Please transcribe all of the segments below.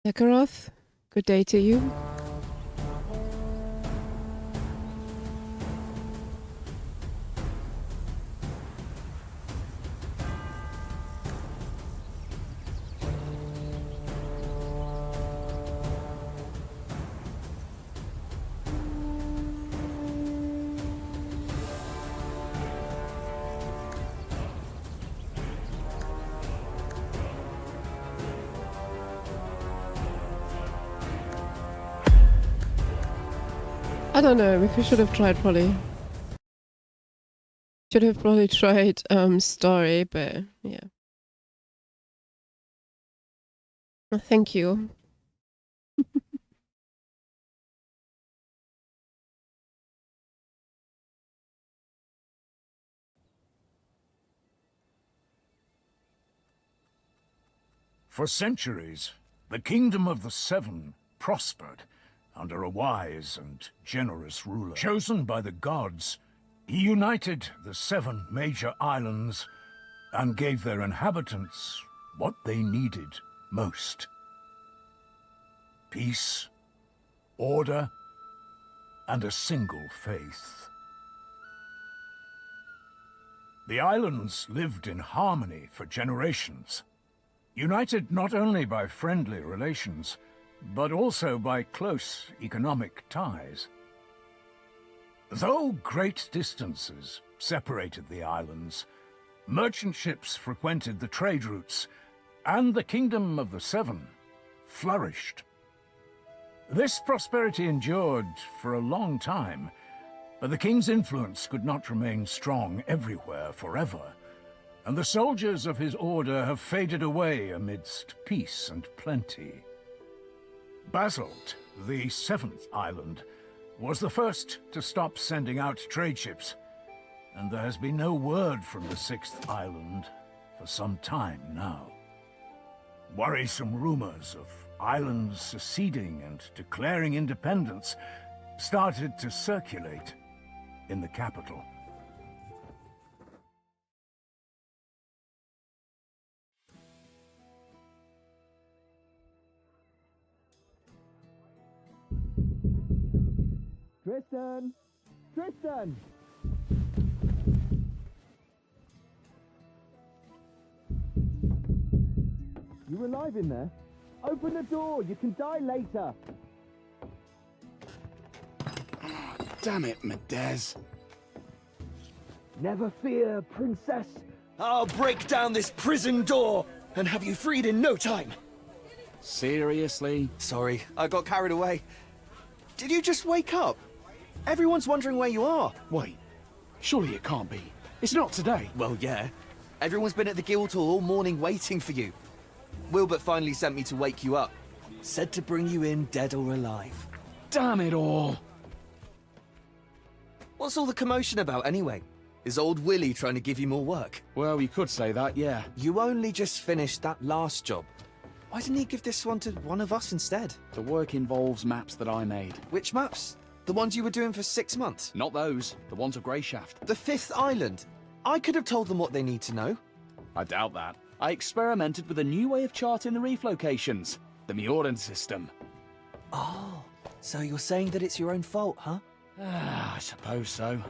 Ekaroth, good day to you. I don't know, we should have tried probably. Should have probably tried story, but yeah. Thank you. For centuries, the Kingdom of the Seven prospered under a wise and generous ruler. Chosen by the gods, he united the 7 major islands and gave their inhabitants what they needed most. Peace, order, and a single faith. The islands lived in harmony for generations, united not only by friendly relations, but also by close economic ties. Though great distances separated the islands, merchant ships frequented the trade routes, and the Kingdom of the Seven flourished. This prosperity endured for a long time, but the king's influence could not remain strong everywhere forever, and the soldiers of his order have faded away amidst peace and plenty. Basalt, the 7th island, was the first to stop sending out trade ships, and there has been no word from the 6th island for some time now. Worrisome rumors of islands seceding and declaring independence started to circulate in the capital. Tristan! Tristan! You alive in there? Open the door, you can die later. Damn it, Medez. Never fear, princess. I'll break down this prison door and have you freed in no time. Seriously? Sorry, I got carried away. Did you just wake up? Everyone's wondering where you are. Wait, surely it can't be. It's not today. Well, yeah. Everyone's been at the Guildhall all morning waiting for you. Wilbert finally sent me to wake you up. Said to bring you in dead or alive. Damn it all. What's all the commotion about anyway? Is old Willie trying to give you more work? Well, you could say that, yeah. You only just finished that last job. Why didn't he give this one to one of us instead? The work involves maps that I made. Which maps? The ones you were doing for 6 months? Not those. The ones of Greyshaft. The 5th island? I could have told them what they need to know. I doubt that. I experimented with a new way of charting the reef locations. The Mjordan system. Oh, so you're saying that it's your own fault, huh? I suppose so.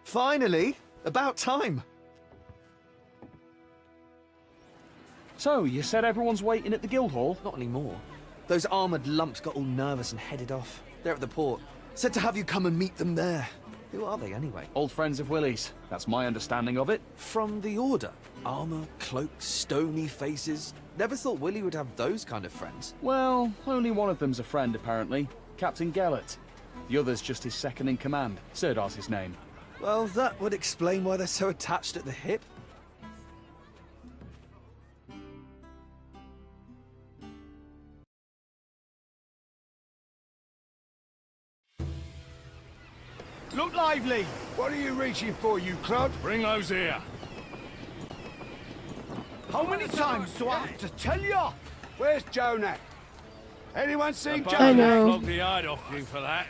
Finally! About time! So, you said everyone's waiting at the Guildhall? Not anymore. Those armoured lumps got all nervous and headed off. They're at the port. Said to have you come and meet them there. Who are they anyway? Old friends of Willie's. That's my understanding of it. From the Order. Armour, cloaks, stony faces. Never thought Willie would have those kind of friends. Well, only one of them's a friend, apparently. Captain Gellert. The other's just his second in command. Sirdar's his name. Well, that would explain why they're so attached at the hip. Look lively! What are you reaching for, you clod? Bring those here. How many times do I have to tell you? Where's Jonah? Anyone seen I Jonah? know. Flog the hide off you for that.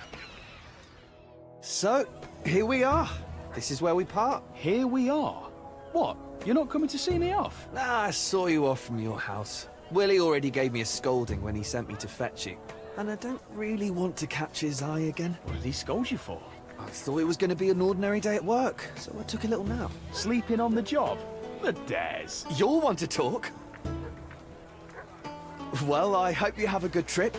So, here we are. This is where we part. Here we are. What? You're not coming to see me off? I saw you off from your house. Willie already gave me a scolding when he sent me to fetch you. And I don't really want to catch his eye again. What did he scold you for? I thought it was going to be an ordinary day at work, so I took a little nap. Sleeping on the job? The dares. You'll want to talk. Well, I hope you have a good trip.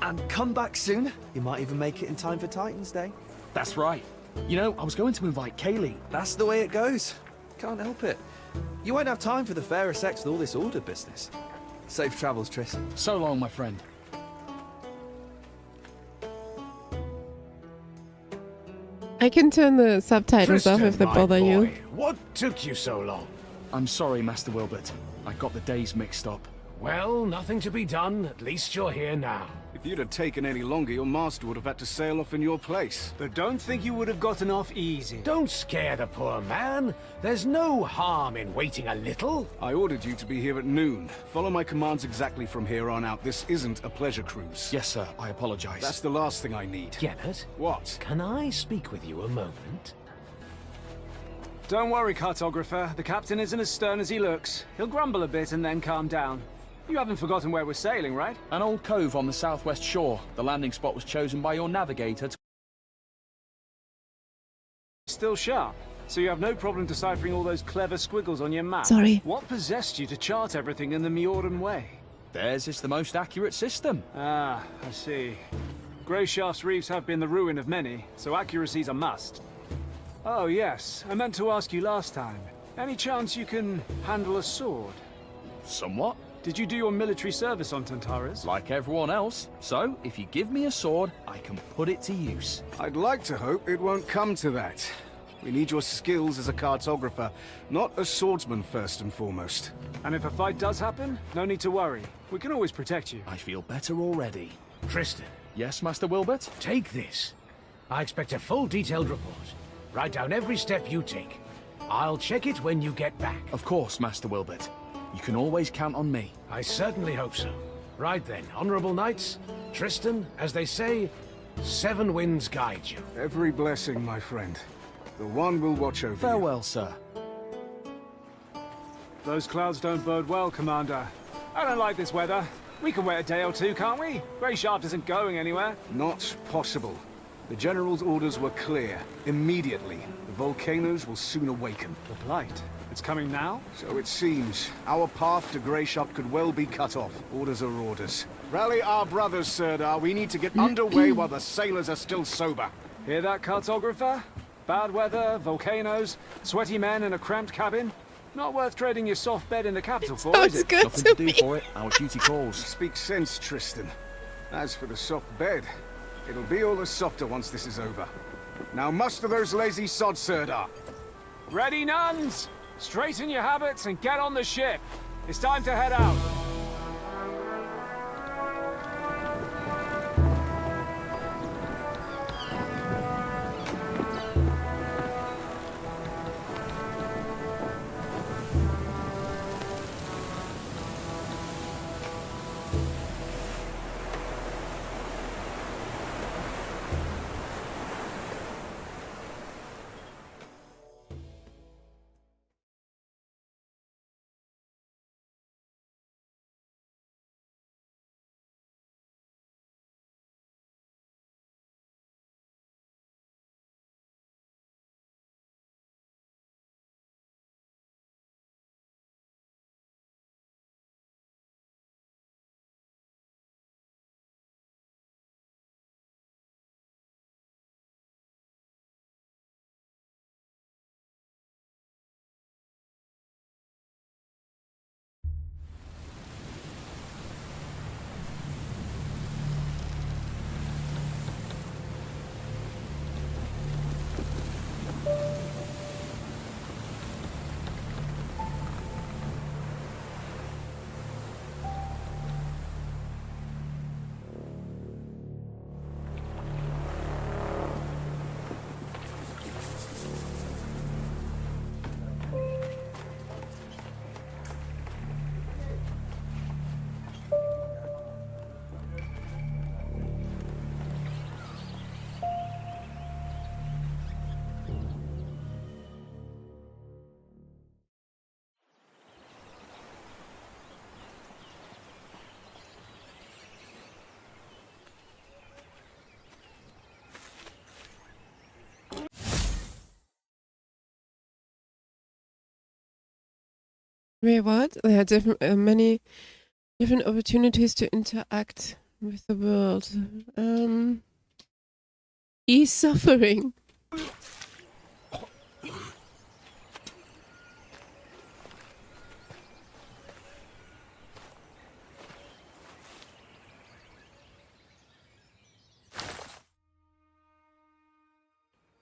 And come back soon. You might even make it in time for Titan's Day. That's right. You know, I was going to invite Kaylee. That's the way it goes. Can't help it. You won't have time for the fairer sex with all this order business. Safe travels, Triss. So long, my friend. I can turn the subtitles off if they my bother you. boy, what took you so long? I'm sorry, Master Wilbert. I got the days mixed up. Well, nothing to be done. At least you're here now. If you'd have taken any longer, your master would have had to sail off in your place. But don't think you would have gotten off easy. Don't scare the poor man. There's no harm in waiting a little. I ordered you to be here at noon. Follow my commands exactly from here on out. This isn't a pleasure cruise. Yes, sir. I apologize. That's the last thing I need. Gellert, What? can I speak with you a moment? Don't worry, cartographer. The captain isn't as stern as he looks. He'll grumble a bit and then calm down. You haven't forgotten where we're sailing, right? An old cove on the southwest shore. The landing spot was chosen by your navigator to... Still sharp. So you have no problem deciphering all those clever squiggles on your map. Sorry. What possessed you to chart everything in the Miordan way? Theirs is the most accurate system. Ah, I see. Greyshaft's reefs have been the ruin of many, so accuracy's a must. Oh yes, I meant to ask you last time. Any chance you can handle a sword? Somewhat. Did you do your military service on Tantarus? Like everyone else. So, if you give me a sword, I can put it to use. I'd like to hope it won't come to that. We need your skills as a cartographer, not a swordsman first and foremost. And if a fight does happen, no need to worry. We can always protect you. I feel better already. Tristan, Yes, Master Wilbert? take this. I expect a full detailed report. Write down every step you take. I'll check it when you get back. Of course, Master Wilbert. You can always count on me. I certainly hope so. Right then, honorable knights, Tristan, as they say, 7 winds guide you. Every blessing, my friend. The one will watch over you. Farewell, sir. Those clouds don't bode well, Commander. I don't like this weather. We can wait a day or two, can't we? Greyshaft isn't going anywhere. Not possible. The General's orders were clear. Immediately. The volcanoes will soon awaken. The Blight. It's coming now? So it seems. Our path to Greyshaft could well be cut off. Orders are orders. Rally our brothers, Sirdar. We need to get underway while the sailors are still sober. Hear that, cartographer? Bad weather, volcanoes, sweaty men in a cramped cabin. Not worth trading your soft bed in the capital for, Sounds is it? good Nothing to to do me. for it. Our duty calls. Speak sense, Tristan. As for the soft bed, it'll be all the softer once this is over. Now muster those lazy sods, Sirdar. Ready, nuns? Straighten your habits and get on the ship. It's time to head out. Wait, what? There are different, many different opportunities to interact with the world. He's suffering.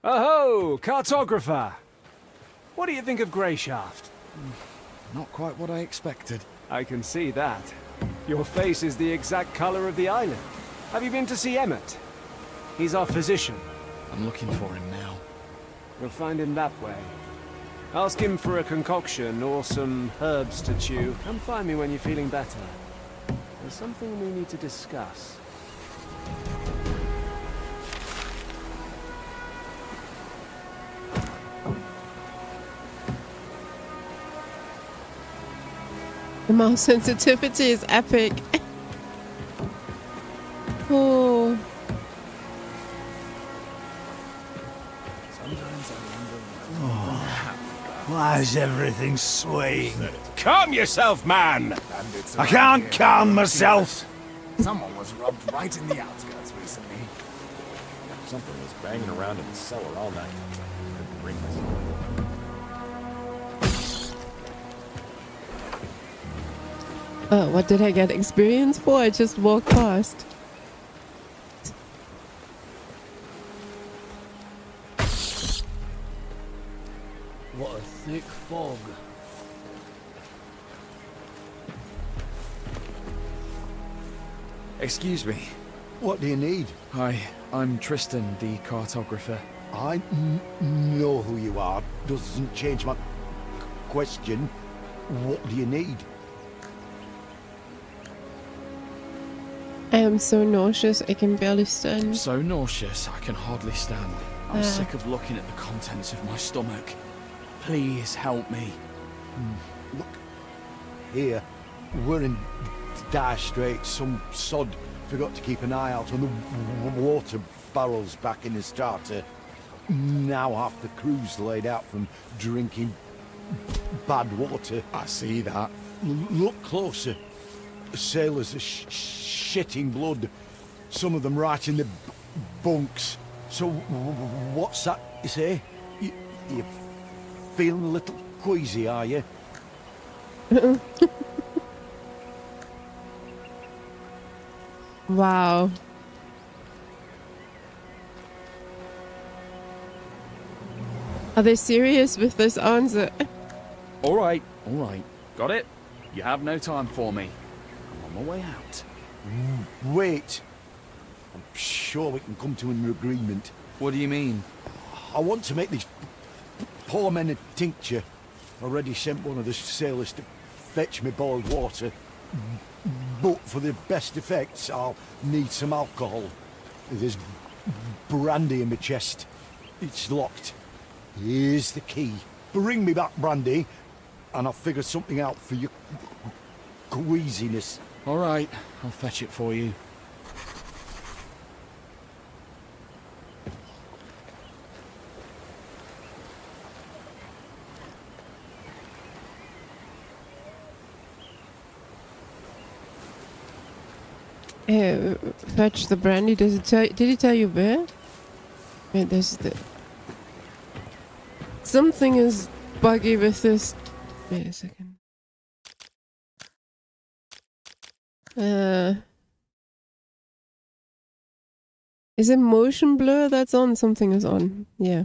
Oh, cartographer! What do you think of Greyshaft? Not quite what I expected. I can see that. Your face is the exact color of the island. Have you been to see Emmett? He's our physician. I'm looking for him now. You'll find him that way. Ask him for a concoction or some herbs to chew. Come find me when you're feeling better. There's something we need to discuss. The mouse sensitivity is epic. Oh. Why is everything swaying? Calm yourself, man! I can't calm myself! Someone was robbed right in the outskirts recently. Something was banging around in the cellar all night. Couldn't bring myself. What did I get experience for? I just walked past. What a thick fog. Excuse me. What do you need? Hi, I'm Tristan, the cartographer. I know who you are. Doesn't change my question. What do you need? I am so nauseous I can barely stand. So nauseous, I can hardly stand. I'm sick of looking at the contents of my stomach. Please help me. Look, here, we're in dire straits. Some sod forgot to keep an eye out on the water barrels back in the starter. Now half the crew's laid out from drinking bad water. I see that. Look closer. Sailors are shitting blood. Some of them right in the bunks. So what's that you say? You feeling a little queasy, are you? Wow. Are they serious with this answer? All right. Got it? You have no time for me. I'm on my way out. Wait. I'm sure we can come to an agreement. What do you mean? I want to make these poor men a tincture. Already sent one of the sailors to fetch me boiled water. But for the best effects, I'll need some alcohol. There's brandy in my chest. It's locked. Here's the key. Bring me back brandy, and I'll figure something out for your queasiness. All right, I'll fetch it for you. Fetch the brandy. Does it tell? Did he tell you where? Wait, there's the. Something is buggy with this. Wait a second. Is it motion blur that's on? Something is on. Yeah.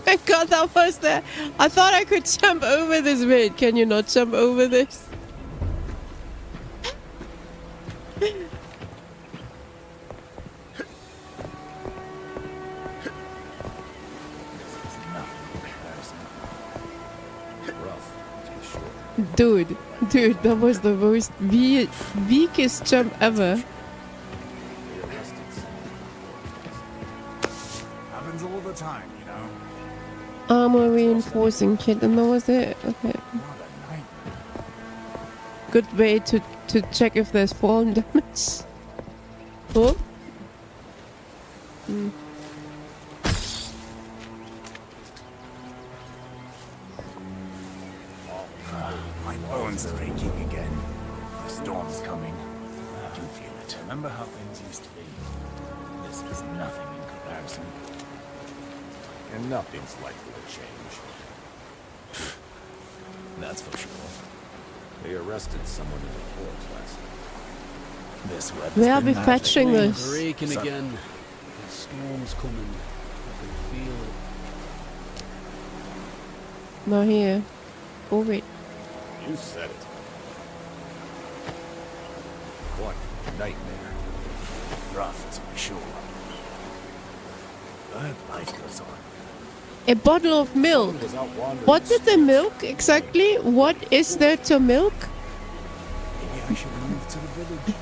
Thank God that was there. I thought I could jump over this. Wait, can you not jump over this? Dude, that was the most weakest jump ever. Happens all the time, you know. Armor reinforcing kit, and that was it. Okay. What a nightmare. Good way to check if there's fallen damage. Oh. My bones are aching again. The storm's coming. I can feel it. Remember how things used to be? This is nothing in comparison. And nothing's likely to change. That's for sure. They arrested someone in the port last night. This weather's Where are been we magic. fetching this? They're aching again. The storm's coming. I can feel it. No, here. Oh, wait. You said it. What nightmare. Rough, to be sure. But life goes on. A bottle of milk. Was out wandering. What did they milk exactly? What is there to milk? Maybe I should move to the village.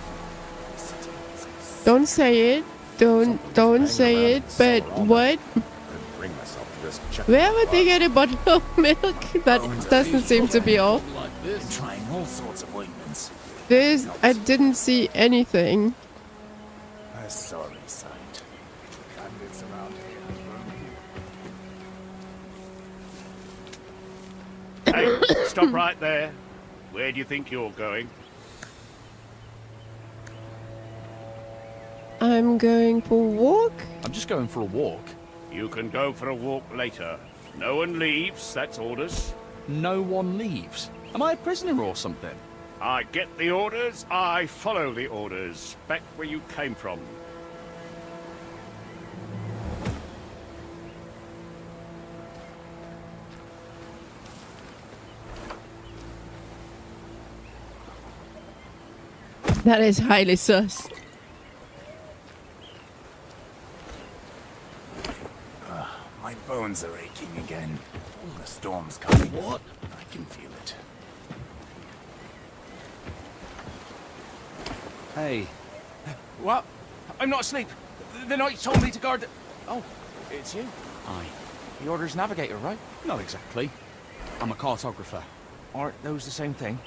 Don't say it. Don't say it. But what? Couldn't bring myself to risk checking. Where would they get a bottle of milk? That doesn't seem to be all. Been trying all sorts of ointments. I didn't see anything. A sorry sight. Bandits around here. Hey, stop right there. Where do you think you're going? I'm going for a walk. I'm just going for a walk. You can go for a walk later. No one leaves, that's orders. No one leaves. Am I a prisoner or something? I get the orders, I follow the orders. Back where you came from. That is highly sus. My bones are aching again. The storm's coming. What? I can feel it. Hey. What? I'm not asleep. The knight told me to guard the... Oh, it's you. Aye. The Order's navigator, right? Not exactly. I'm a cartographer. Aren't those the same thing?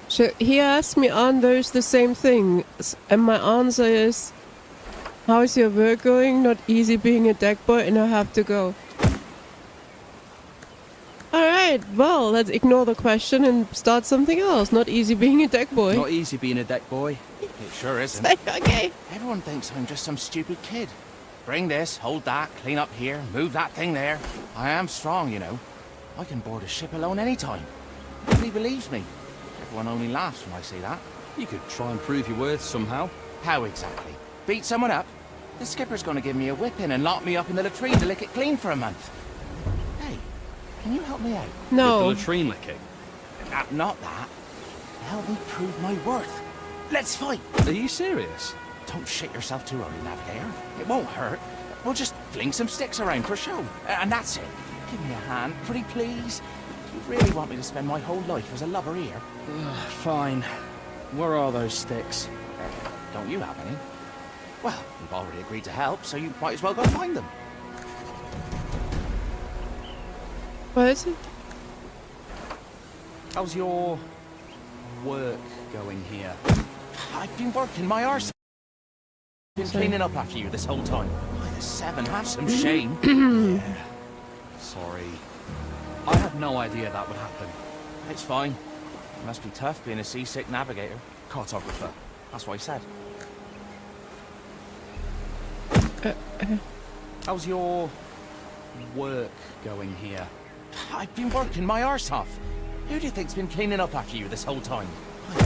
So he asked me, aren't those the same thing? And my answer is, how is your work going? Not easy being a deck boy, and I have to go. Alright, well, let's ignore the question and start something else. Not easy being a deck boy. Not easy being a deck boy. It sure isn't. Okay. Everyone thinks I'm just some stupid kid. Bring this, hold that, clean up here, move that thing there. I am strong, you know. I can board a ship alone anytime. Nobody believes me. Everyone only laughs when I say that. You could try and prove your worth somehow. How exactly? Beat someone up? The skipper's gonna give me a whipping and lock me up in the latrine to lick it clean for a month. Hey, can you help me out? No. With the latrine licking. Not that. Help me prove my worth. Let's fight. Are you serious? Don't shit yourself too early, Navigator. It won't hurt. We'll just fling some sticks around for show. And that's it. Give me a hand, pretty please. You really want me to spend my whole life as a lubber here? Fine. Where are those sticks? Don't you have any? Well, you've already agreed to help, so you might as well go find them. What is it? How's your work going here? I've been working my arse. Been cleaning up after you this whole time. By the seven, have some shame. Yeah. Sorry. I had no idea that would happen. It's fine. It must be tough being a seasick navigator. Cartographer. That's what I said. How's your work going here? I've been working my arse off. Who do you think's been cleaning up after you this whole time?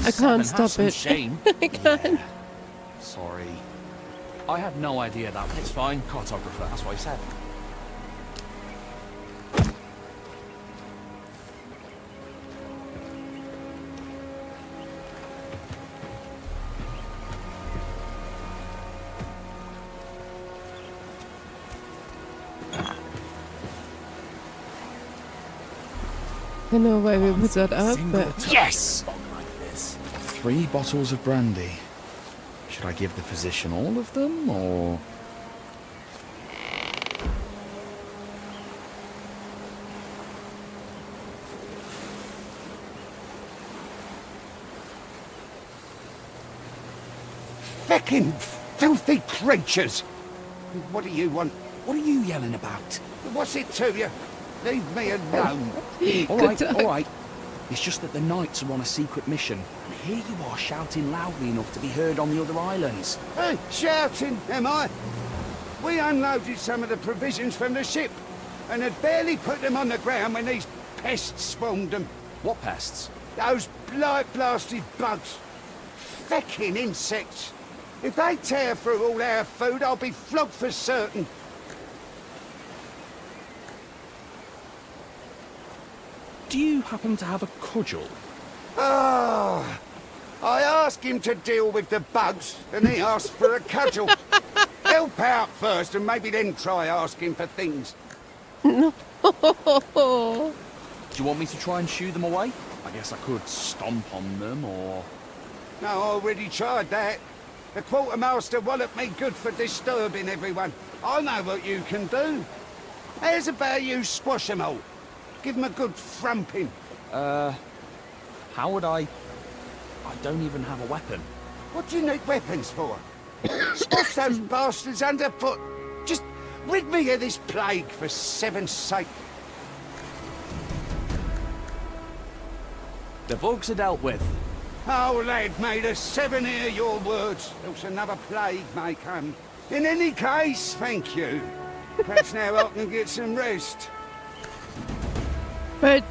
I can't stop some it. Shame. I can't. Sorry. I had no idea that would It's fine. Cartographer. That's what I said. I don't know why we put that up, but Yes! 3 bottles of brandy. Should I give the physician all of them, or...? Feckin' filthy creatures! What do you want? What are you yelling about? What's it to you? Leave me alone. All right. It's just that the knights are on a secret mission, and here you are shouting loudly enough to be heard on the other islands. Hey, shouting, am I? We unloaded some of the provisions from the ship, and had barely put them on the ground when these pests swarmed them. What pests? Those blight-blasted bugs. Feckin' insects. If they tear through all our food, I'll be flogged for certain. Do you happen to have a cudgel? Ah, I asked him to deal with the bugs, and he asked for a cudgel. Help out first, and maybe then try asking for things. Do you want me to try and shoo them away? I guess I could stomp on them, or... No, I already tried that. The quartermaster walloped me good for disturbing everyone. I know what you can do. How's about you squash them all? Give them a good thrumping. How would I don't even have a weapon. What do you need weapons for? Squash those bastards underfoot. Just rid me of this plague, for 7's sake. The bugs are dealt with. Oh, lad, may the 7 hear your words, else another plague may come. In any case, thank you. Perhaps now I can get some rest. But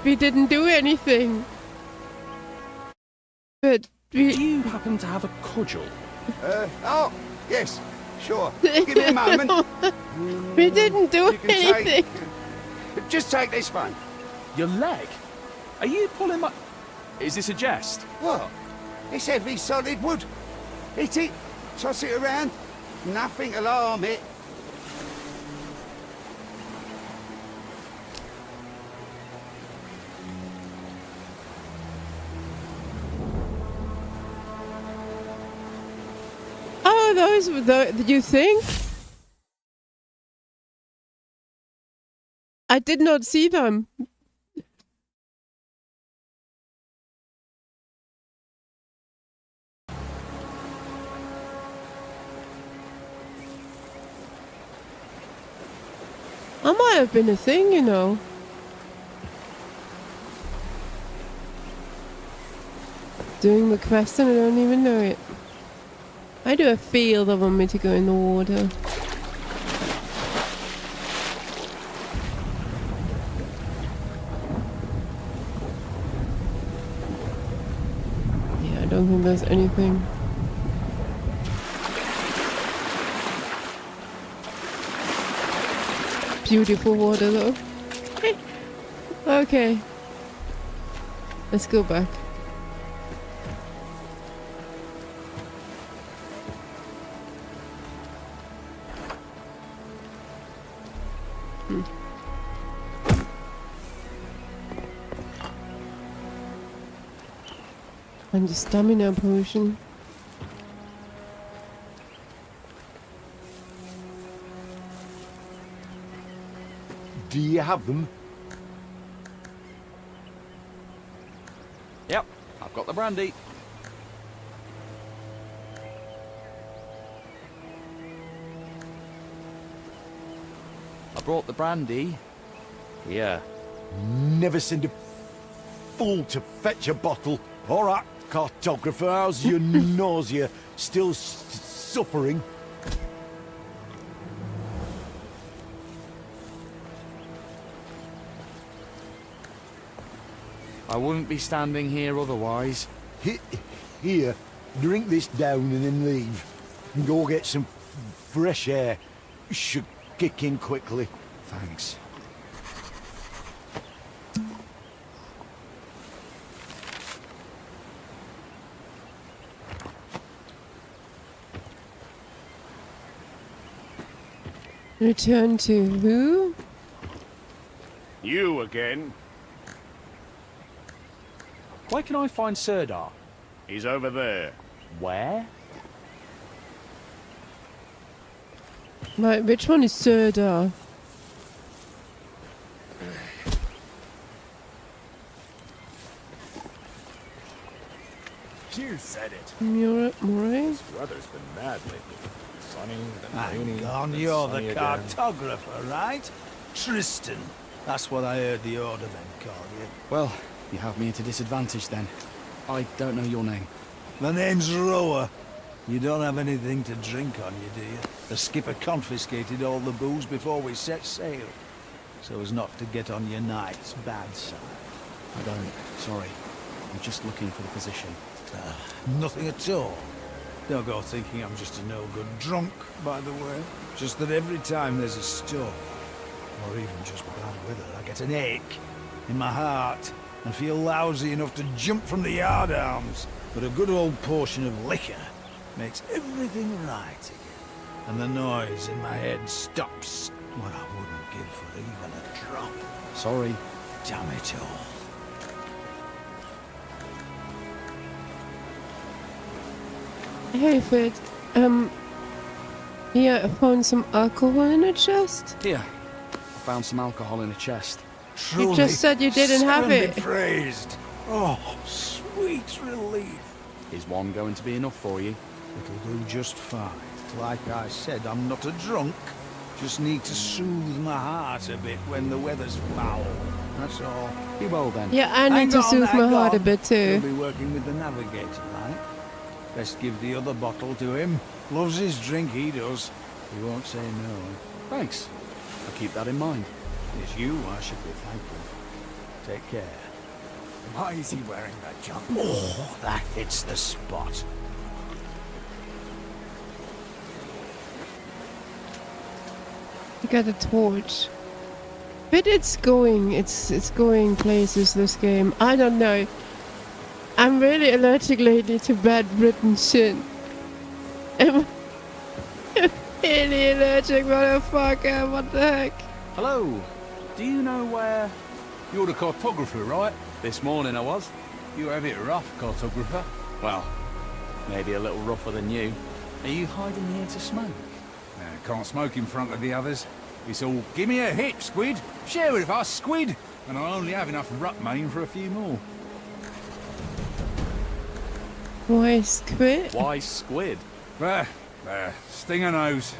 we didn't do anything. But we... Do you happen to have a cudgel? Oh, yes, sure. Give me a moment. We didn't do You can anything. Just take this one. Your leg? Are you pulling my... Is this a jest? What? It's heavy, solid wood. Hit it, toss it around. Nothing will harm it. Oh, those were the... You think? I did not see them. I might have been a thing, you know. Doing the quest and I don't even know it. I do feel they want me to go in the water. Yeah, I don't think there's anything. Beautiful water though. Okay. Let's go back. And the stamina potion. Do you have them? Yep, I've got the brandy. I brought the brandy. Yeah. Never send a fool to fetch a bottle. All right, cartographer, how's your nausea? Still suffering? I wouldn't be standing here otherwise. Here, drink this down and then leave. And go get some fresh air. Should kick in quickly. Thanks. Return to who? You again? Where can I find Sirdar? He's over there. Where? Right, which one is Sirdar? Cheers, said it. Murray? This weather's been bad lately. Sunny, then rainy. Hang on, then you're sunny the again. cartographer, right? Tristan. That's what I heard the ordermen call you. Well, you have me at a disadvantage then. I don't know your name. My name's Rower. You don't have anything to drink on you, do you? The skipper confiscated all the booze before we set sail, so as not to get on your night's bad side. I don't. Sorry. I'm just looking for the physician. Nothing at all. Don't go thinking I'm just a no-good drunk, by the way. Just that every time there's a storm, or even just bad weather, I get an ache in my heart and feel lousy enough to jump from the yardarms. But a good old portion of liquor makes everything right again. And the noise in my head stops. What I wouldn't give for even a drop. Sorry. Damn it all. Hey, Fred. Yeah, I found some alcohol in a chest. Here. I found some alcohol in a chest. You just said you didn't have it. Praised. Oh, sweet relief. Is one going to be enough for you? It'll do just fine. Like I said, I'm not a drunk. Just need to soothe my heart a bit when the weather's foul. That's all. Be well then. Yeah, I need to soothe my heart a bit You'll too. be working with the navigator, right? Best give the other bottle to him. Loves his drink, he does. He won't say no. Thanks. I'll keep that in mind. It's you I should be thankful. Take care. Why is he wearing that jump? Oh, that hits the spot. You got a torch. But it's going going places, this game. I don't know. I'm really allergic lately to bad written shit. I'm really allergic, motherfucker. What the heck? Hello. Do you know where... You're the cartographer, right? This morning I was. You have it rough, cartographer. Well, maybe a little rougher than you. Are you hiding here to smoke? Can't smoke in front of the others. It's all, give me a hit, Squid. Share it with us, Squid. And I only have enough Rutmain for a few more. Why squid? Why squid? Stinger nose.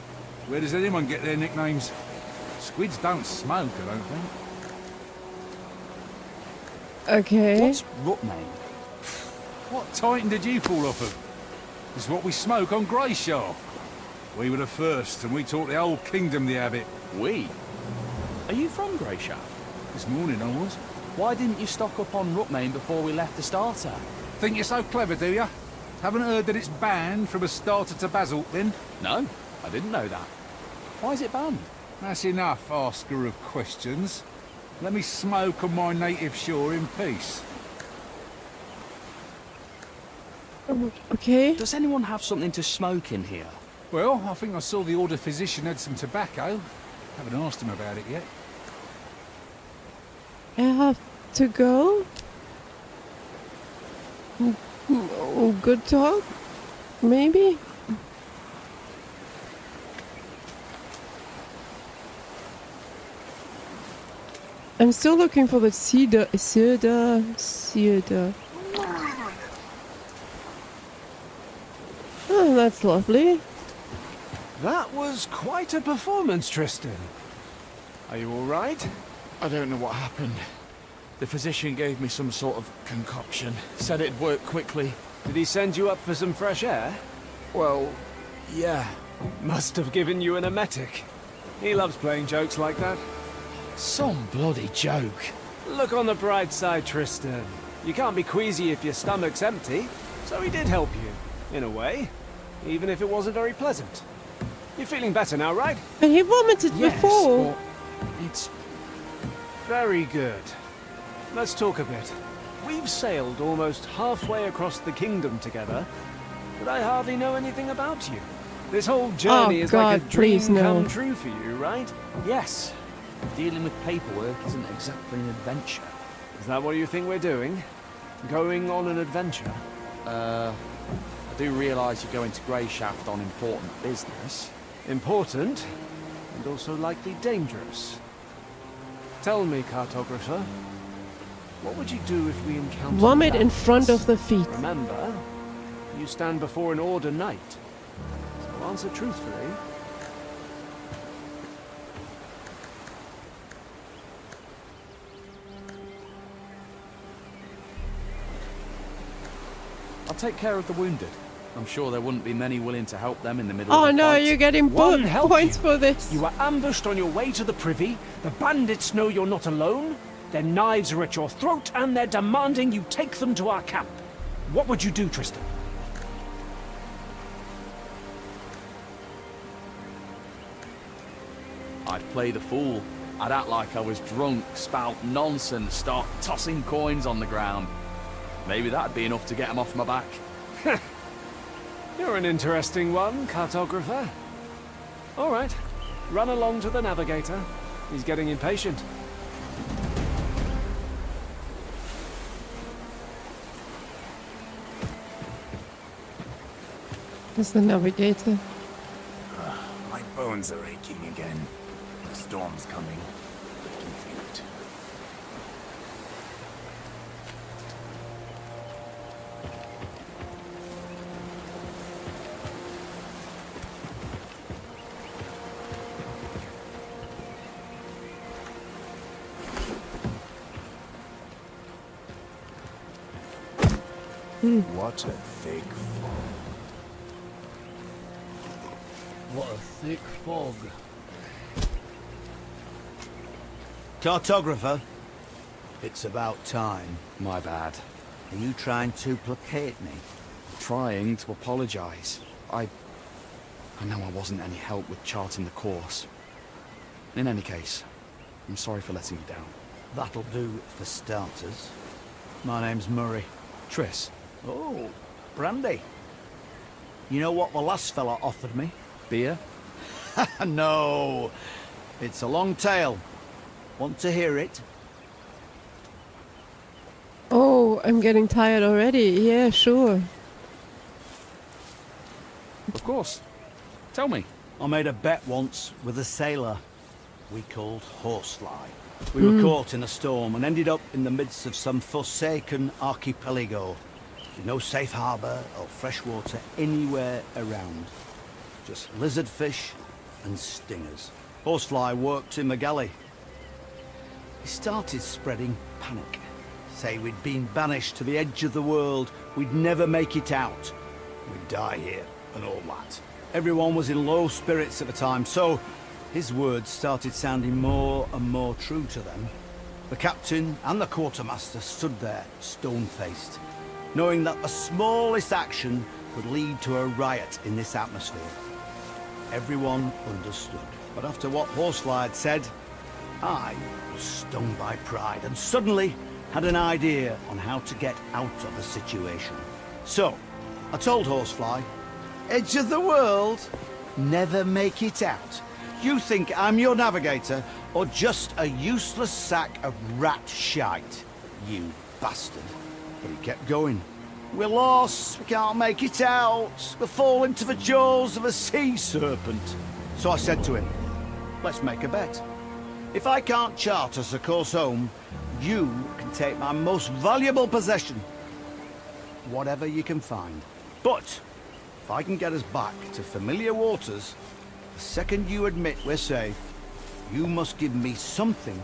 Where does anyone get their nicknames? Squids don't smoke, I don't think. Okay. What's Rutmain? What titan did you fall off of? It's what we smoke on Greyshaw. We were the first, and we taught the whole kingdom the habit. We? Are you from Greyshaft? This morning I was. Why didn't you stock up on Rutmain before we left the starter? Think you're so clever, do ya? Haven't heard that it's banned from a starter to basalt, then? No, I didn't know that. Why is it banned? That's enough, asker of questions. Let me smoke on my native shore in peace. Okay. Does anyone have something to smoke in here? Well, I think I saw the order physician had some tobacco. Haven't asked him about it yet. I have to go. Oh, good talk. Maybe. I'm still looking for the cedar. Oh, that's lovely. That was quite a performance, Tristan. Are you all right? I don't know what happened. The physician gave me some sort of concoction. Said it'd work quickly. Did he send you up for some fresh air? Well, yeah. Must have given you an emetic. He loves playing jokes like that. Some bloody joke. Look on the bright side, Tristan. You can't be queasy if your stomach's empty. So he did help you, in a way. Even if it wasn't very pleasant. You're feeling better now, right? But he vomited before. But it's... Very good. Let's talk a bit. We've sailed almost halfway across the kingdom together, but I hardly know anything about you. This whole journey is like a dream come true for you, right? Yes. Dealing with paperwork isn't exactly an adventure. Is that what you think we're doing? Going on an adventure? I do realise you're going to Greyshaft on important business. Important, and also likely dangerous. Tell me, cartographer, what would you do if we encountered Vomit that? in front of the feet. Remember, you stand before an Order knight. So answer truthfully. I'll take care of the wounded. I'm sure there wouldn't be many willing to help them in the middle Oh of the no, fight. you're getting One help points you. for this. You are ambushed on your way to the privy. The bandits know you're not alone. Their knives are at your throat, and they're demanding you take them to our camp. What would you do, Tristan? I'd play the fool. I'd act like I was drunk, spout nonsense, start tossing coins on the ground. Maybe that'd be enough to get them off my back. You're an interesting one, cartographer. All right, run along to the navigator. He's getting impatient. It's the navigator. My bones are aching again. The storm's coming. I can feel it. What a thick fog. What a thick fog. Cartographer, it's about time. My bad. Are you trying to placate me? Trying to apologise. I know I wasn't any help with charting the course. In any case, I'm sorry for letting you down. That'll do for starters. My name's Murray. Triss. Oh, brandy. You know what the last fella offered me? Beer? No, it's a long tale. Want to hear it? Oh, I'm getting tired already. Yeah, sure. Of course. Tell me. I made a bet once with a sailor we called Horsefly. We were caught in a storm and ended up in the midst of some forsaken archipelago with no safe harbour or fresh water anywhere around. Just lizardfish and stingers. Horsefly worked in the galley. He started spreading panic. Say we'd been banished to the edge of the world, we'd never make it out. We'd die here and all that. Everyone was in low spirits at the time, so his words started sounding more and more true to them. The captain and the quartermaster stood there, stone-faced, knowing that the smallest action could lead to a riot in this atmosphere. Everyone understood. But after what Horsefly had said, I was stung by pride and suddenly had an idea on how to get out of the situation. So, I told Horsefly, edge of the world, never make it out. You think I'm your navigator or just a useless sack of rat shite, you bastard. But he kept going. We're lost, we can't make it out. We'll fall into the jaws of a sea serpent. So I said to him, let's make a bet. If I can't chart us a course home, you can take my most valuable possession. Whatever you can find. But if I can get us back to familiar waters, the second you admit we're safe, you must give me something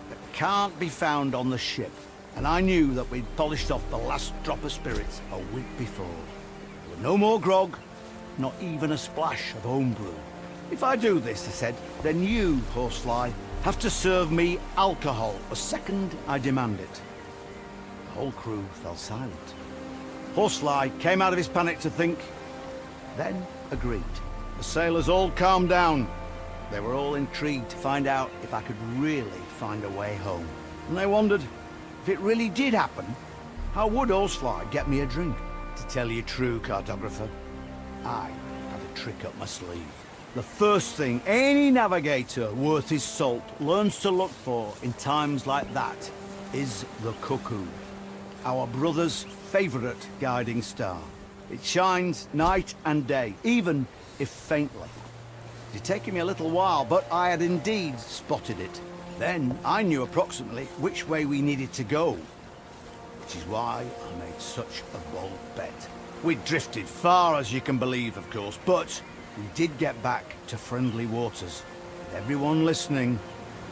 that can't be found on the ship. And I knew that we'd polished off the last drop of spirits a week before. There were no more grog, not even a splash of homebrew. If I do this, I said, then you, Horsefly, have to serve me alcohol the second I demand it. The whole crew fell silent. Horsefly came out of his panic to think, then agreed. The sailors all calmed down. They were all intrigued to find out if I could really find a way home. And they wondered, if it really did happen, how would Horsefly get me a drink? To tell you true, cartographer, I had a trick up my sleeve. The first thing any navigator worth his salt learns to look for in times like that is the cuckoo, our brother's favourite guiding star. It shines night and day, even if faintly. It had taken me a little while, but I had indeed spotted it. Then I knew approximately which way we needed to go, which is why I made such a bold bet. We drifted far, as you can believe, of course, but we did get back to friendly waters. With everyone listening,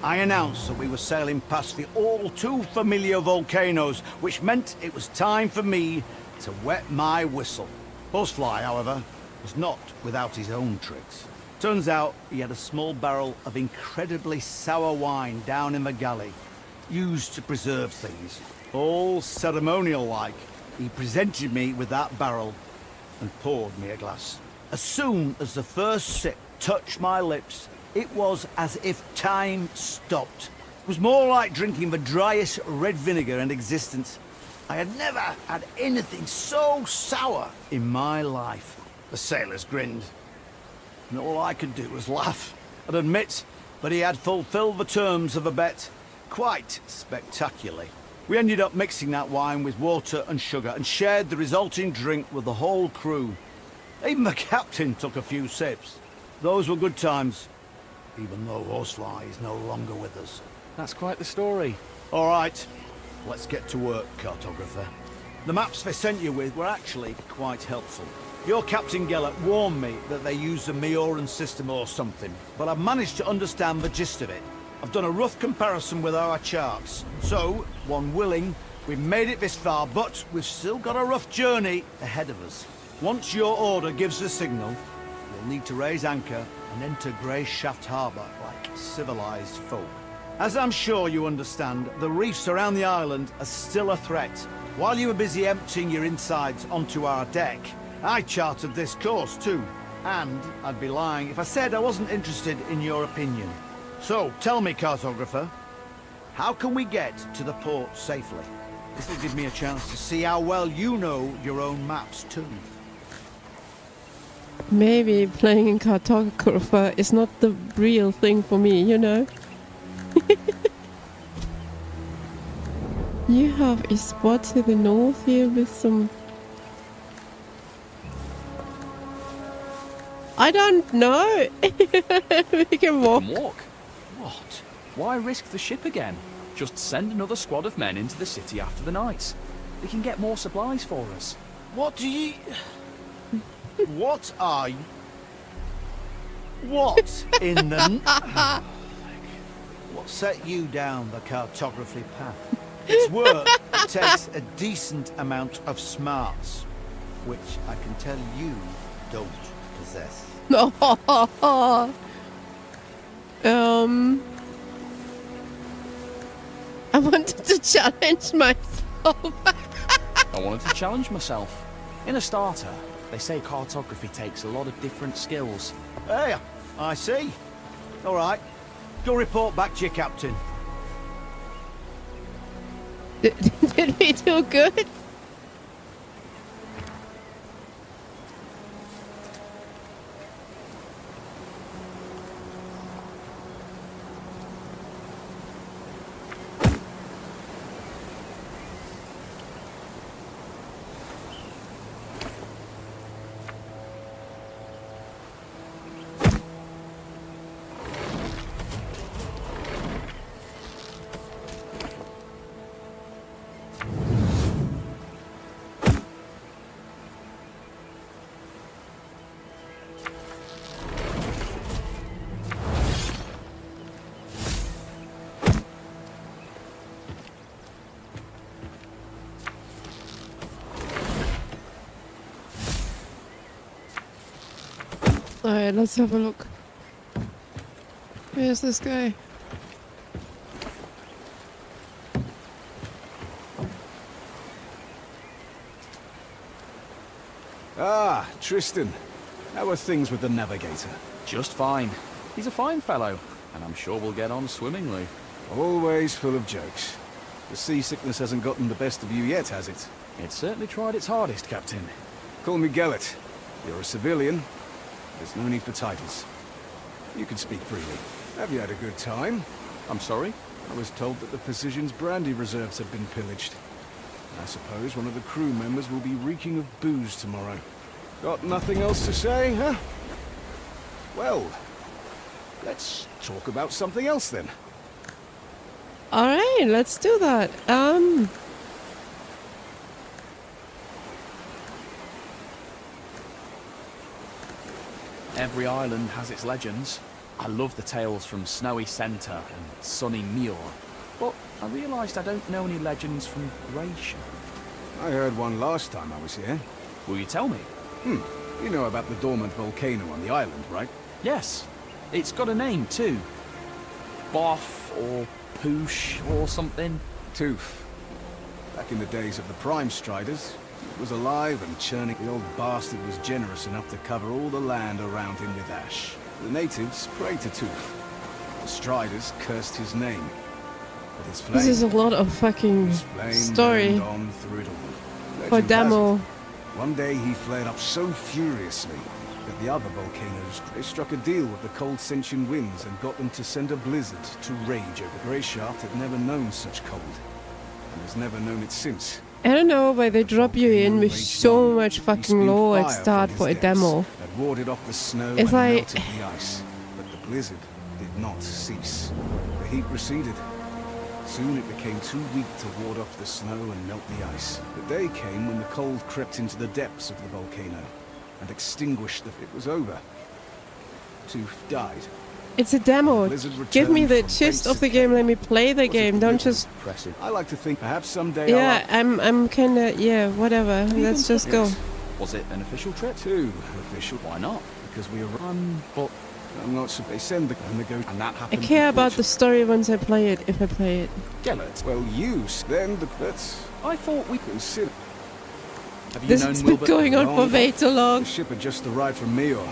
I announced that we were sailing past the all-too-familiar volcanoes, which meant it was time for me to wet my whistle. Horsefly, however, was not without his own tricks. Turns out he had a small barrel of incredibly sour wine down in the galley, used to preserve things. All ceremonial-like, he presented me with that barrel and poured me a glass. As soon as the first sip touched my lips, it was as if time stopped. It was more like drinking the driest red vinegar in existence. I had never had anything so sour in my life. The sailors grinned, and all I could do was laugh and admit that he had fulfilled the terms of a bet quite spectacularly. We ended up mixing that wine with water and sugar and shared the resulting drink with the whole crew. Even the captain took a few sips. Those were good times, even though Horsefly is no longer with us. That's quite the story. All right, let's get to work, cartographer. The maps they sent you with were actually quite helpful. Your Captain Gellert warned me that they used the Mioran system or something, but I've managed to understand the gist of it. I've done a rough comparison with our charts. So, one willing, we've made it this far, but we've still got a rough journey ahead of us. Once your order gives the signal, we'll need to raise anchor and enter Grey Shaft Harbour like civilized folk. As I'm sure you understand, the reefs around the island are still a threat. While you were busy emptying your insides onto our deck, I charted this course too. And I'd be lying if I said I wasn't interested in your opinion. So, tell me, cartographer, how can we get to the port safely? This will give me a chance to see how well you know your own maps too. Maybe playing in cartographer is not the real thing for me, you know? You have a spot to the north here with some... I don't know! We can walk. What? Why risk the ship again? Just send another squad of men into the city after the night. They can get more supplies for us. What do you... What are you... What in the... What set you down the cartography path? It's work that takes a decent amount of smarts, which I can tell you don't possess. I wanted to challenge myself. I wanted to challenge myself. In a starter, they say cartography takes a lot of different skills. Hey, I see. All right, go report back to your captain. Did we do good? Alright, let's have a look. Where's this guy? Ah, Tristan. How are things with the navigator? Just fine. He's a fine fellow, and I'm sure we'll get on swimmingly. Always full of jokes. The seasickness hasn't gotten the best of you yet, has it? It certainly tried its hardest, Captain. Call me Gellert. You're a civilian. There's no need for titles. You can speak freely. Have you had a good time? I'm sorry? I was told that the Physician's brandy reserves have been pillaged. I suppose one of the crew members will be reeking of booze tomorrow. Got nothing else to say, huh? Well, let's talk about something else then. Alright, let's do that. Every island has its legends. I love the tales from Snowy Centre and Sunny Muir, but I realised I don't know any legends from Greyshore. I heard one last time I was here. Will you tell me? You know about the dormant volcano on the island, right? Yes. It's got a name too. Boff or Poosh or something. Tooth. Back in the days of the Prime Striders, it was alive and churning. The old bastard was generous enough to cover all the land around him with ash. The natives prayed to Tooth. The Striders cursed his name. But his flame, This is a lot of fucking his flame story burned on through it all. for Legend demo. has it, one day he flared up so furiously that the other volcanoes, they struck a deal with the cold sentient winds and got them to send a blizzard to rage over. Greyshaft had never known such cold, and has never known it since. I don't know why they drop you in with so much fucking lore at start for a demo. That warded off the snow It's and like- melted the ice, but the blizzard did not cease. The heat receded. Soon it became too weak to ward off the snow and melt the ice. The day came when the cold crept into the depths of the volcano and extinguished the... It was over. Tooth died. It's a demo. Blizzard Give me the returned from gist of the basic game. Let me play the Was it game. Don't deliberate? just. Impressive. I like to think perhaps someday Yeah, I'm kinda. Yeah, whatever. Let's just go. Yes. Was it an official trip? Too official. Why not? Because we are... But I'm not sure they send the... And they go... and that I happened. care about the before story once I play it, if I play it. Gellert. Well, then the... That's... I thought we Consider... Have you This known has been Wilbert going on for long? way too long. The ship had just arrived from Meor.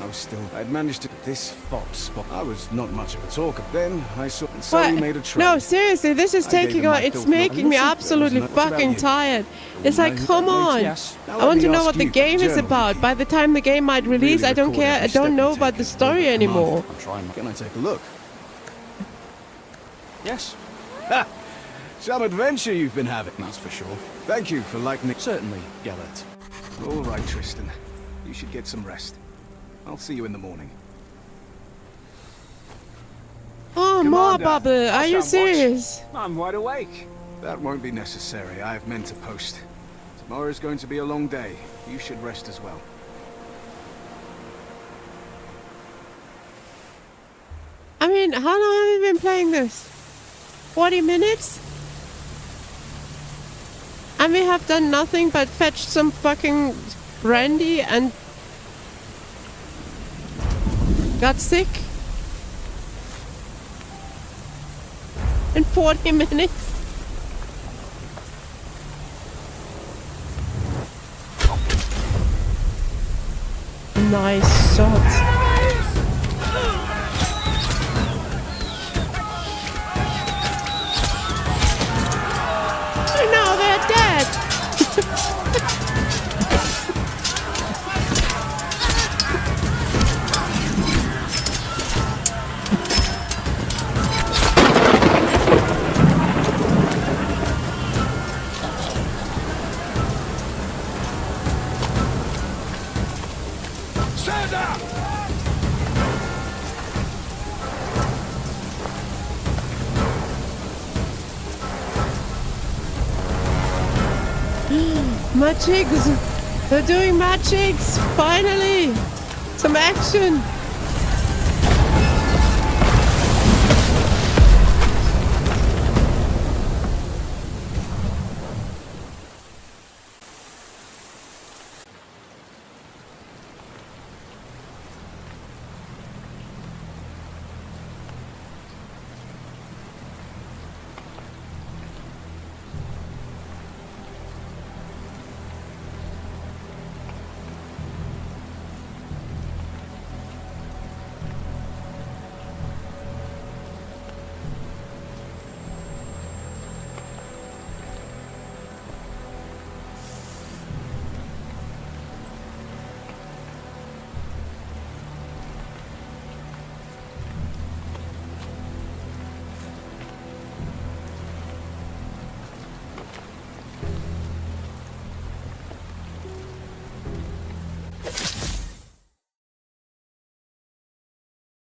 I was still... I'd managed to... This fox spot. I was not much of a talker. Then I saw... And so we What? made a trade. No, seriously, this is I gave taking him on. my It's filth making me knowledge. absolutely What about fucking you? tired. It's like, come on. Yes. Now I let want to me know ask what the you, game is German about. key. By the time the game might release, Really I don't record care. I every step don't you know take about the and story build a anymore. command. I'm trying. Can I take a look? Yes. Ha! Some adventure you've been having. That's for sure. Thank you for lightening... Certainly, Gellert. All right, Tristan. You should get some rest. I'll see you in the morning. Oh, more Commander, bubble. Are you I'll stand watch. serious? I'm wide awake. That won't be necessary. I have men to post. Tomorrow's going to be a long day. You should rest as well. I mean, how long have you been playing this? 40 minutes? And we have done nothing but fetch some fucking brandy and got sick in 40 minutes. Nice shot. Now they're dead. Stand up! Magics! They're doing magics! Finally! Some action!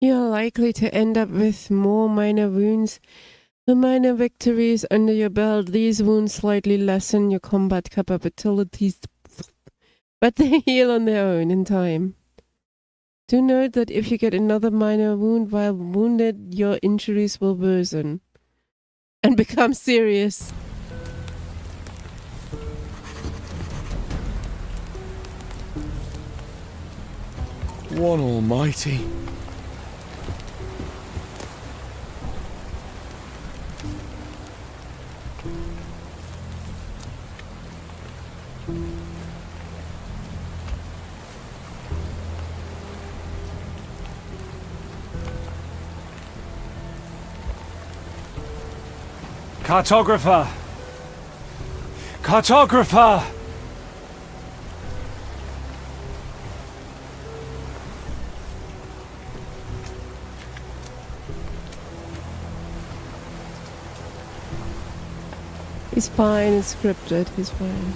You're likely to end up with more minor wounds. The minor victories under your belt, these wounds slightly lessen your combat capabilities, but they heal on their own in time. Do note that if you get another minor wound while wounded, your injuries will worsen and become serious. One almighty. Cartographer! Cartographer! He's fine, it's scripted, he's fine.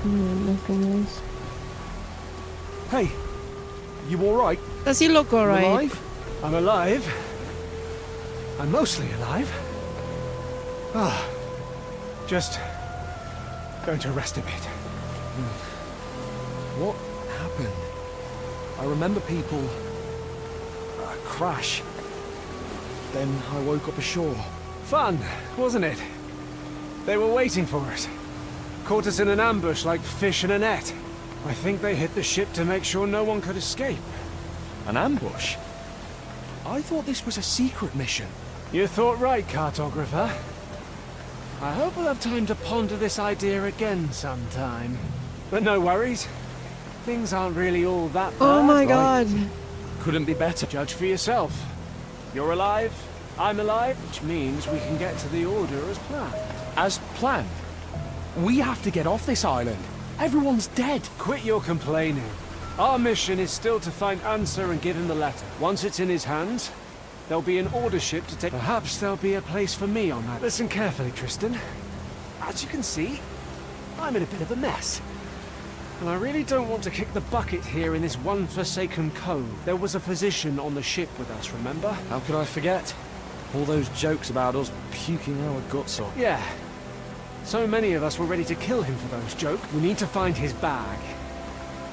No, nothing else. Hey, you alright? Does he look alright? Alive? I'm alive. I'm mostly alive. Ah, just going to rest a bit. What happened? I remember people... crash. Then I woke up ashore. Fun, wasn't it? They were waiting for us. Caught us in an ambush like fish in a net. I think they hit the ship to make sure no one could escape. An ambush? I thought this was a secret mission. You thought right, cartographer. I hope we'll have time to ponder this idea again sometime. But no worries. Things aren't really all that bad. Oh my god. Couldn't be better. Judge for yourself. You're alive, I'm alive, which means we can get to the Order as planned. As planned? We have to get off this island. Everyone's dead. Quit your complaining. Our mission is still to find Answer and give him the letter. Once it's in his hands, there'll be an Order ship to take. Perhaps there'll be a place for me on that. Listen carefully, Tristan. As you can see, I'm in a bit of a mess. And I really don't want to kick the bucket here in this one forsaken cove. There was a physician on the ship with us, remember? How could I forget? All those jokes about us puking our guts up. Yeah. So many of us were ready to kill him for those jokes. We need to find his bag.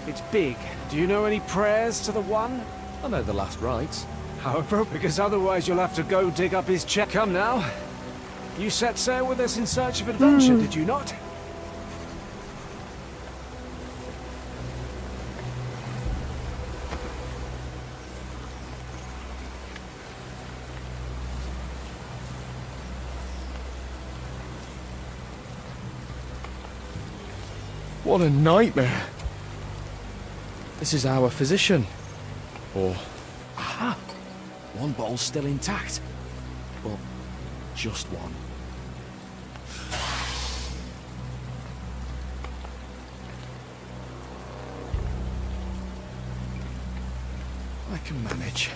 It's big. Do you know any prayers to the One? I know the last rites. How appropriate, because otherwise you'll have to go dig up his chest. Come now. You set sail with us in search of adventure, did you not? What a nightmare. This is our physician. Or... aha! One bottle's still intact. But just one. I can manage.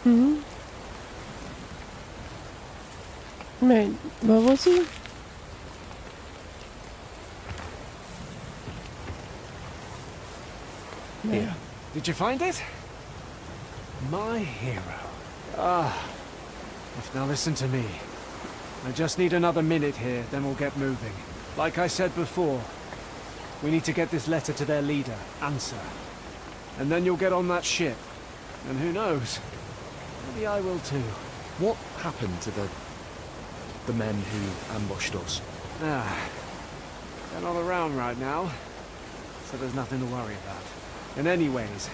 Hmm. Wait, where was he? Here. Did you find it? My hero. Ah. Now listen to me. I just need another minute here, then we'll get moving. Like I said before, we need to get this letter to their leader, Answer. And then you'll get on that ship. And who knows? Maybe I will too. What happened to the men who ambushed us? Ah. They're not around right now, so there's nothing to worry about. And anyways,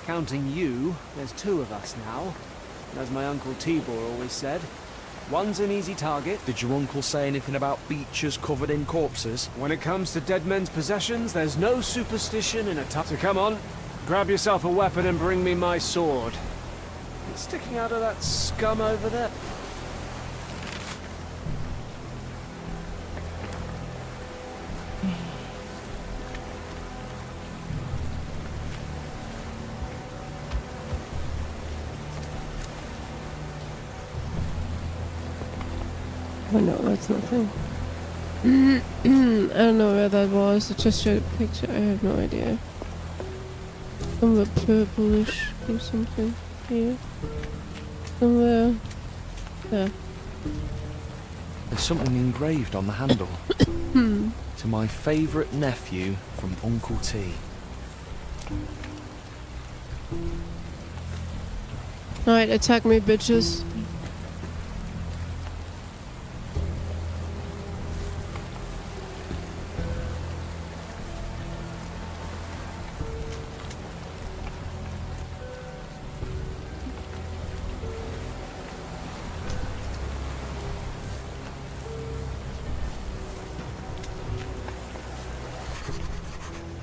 counting you, there's two of us now. And as my Uncle Tibor always said, one's an easy target. Did your uncle say anything about beaches covered in corpses? When it comes to dead men's possessions, there's no superstition in a So come on, grab yourself a weapon and bring me my sword. It's sticking out of that scum over there. Oh no, that's nothing. I don't know where that was. I just showed a picture. I have no idea. Somewhere purplish or something. here. Somewhere. There. There's something engraved on the handle. To my favourite nephew from Uncle T. Alright, attack me, bitches.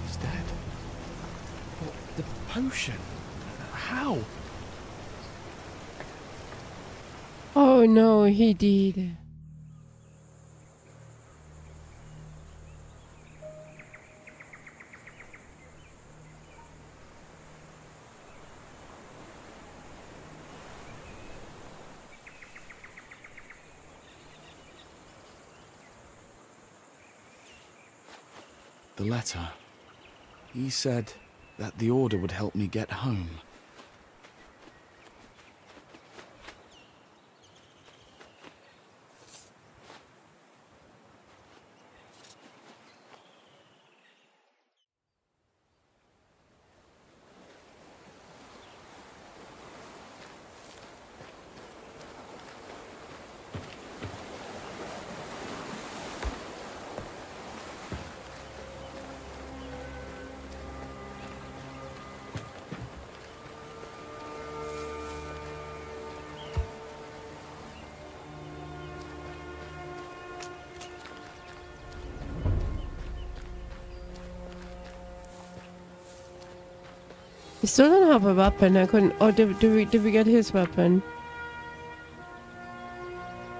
He's dead. What? The potion? How? Oh no, he did. The letter. He said that the order would help me get home. He still don't have a weapon. I couldn't. Oh, did we get his weapon?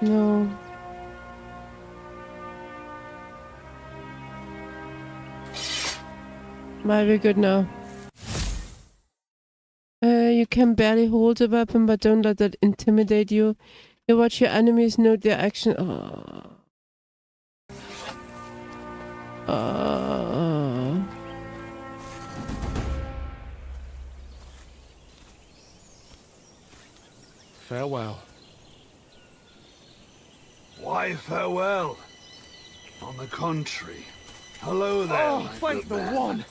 No. Might be good now. You can barely hold a weapon, but don't let that intimidate you. You watch your enemies, note their action. Farewell. Why farewell? On the contrary. Hello there. Oh, my thank good the man. one!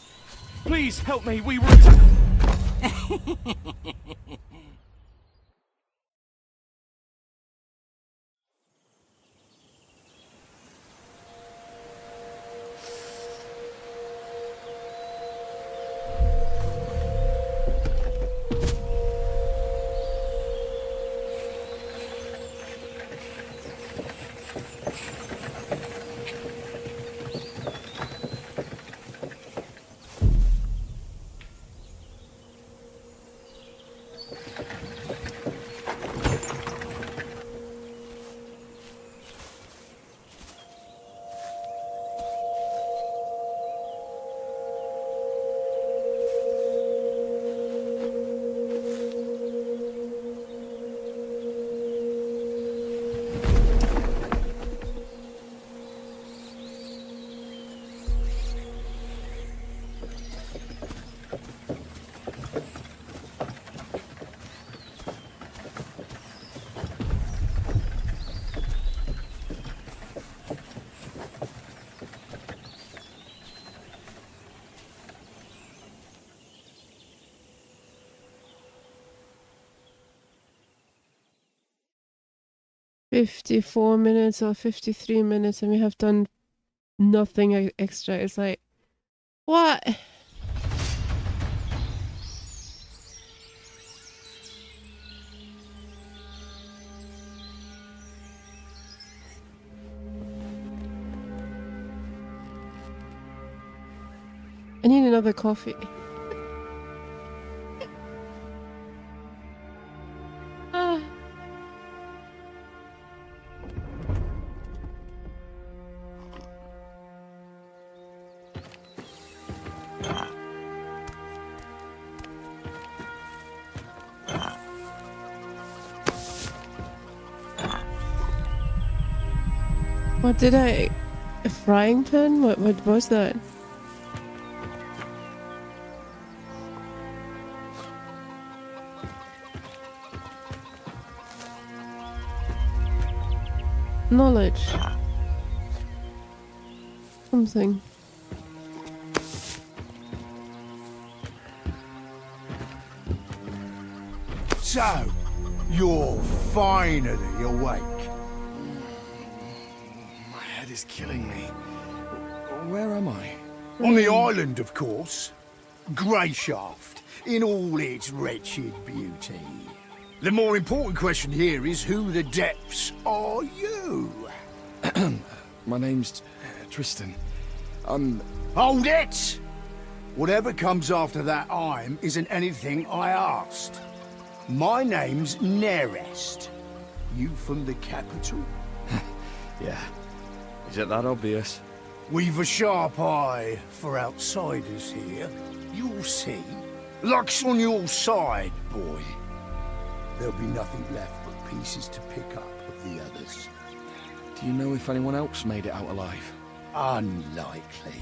Please help me, we were attacked! 54 minutes or 53 minutes and we have done nothing extra. It's like, what? I need another coffee. Ah. What did I... A frying pan? What was that? Knowledge. Something. So, you're finally awake. My head is killing me. Where am I? On the island, of course. Greyshaft, in all its wretched beauty. The more important question here is who the depths are you? My name's Tristan. I'm... Hold it! Whatever comes after that I'm isn't anything I asked. My name's Nerest. You from the capital? Yeah. Is it that obvious? We've a sharp eye for outsiders here. You'll see. Luck's on your side, boy. There'll be nothing left but pieces to pick up of the others. Do you know if anyone else made it out alive? Unlikely.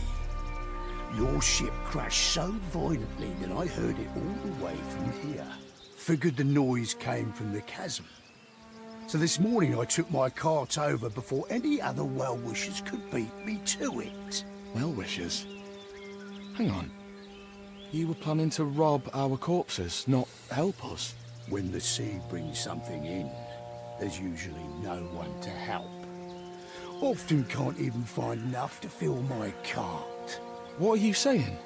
Your ship crashed so violently that I heard it all the way from here. Figured the noise came from the chasm. So this morning I took my cart over before any other well-wishers could beat me to it. Well-wishers? Hang on. You were planning to rob our corpses, not help us? When the sea brings something in, there's usually no one to help. Often can't even find enough to fill my cart. What are you saying?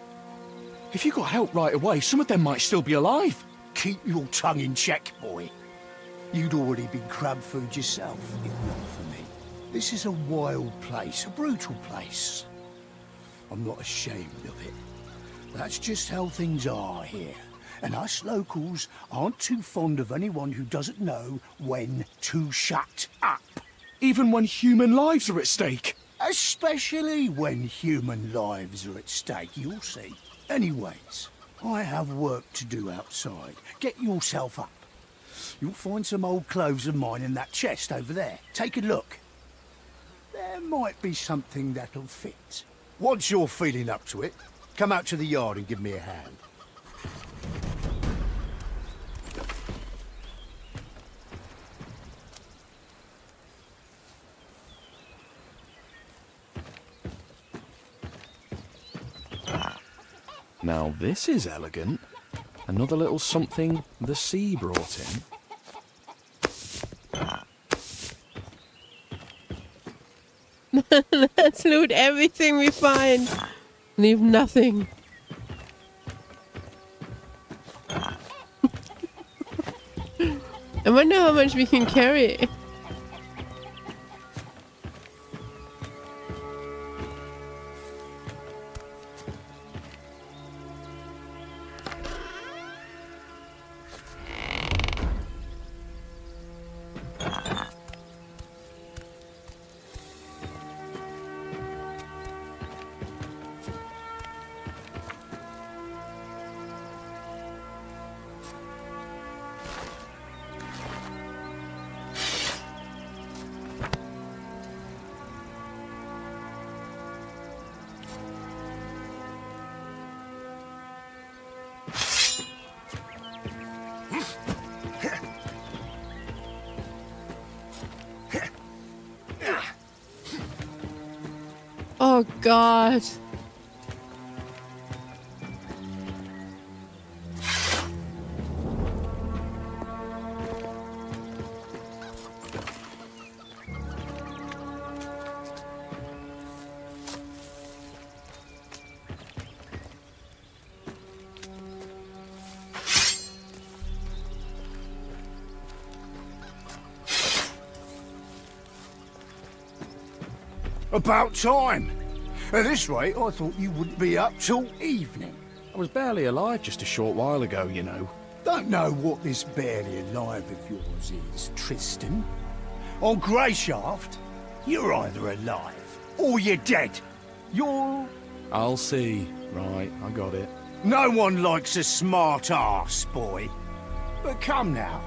If you got help right away, some of them might still be alive. Keep your tongue in check, boy. You'd already been crab food yourself, if not for me. This is a wild place, a brutal place. I'm not ashamed of it. That's just how things are here. And us locals aren't too fond of anyone who doesn't know when to shut up. Even when human lives are at stake. Especially when human lives are at stake, you'll see. Anyways, I have work to do outside. Get yourself up. You'll find some old clothes of mine in that chest over there. Take a look. There might be something that'll fit. Once you're feeling up to it, come out to the yard and give me a hand. Now this is elegant. Another little something the sea brought in. Let's loot everything we find. Leave nothing. I wonder how much we can carry. Oh God. About time. At this rate, I thought you wouldn't be up till evening. I was barely alive just a short while ago, you know. Don't know what this barely alive of yours is, Tristan. On Greyshaft, you're either alive or you're dead. You're... I'll see. Right, I got it. No one likes a smart ass, boy. But come now.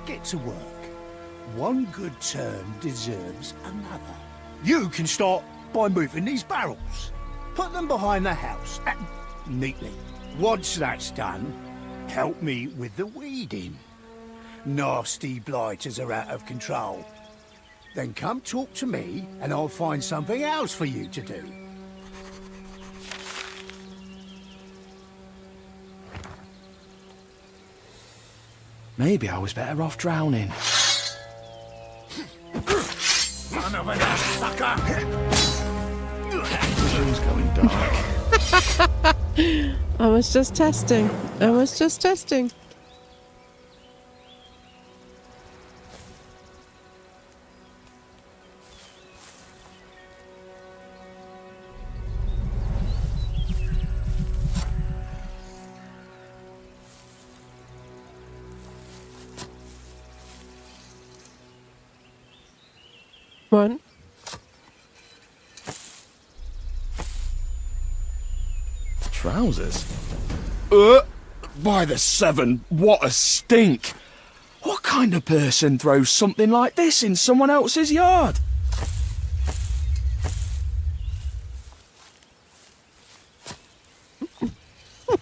Get to work. One good turn deserves another. You can start by moving these barrels. Put them behind the house, neatly. Once that's done, help me with the weeding. Nasty blighters are out of control. Then come talk to me, and I'll find something else for you to do. Maybe I was better off drowning. Son of a sucker! Vision's going dark. I was just testing. I was just testing. One. Trousers? By the seven, what a stink! What kind of person throws something like this in someone else's yard?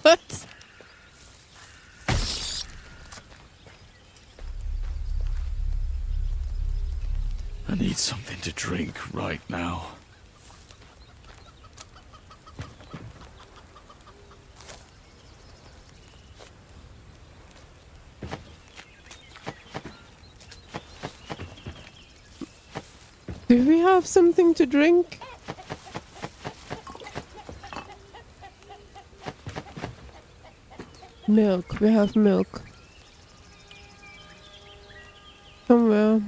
What? I need something to drink right now. Do we have something to drink? Milk. We have milk. Somewhere.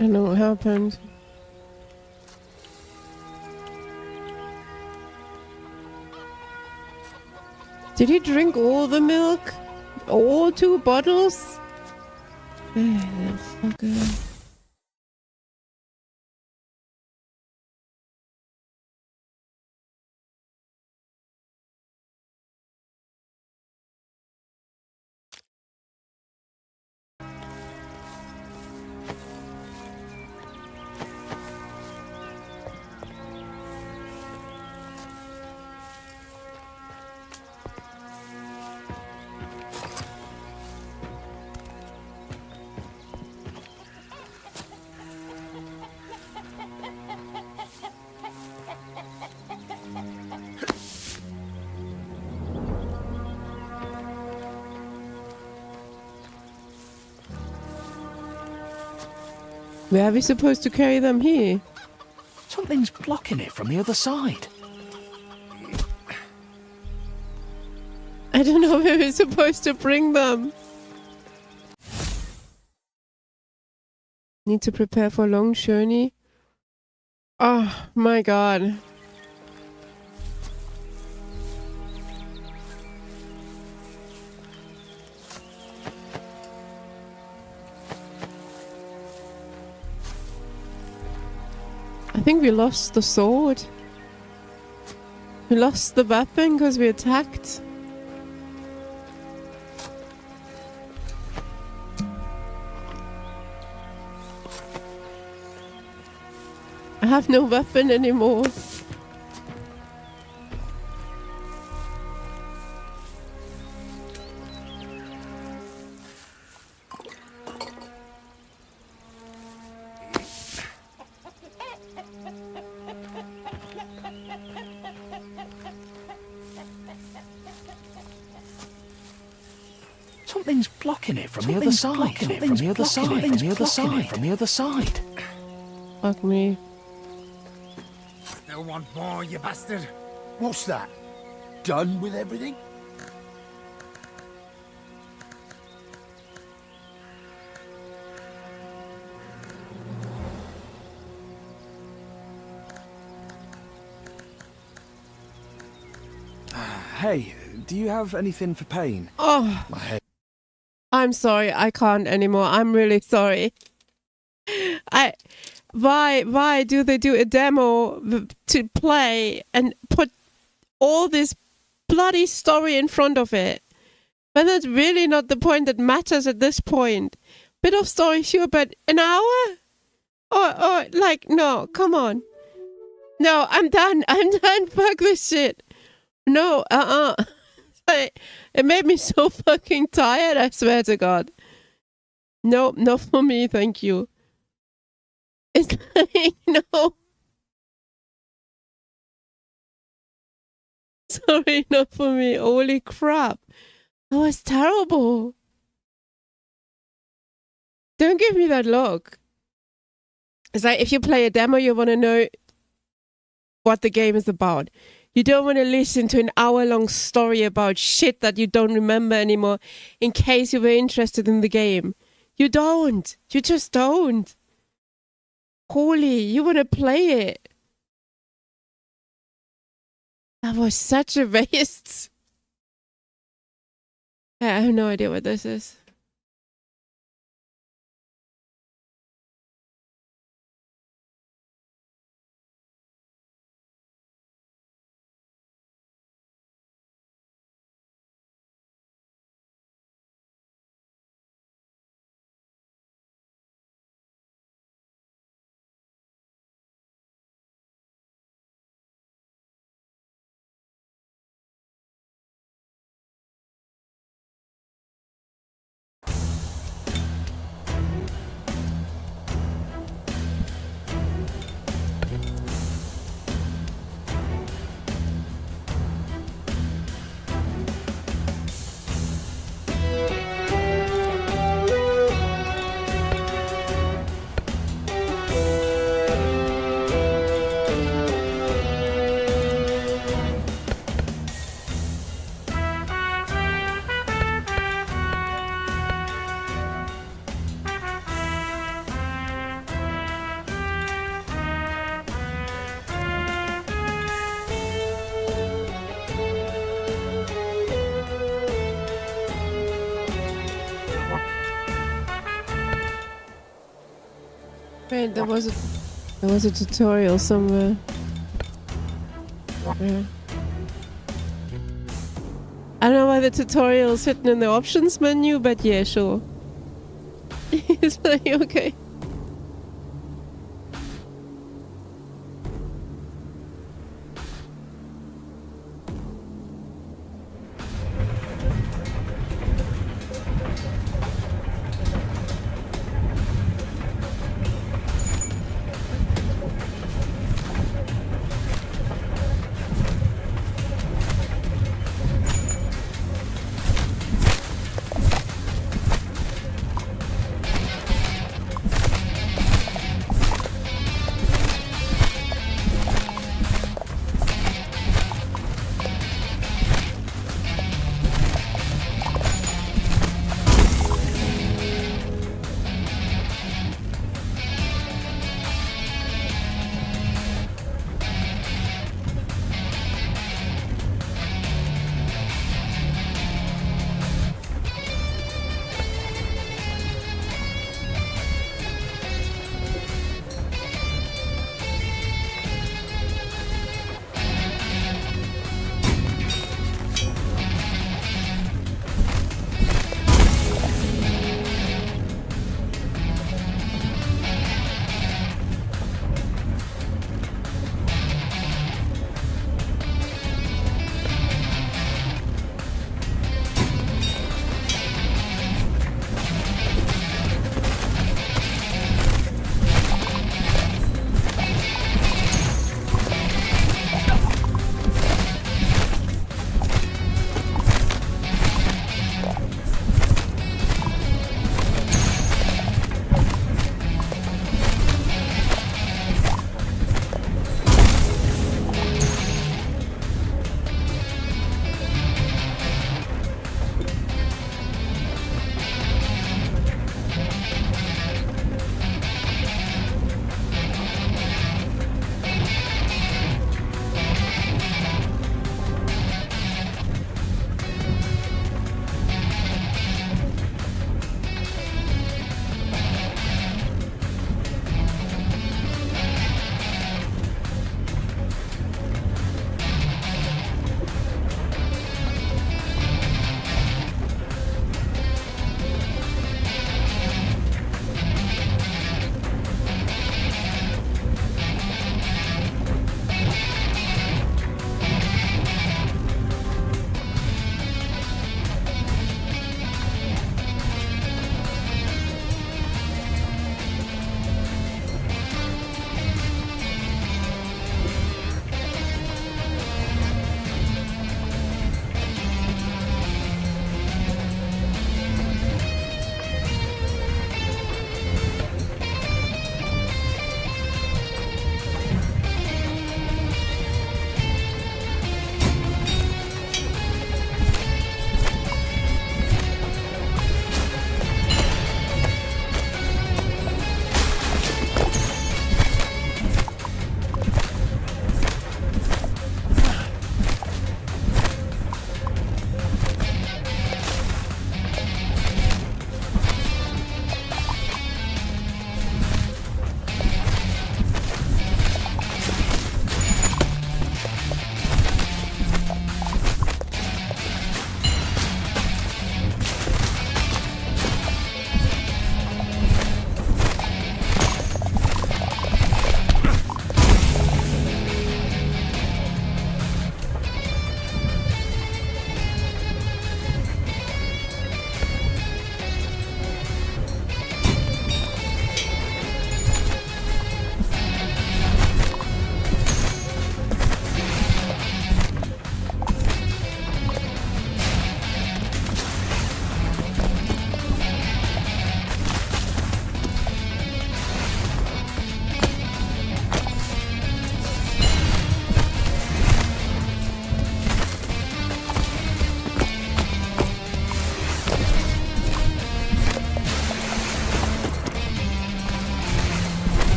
I know what happened. Did he drink all the milk? All 2 bottles? That fucker. Where are we supposed to carry them here? Something's blocking it from the other side. I don't know where we're supposed to bring them. Need to prepare for a long journey. Oh my god. I think we lost the sword. We lost the weapon because we attacked. I have no weapon anymore. Something's blocking it from the other side. From the other side. From the other side. From the other side. Fuck me. Still want more, you bastard? What's that? Done with everything? Hey, do you have anything for pain? Oh, My head. I'm sorry. I can't anymore. I'm really sorry. Why do they do a demo to play and put all this bloody story in front of it? But that's really not the point that matters at this point. Bit of story, sure, but an hour? Or like, no, come on. No, I'm done. I'm done. Fuck this shit. No, it made me so fucking tired, I swear to God. No, not for me, thank you. It's like, no. Sorry, not for me. Holy crap. That was terrible. Don't give me that look. It's like if you play a demo, you want to know what the game is about. You don't want to listen to an hour-long story about shit that you don't remember anymore in case you were interested in the game. You don't. You just don't. Holy, you want to play it. That was such a waste. I have no idea what this is. Wait, there was a tutorial somewhere. Yeah. I don't know why the tutorial is hidden in the options menu, but yeah, sure. It's like, okay.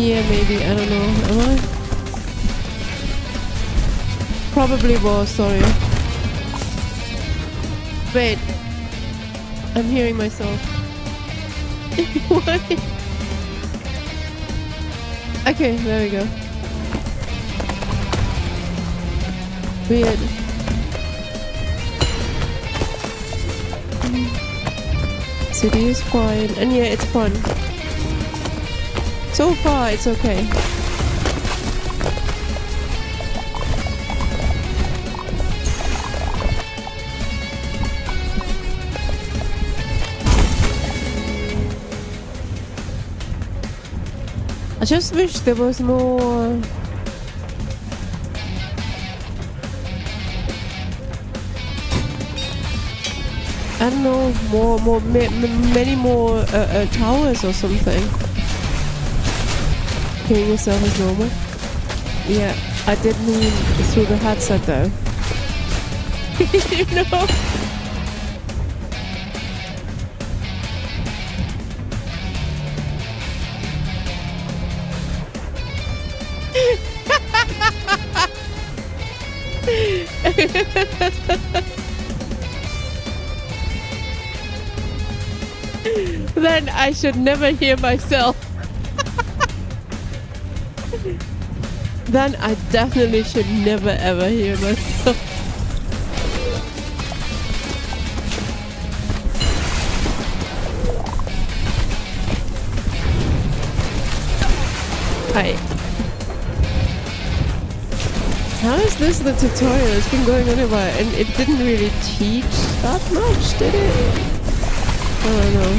here, maybe. I don't know. Am I? Probably was, sorry. Wait. I'm hearing myself. Why? Okay, there we go. Weird. City is quiet, and yeah, it's fun. So far, it's okay. I just wish there was more. I don't know, many more towers or something. Hearing yourself is normal. Yeah, I did mean through the headset though. You know. Then I should never hear myself. Then I definitely should never ever hear myself. Hi. How is this the tutorial? It's been going on a while and it didn't really teach that much, did it? I don't know.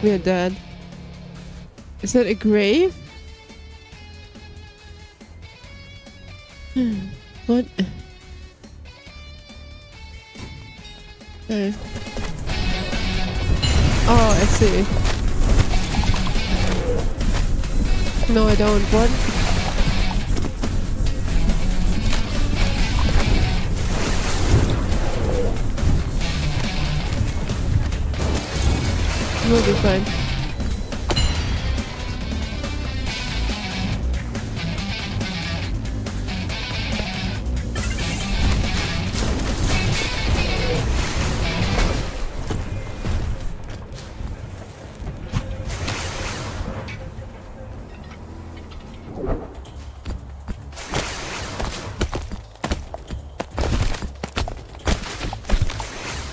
We're dead. Is that a grave? What? Oh, I see. No, I don't. What? We'll be fine.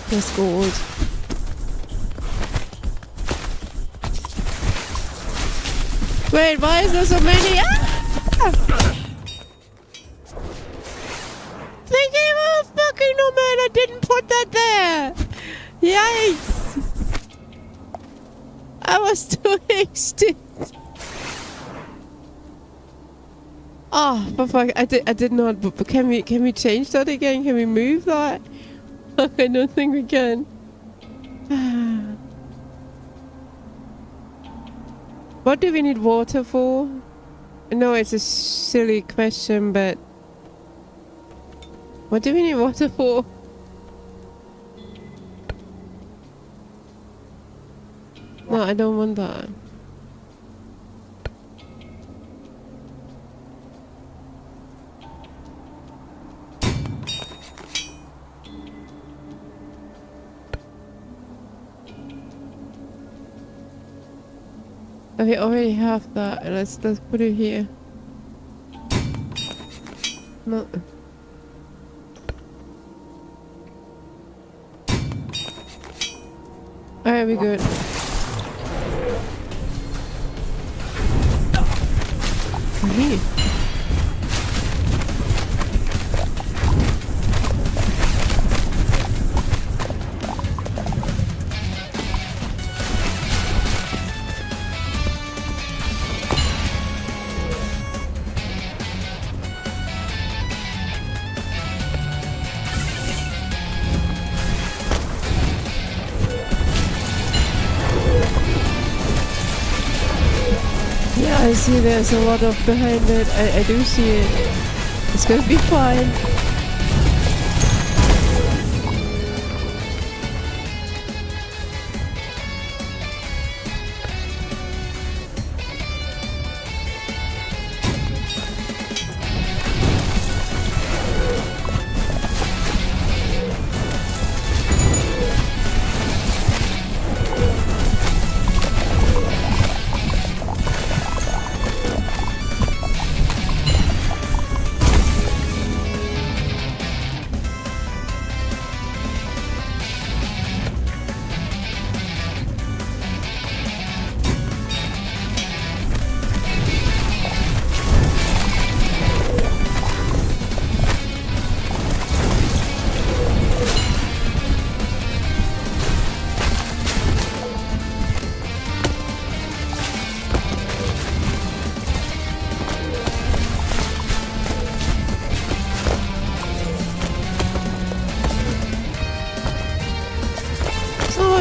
That's gold. Wait, why is there so many? Ah! They gave a fucking no man. I didn't put that there. Yikes! I was too extinct. Oh, but fuck! I did not. But can we change that again? Can we move that? I don't think we can. What do we need water for? No, it's a silly question, but what do we need water for? No, I don't want that. We already have that. Let's put it here. No. Alright, we good. Me. I see there's a lot of behind it. I do see it. It's gonna be fine.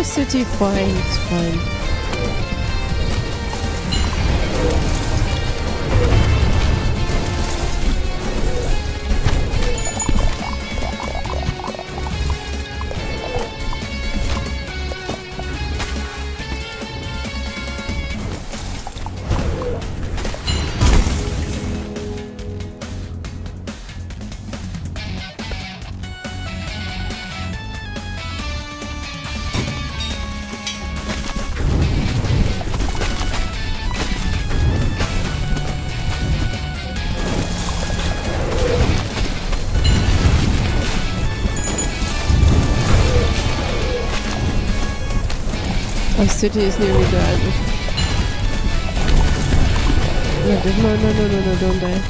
Oh, city, fine, it's fine. Our city is nearly dead. No, don't die.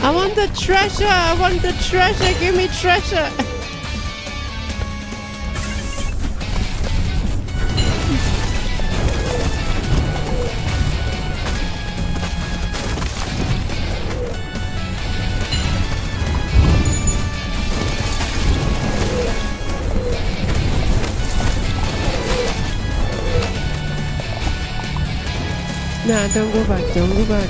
I want the treasure! I want the treasure! Give me treasure! Nah, don't go back, don't go back.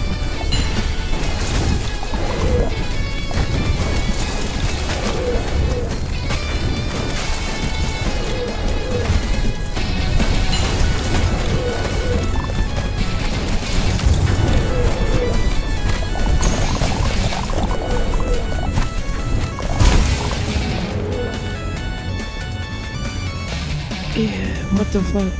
Yeah, what the fuck?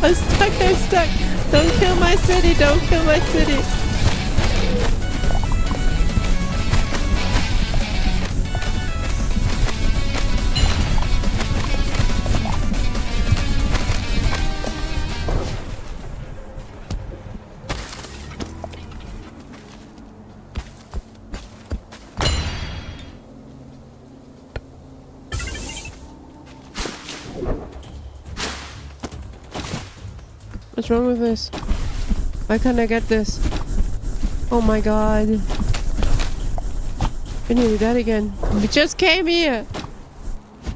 I'm stuck, I'm stuck. Don't kill my city, don't kill my city. What's wrong with this? Why can't I get this? Oh my god. I need that again. We just came here!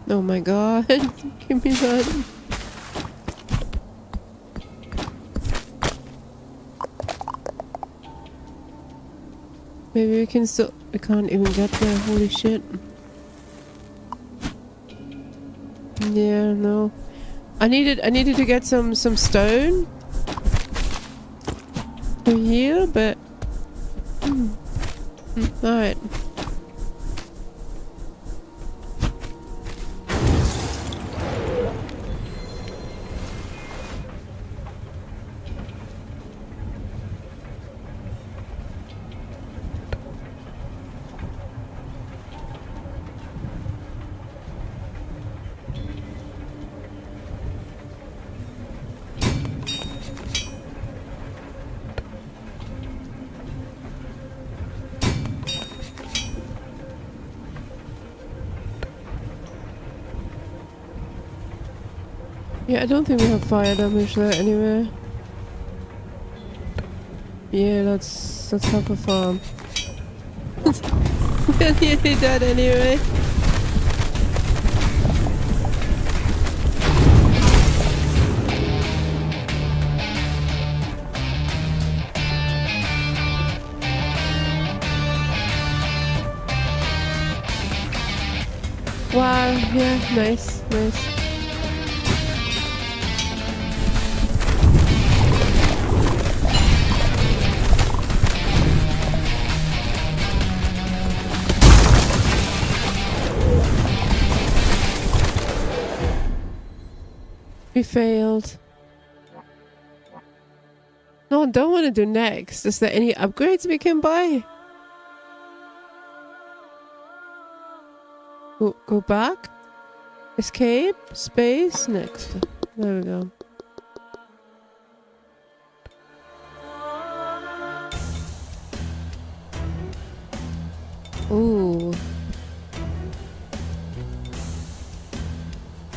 Oh my god. Give me that. Maybe we can still... I can't even get there. Holy shit. Yeah, no. I needed to get some stone over here, but alright. Yeah, I don't think we have fire damage there anyway. Yeah, let's help a farm. We're nearly dead anyway. Wow, yeah, nice, nice. We failed. No, I don't want to do next. Is there any upgrades we can buy? Go back. Escape. Space. Next. There we go. Ooh.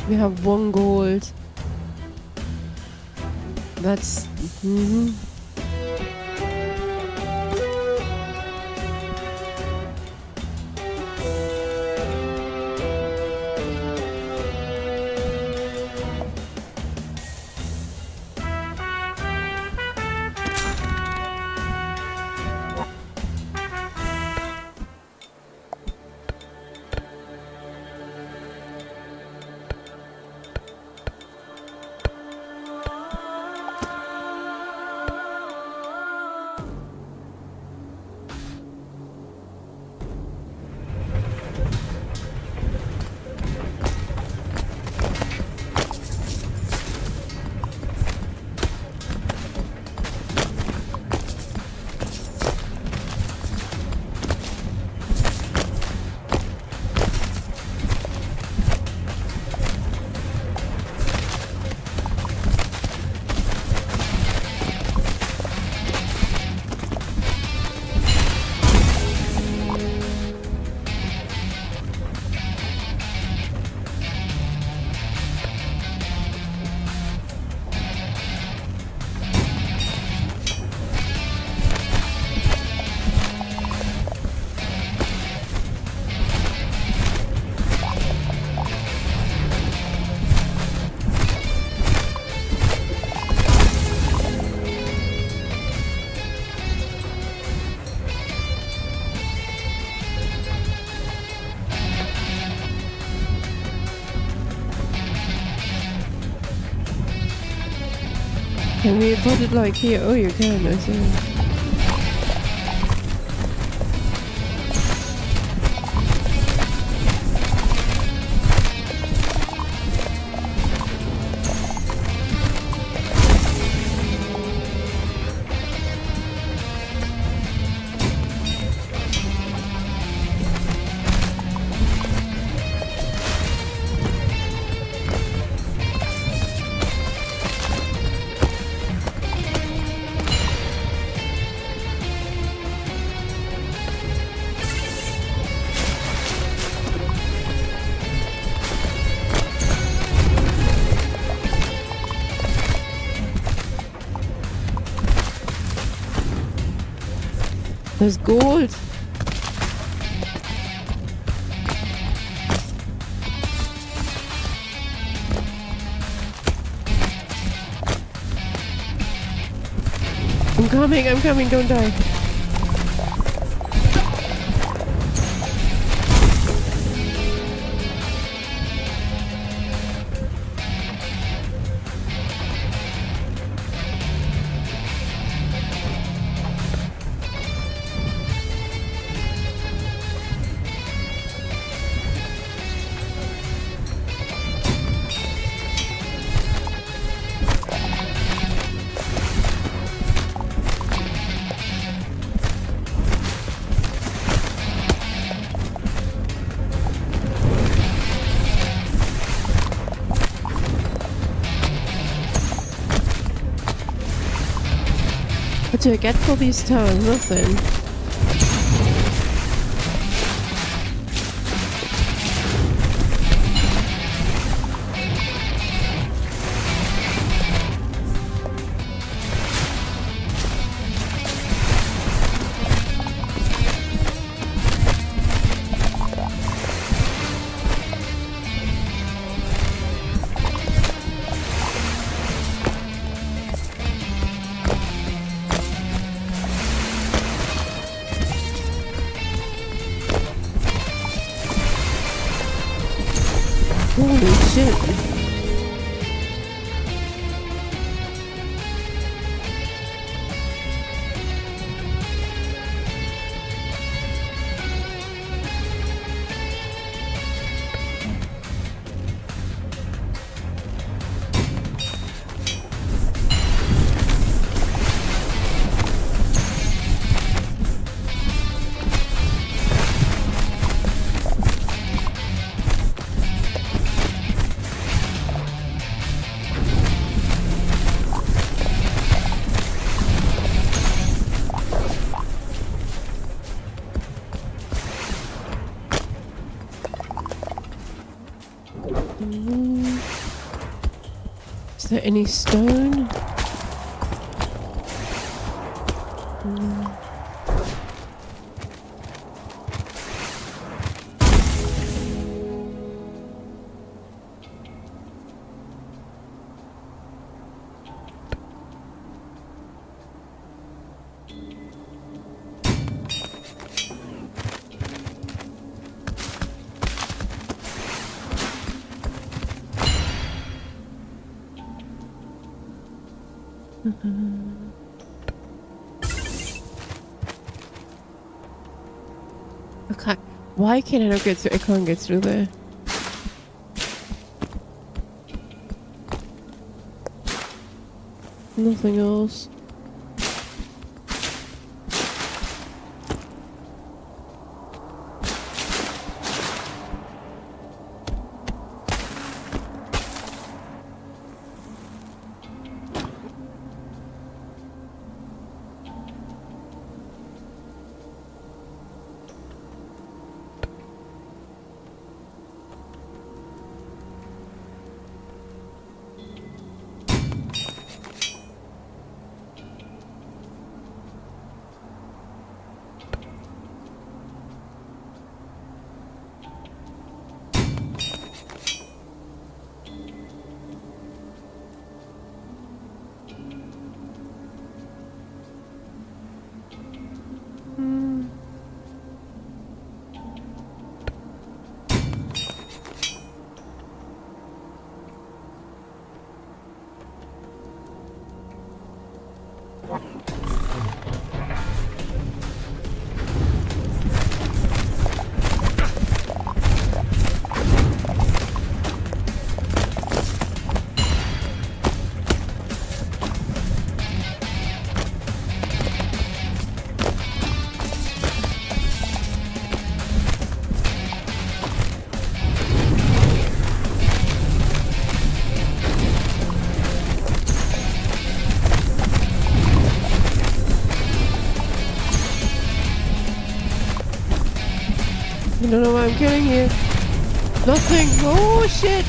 We have 1 gold. That's... Can we put it like here? Oh, you can, I see. There's gold. I'm coming, don't die. What do I get for these towers? Nothing. Holy shit. there any stone? Okay. Why can I not get through? I can't get through there. Nothing else. I don't know why I'm killing you. Nothing. Oh shit.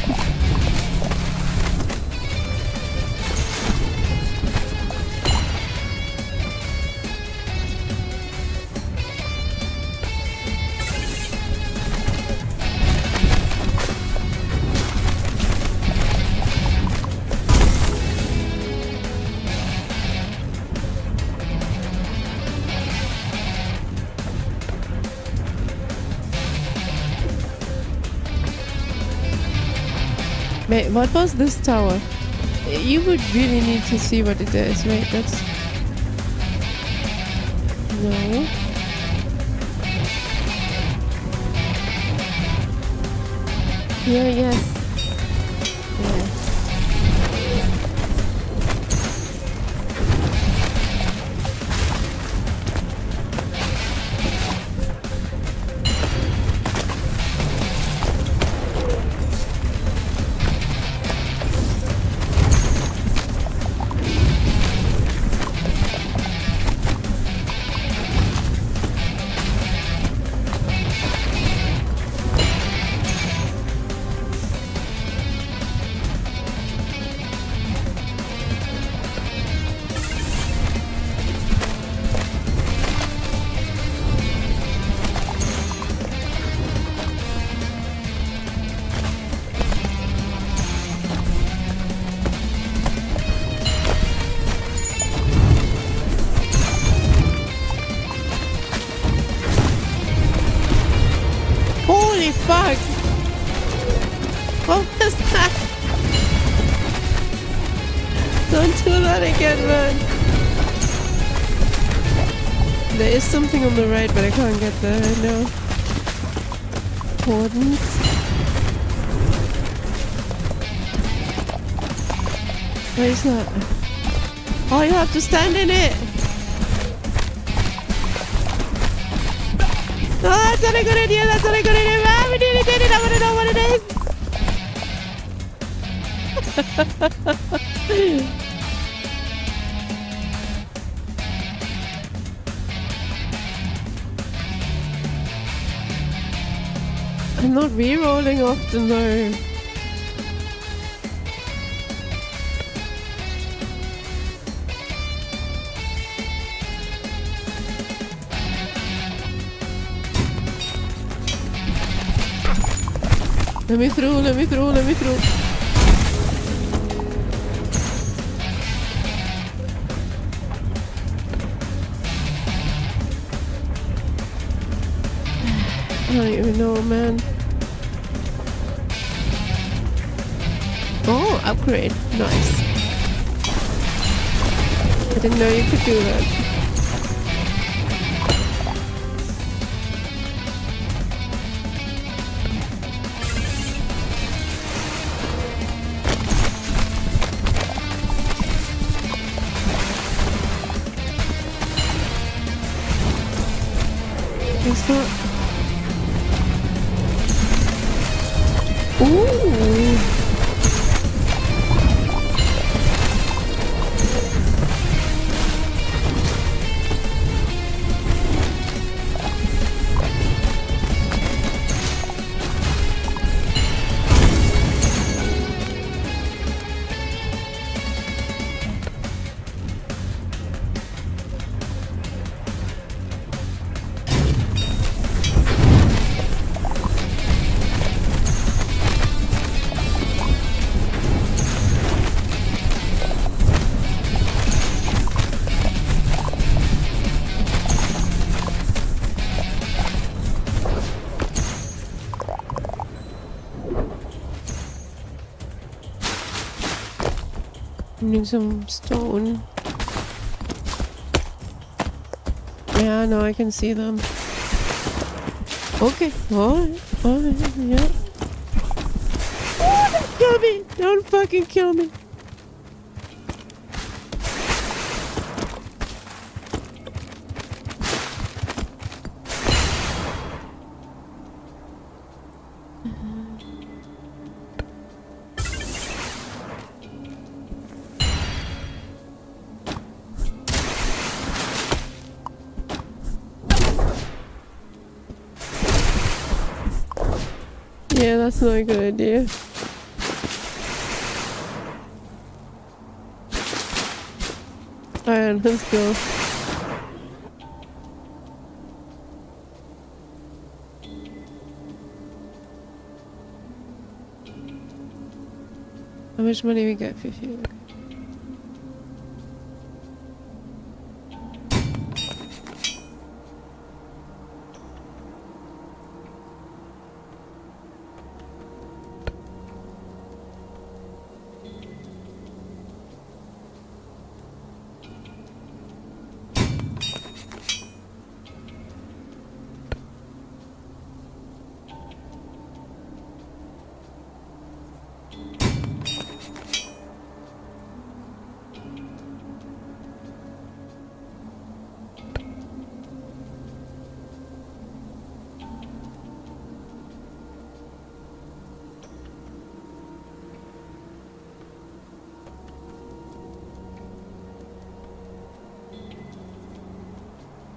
Wait, what was this tower? You would really need to see what it is. Wait, that's... No. Here, yes. Yeah. Holy fuck! What was that? Don't do that again, man. There is something on the right, but I can't get there right now. Coordinates. Where is that? Oh, you have to stand in it! Oh, that's not a good idea, that's not a good idea. Ah, we nearly did it, I want to know what it is. I'm not re-rolling often though. Let me through, let me through, let me through. I don't even know, man. Oh, upgrade. Nice. I didn't know you could do that. It's not. Ooh. Need some stone. Yeah, no, I can see them. Okay, alright, yeah. Oh, don't kill me! Don't fucking kill me! Yeah, that's not a good idea. Alright, let's go. How much money we got? 50. Okay.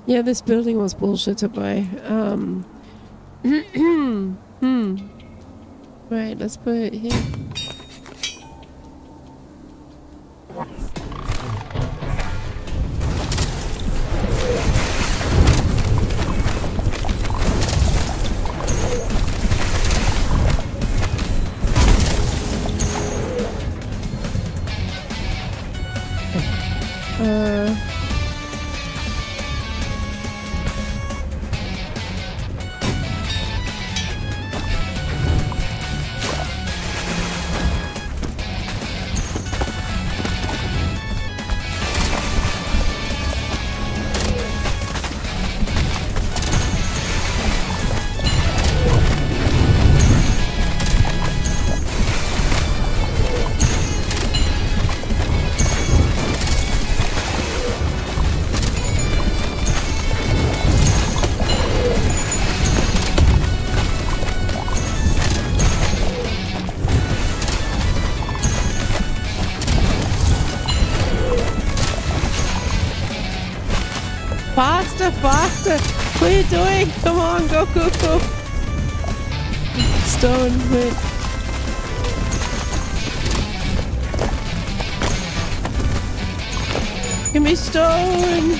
Yeah, this building was bullshit to buy. Right, let's put it here. Faster, faster! What are you doing? Come on, go, go, go! Stone, wait. Give me stone!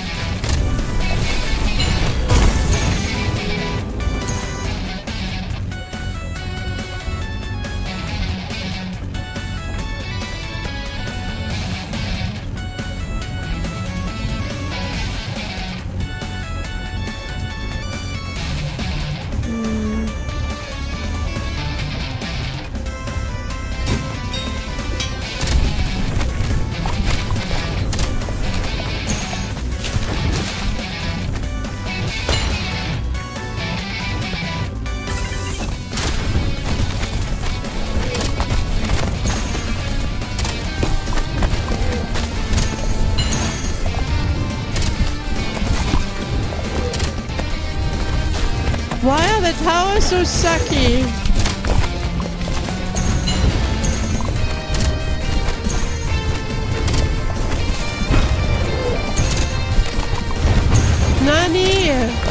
Why are the towers so sucky? Nani?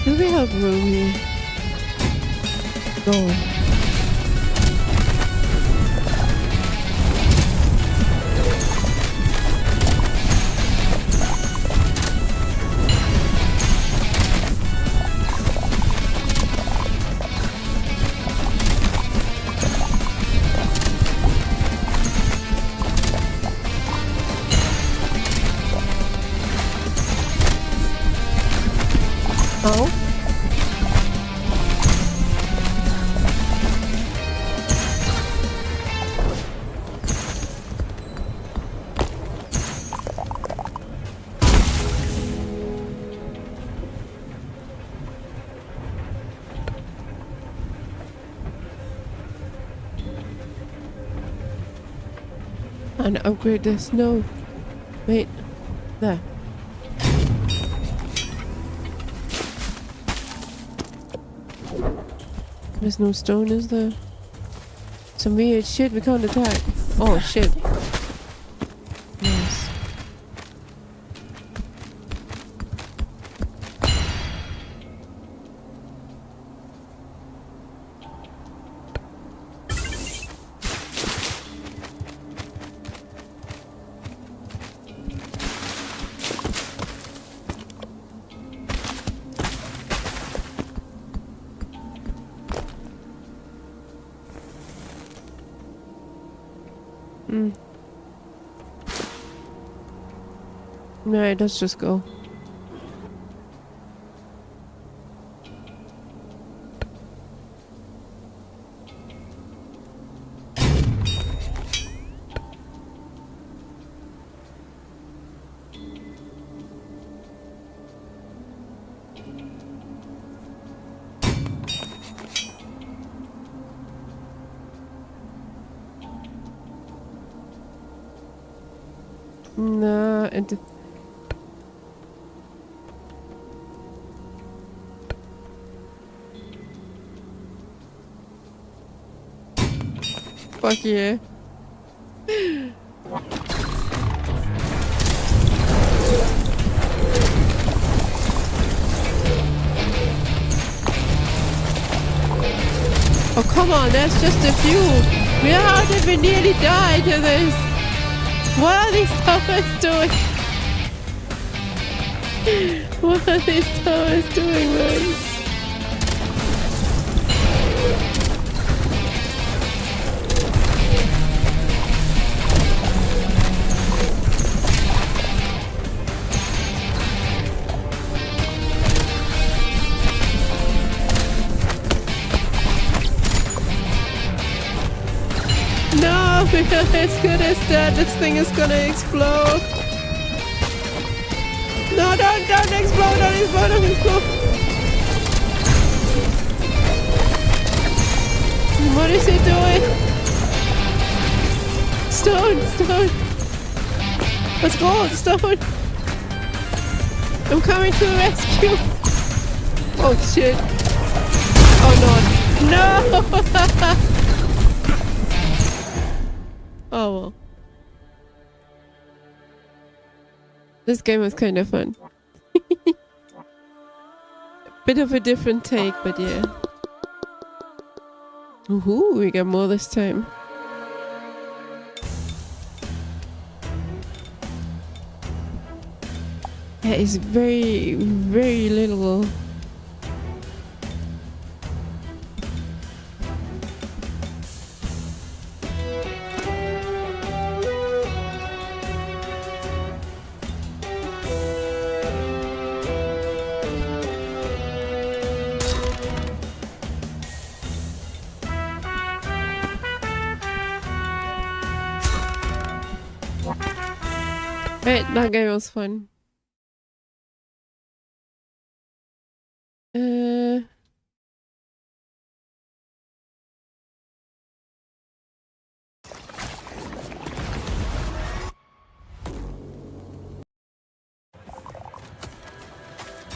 Do we have room here? Go. Oh. And upgrade this. No. Wait. There. There's no stone, is there? Some weird shit we can't attack. Oh shit. Yes. Alright, let's just go. No, it. Fuck yeah. Oh come on, that's just a few. How did we nearly die to this? What are these towers doing? What are these towers doing, man? No, as good as that, this thing is gonna explode. No, don't explode, don't explode, don't explode. What is he doing? Stone. Let's go, stone. I'm coming to the rescue. Oh shit. Oh no. Oh well. This game was kind of fun. Bit of a different take, but yeah. Woohoo, we got more this time. There is very, very little. Right, that game was fun.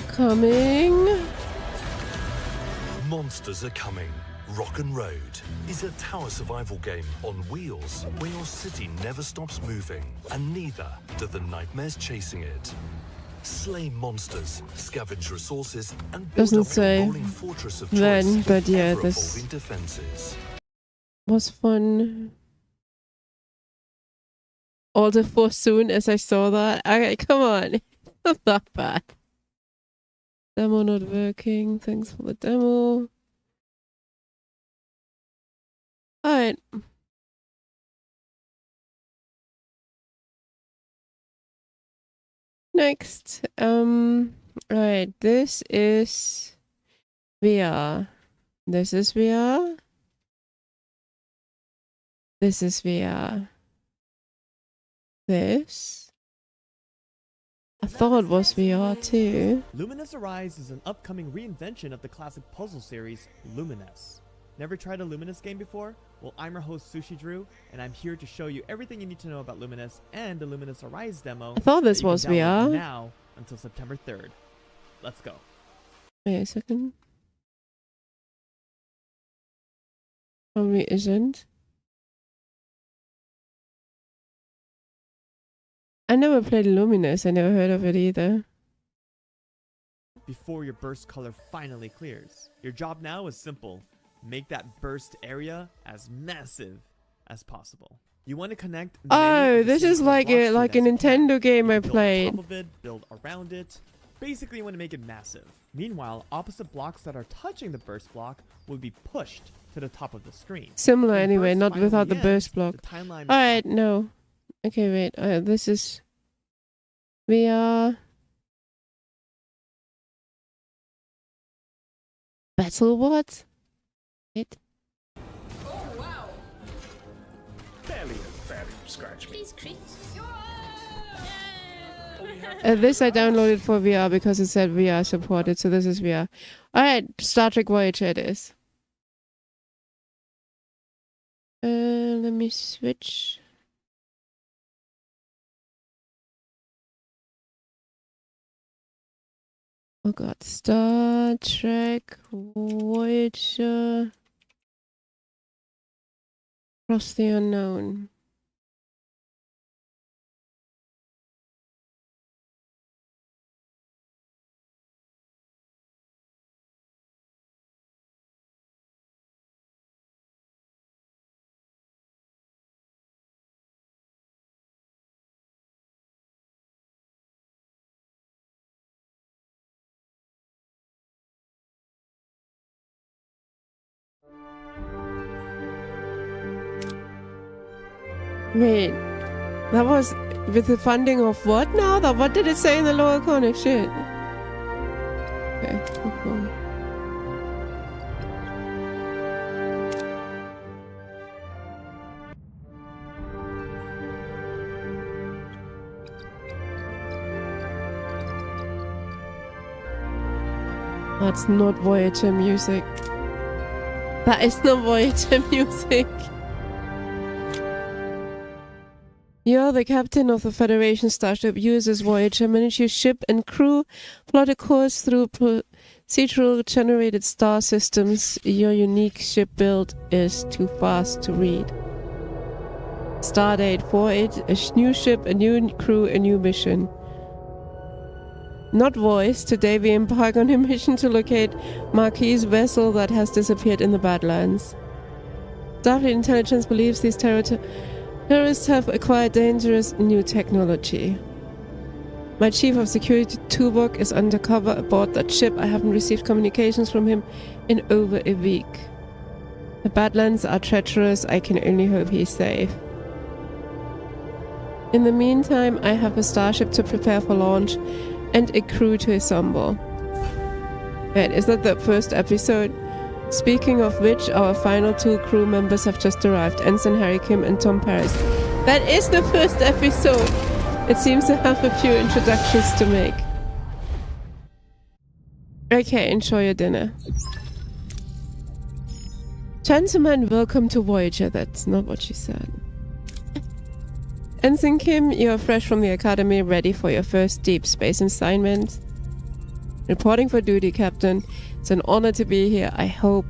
Coming. Monsters are coming. Rock and Road is a tower survival game on wheels where your city never stops moving, and neither do the nightmares chasing it. Slay monsters, scavenge resources, and build Doesn't up say your rolling fortress of choice when, but with yeah, ever-evolving defenses. Was fun. Order for soon as I saw that. Okay, come on. It's not that bad. Demo not working. Thanks for the demo. Alright. Next. Right, this is VR. This is VR. This is VR. This. I thought it was VR too. Luminous Arise is an upcoming reinvention of the classic puzzle series, Luminous. Never tried a Luminous game before? Well, I'm your host, Sushi Drew, and I'm here to show you everything you need to know about Luminous and the Luminous Arise demo. I thought this that you was can download VR. now until September 3rd. Let's go. Wait a second. Probably isn't. I never played Luminous. I never heard of it either. Before your burst color finally clears, your job now is simple. Make that burst area as massive as possible. You want to connect. Oh, this is like a Nintendo game I build played. on top of it, build around it. Basically, you want to make it massive. Meanwhile, opposite blocks that are touching the burst block will be pushed to the top of the screen. Similar When anyway, burst not finally without the ends, burst block. the timeline Alright, no. Okay, wait. This is VR. Battle what? Wait. Fairly scratch me. Please treat. This I downloaded for VR because it said VR supported, so this is VR. Alright, Star Trek Voyager it is. Let me switch. Oh god, Star Trek Voyager. Across the Unknown. Wait, that was with the funding of what now? What did it say in the lower corner? Shit. Okay, cool. That's not Voyager music. That is not Voyager music. You're the captain of the Federation starship USS Voyager. Manage your ship and crew. Plot a course through procedural generated star systems. Your unique ship build is too fast to read. Stardate 48. A new ship, a new crew, a new mission. Not voice. Today we embark on a mission to locate Marquis' vessel that has disappeared in the Badlands. Starfleet intelligence believes these terrorists have acquired dangerous new technology. My chief of security, Tuvok, is undercover aboard that ship. I haven't received communications from him in over a week. The Badlands are treacherous. I can only hope he's safe. In the meantime, I have a starship to prepare for launch and a crew to assemble. Wait, is that the first episode? Speaking of which, our final 2 crew members have just arrived, Ensign Harry Kim and Tom Paris. That is the first episode! It seems to have a few introductions to make. Okay, enjoy your dinner. Gentlemen, welcome to Voyager. That's not what she said. Ensign Kim, you are fresh from the academy, ready for your first deep space assignment. Reporting for duty, Captain. It's an honor to be here. I hope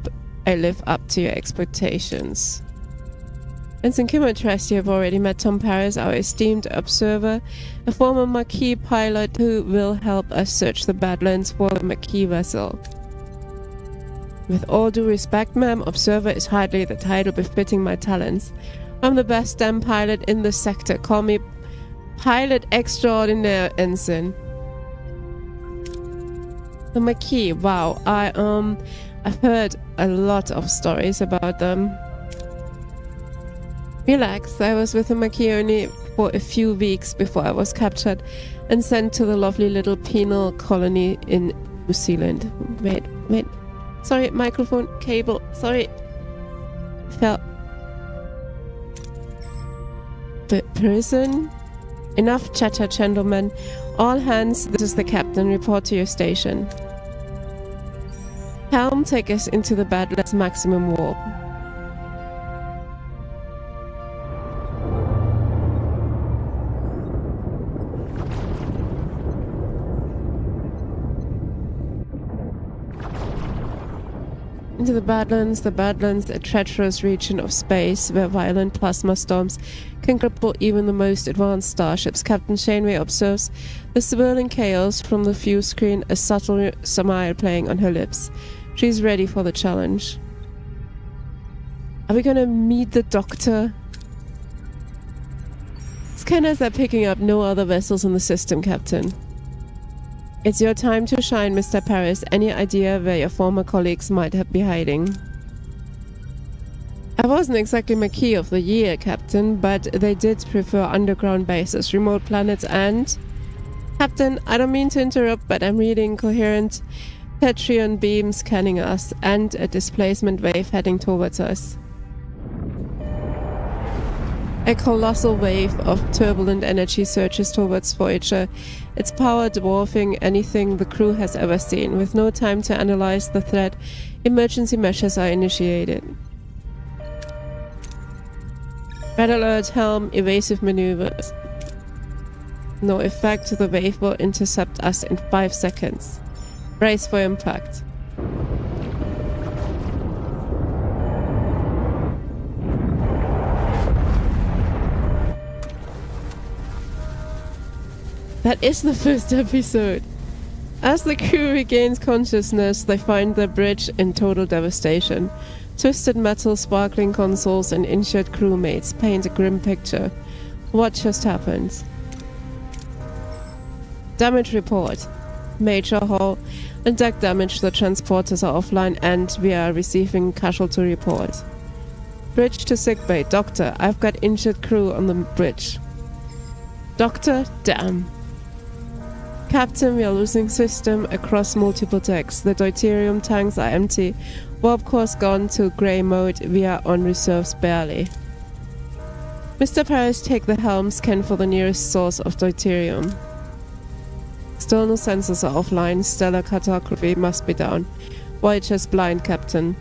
I live up to your expectations. Ensign Kim, I trust you have already met Tom Paris, our esteemed observer, a former Maquis pilot who will help us search the Badlands for the Maquis vessel. With all due respect, ma'am, observer is hardly the title befitting my talents. I'm the best damn pilot in the sector. Call me Pilot Extraordinaire, Ensign. The Maquis, wow. I've heard a lot of stories about them. Relax, I was with the Maquis only for a few weeks before I was captured and sent to the lovely little penal colony in New Zealand. Wait. Sorry, microphone cable. Sorry. Fell. The prison? Enough chatter, gentlemen. All hands, this is the captain. Report to your station. Helm, take us into the Badlands maximum warp. Into the Badlands, a treacherous region of space where violent plasma storms can cripple even the most advanced starships. Captain Shaneway observes the swirling chaos from the view screen, a subtle smile playing on her lips. She's ready for the challenge. Are we gonna meet the Doctor? Scanners are picking up no other vessels in the system, Captain. It's your time to shine, Mr. Paris. Any idea where your former colleagues might be hiding? I wasn't exactly Maquis of the Year, Captain, but they did prefer underground bases, remote planets, and... Captain, I don't mean to interrupt, but I'm reading coherent Tetrion beams scanning us, and a displacement wave heading towards us. A colossal wave of turbulent energy surges towards Voyager, its power dwarfing anything the crew has ever seen. With no time to analyze the threat, emergency measures are initiated. Red alert, helm, evasive maneuvers. No effect, the wave will intercept us in 5 seconds. Brace for impact. That is the first episode. As the crew regains consciousness, they find their bridge in total devastation. Twisted metal, sparkling consoles, and injured crewmates paint a grim picture. What just happened? Damage report. Major hull and deck damage. The transporters are offline and we are receiving casualty report. Bridge to sickbay. Doctor, I've got injured crew on the bridge. Doctor, damn. Captain, we are losing system across multiple decks. The deuterium tanks are empty. Warp course gone to grey mode. We are on reserves barely. Mr. Paris, take the helm, scan for the nearest source of deuterium. External sensors are offline. Stellar cartography must be down. Voyager's blind, Captain.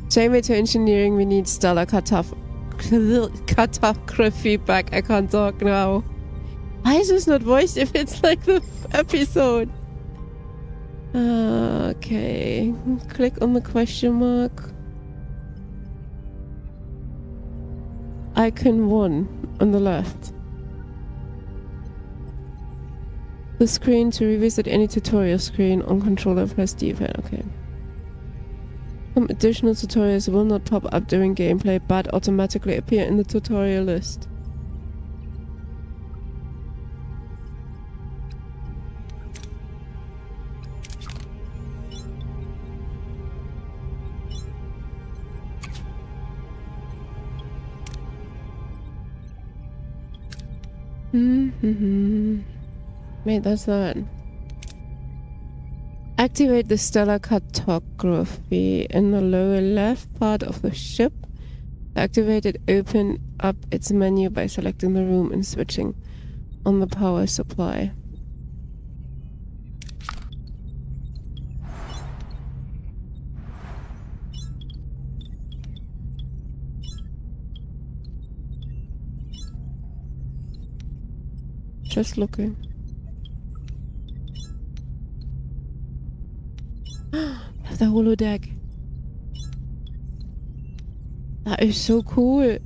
Janeway to engineering, we need stellar cartography back. I can't talk now. Why is this not voiced if it's like the episode? Okay. Click on the question mark. Icon 1 on the left. The screen to revisit any tutorial screen on controller, press D-pad. Okay. Some additional tutorials will not pop up during gameplay but automatically appear in the tutorial list. Wait, that's that. Activate the stellar cartography in the lower left part of the ship. Activate it, open up its menu by selecting the room and switching on the power supply. Just looking. The holodeck. That is so cool.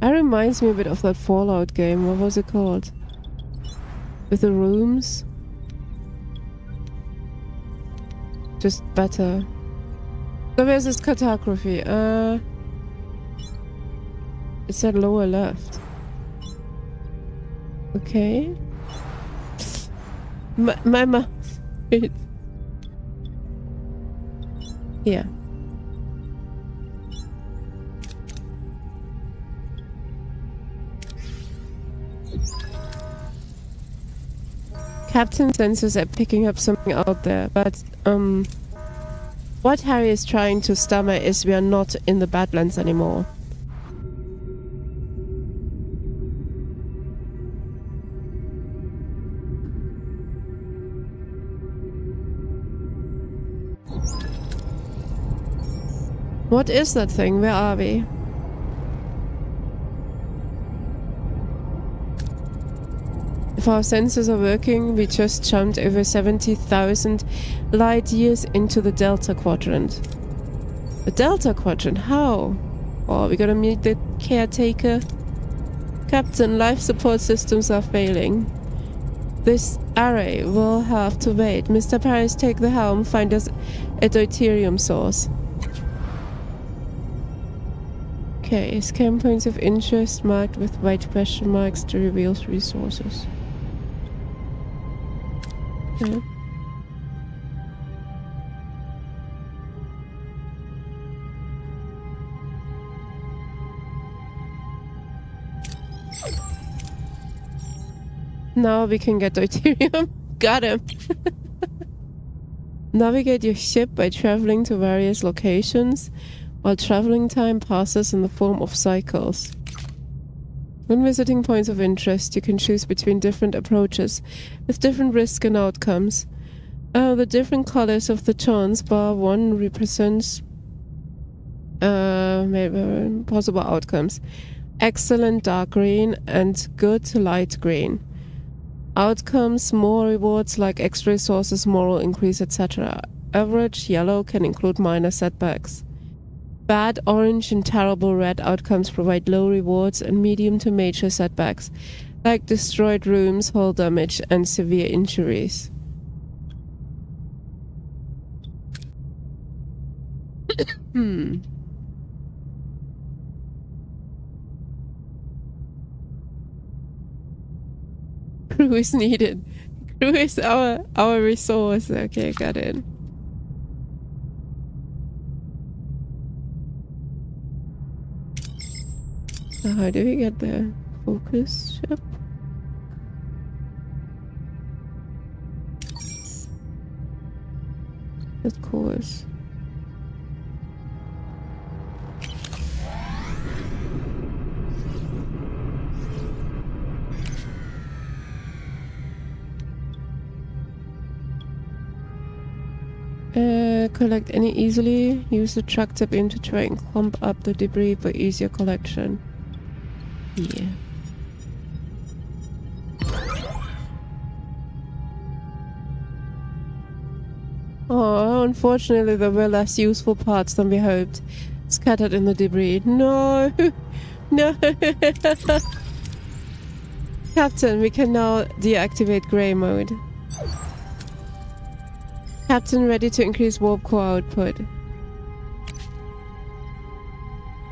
That reminds me a bit of that Fallout game. What was it called? With the rooms? Just better. So where's this cartography? It's at lower left. Okay. My mouse. Yeah. Captain sensors are picking up something out there, but what Harry is trying to stammer is we are not in the Badlands anymore. What is that thing? Where are we? If our sensors are working, we just jumped over 70,000 light years into the Delta Quadrant. The Delta Quadrant? How? Oh, we gotta meet the caretaker. Captain, life support systems are failing. This array will have to wait. Mr. Paris, take the helm. Find us a deuterium source. Okay, scan points of interest marked with white question marks to reveal resources. Okay. Now we can get deuterium. Got him. Navigate your ship by traveling to various locations, while traveling time passes in the form of cycles. When visiting points of interest, you can choose between different approaches with different risks and outcomes. The different colors of the chance bar 1 represents possible outcomes. Excellent dark green and good light green. Outcomes, more rewards like extra resources, moral increase, etc. Average yellow can include minor setbacks. Bad orange and terrible red outcomes provide low rewards and medium to major setbacks, like destroyed rooms, hull damage, and severe injuries. Crew is needed. Crew is our resource. Okay, got it. So how do we get the focus ship? Of course. Collect any easily. Use the tractor beam to try and clump up the debris for easier collection. Yeah. Oh, unfortunately there were less useful parts than we hoped. Scattered in the debris. No! No! Captain, we can now deactivate grey mode. Captain, ready to increase warp core output.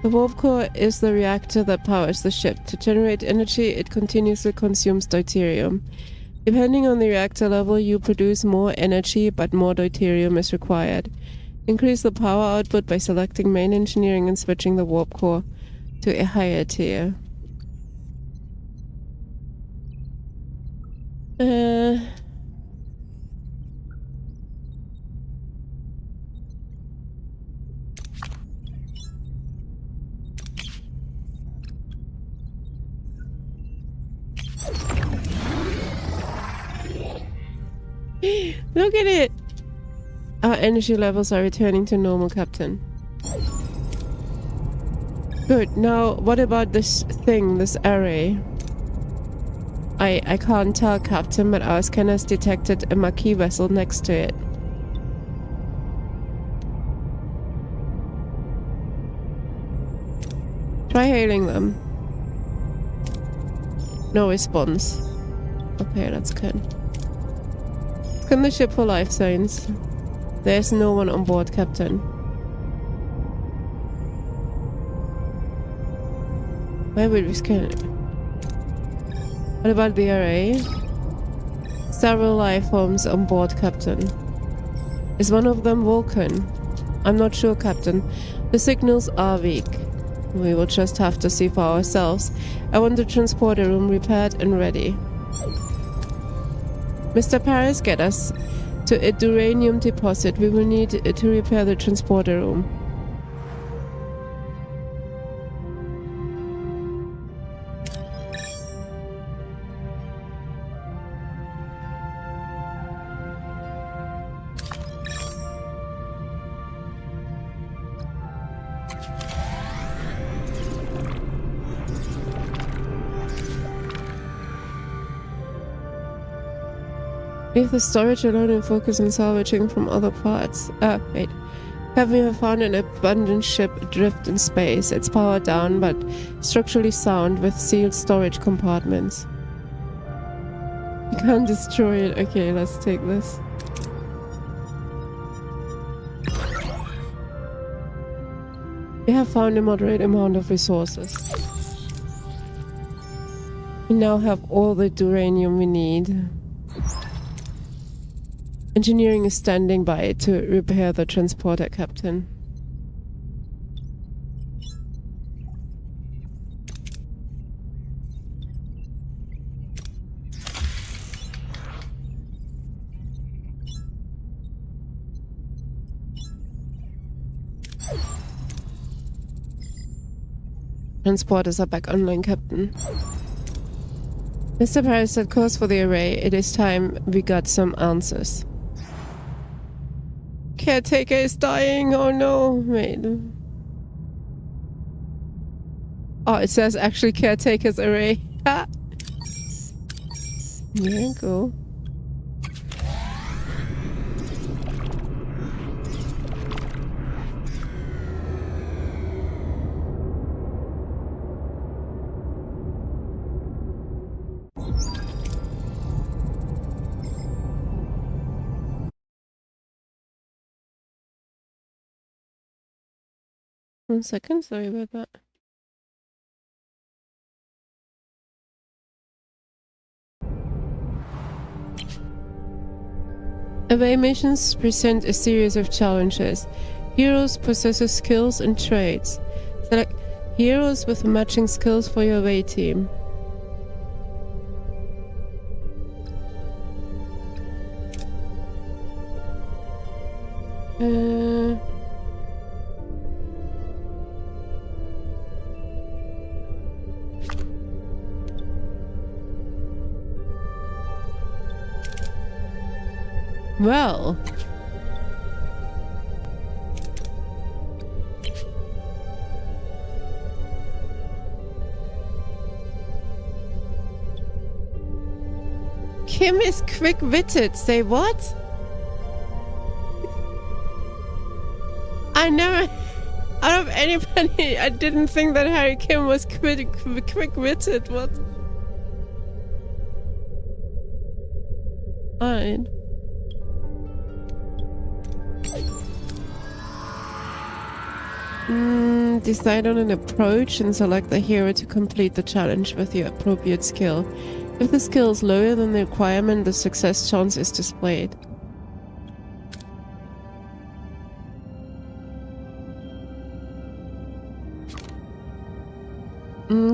The warp core is the reactor that powers the ship. To generate energy, it continuously consumes deuterium. Depending on the reactor level, you produce more energy, but more deuterium is required. Increase the power output by selecting main engineering and switching the warp core to a higher tier. Look at it! Our energy levels are returning to normal, Captain. Good. Now, what about this thing, this array? I can't tell, Captain, but our scanners detected a Maquis vessel next to it. Try hailing them. No response. Okay, that's good. Scan the ship for life signs. There's no one on board, Captain. Where would we scan it? What about the array? Several life forms on board, Captain. Is one of them Vulcan? I'm not sure, Captain. The signals are weak. We will just have to see for ourselves. I want the transporter room repaired and ready. Mr. Paris, get us to a uranium deposit. We will need to repair the transporter room. Leave the storage alone and focus on salvaging from other parts. Wait. We have found an abandoned ship adrift in space. It's powered down, but structurally sound with sealed storage compartments. You can't destroy it. Okay, let's take this. We have found a moderate amount of resources. We now have all the uranium we need. Engineering is standing by to repair the transporter, Captain. Transporters are back online, Captain. Mr. Paris set course for the array. It is time we got some answers. Caretaker is dying. Oh no. Wait. Oh, it says actually caretaker's array. Ah. Yeah, cool. One second, sorry about that. Away missions present a series of challenges. Heroes possess skills and traits. Select heroes with matching skills for your away team. Well. Kim is quick-witted. Say what? I never... Out of anybody, I didn't think that Harry Kim was quick-witted. What? Fine. Decide on an approach and select the hero to complete the challenge with your appropriate skill. If the skill is lower than the requirement, the success chance is displayed.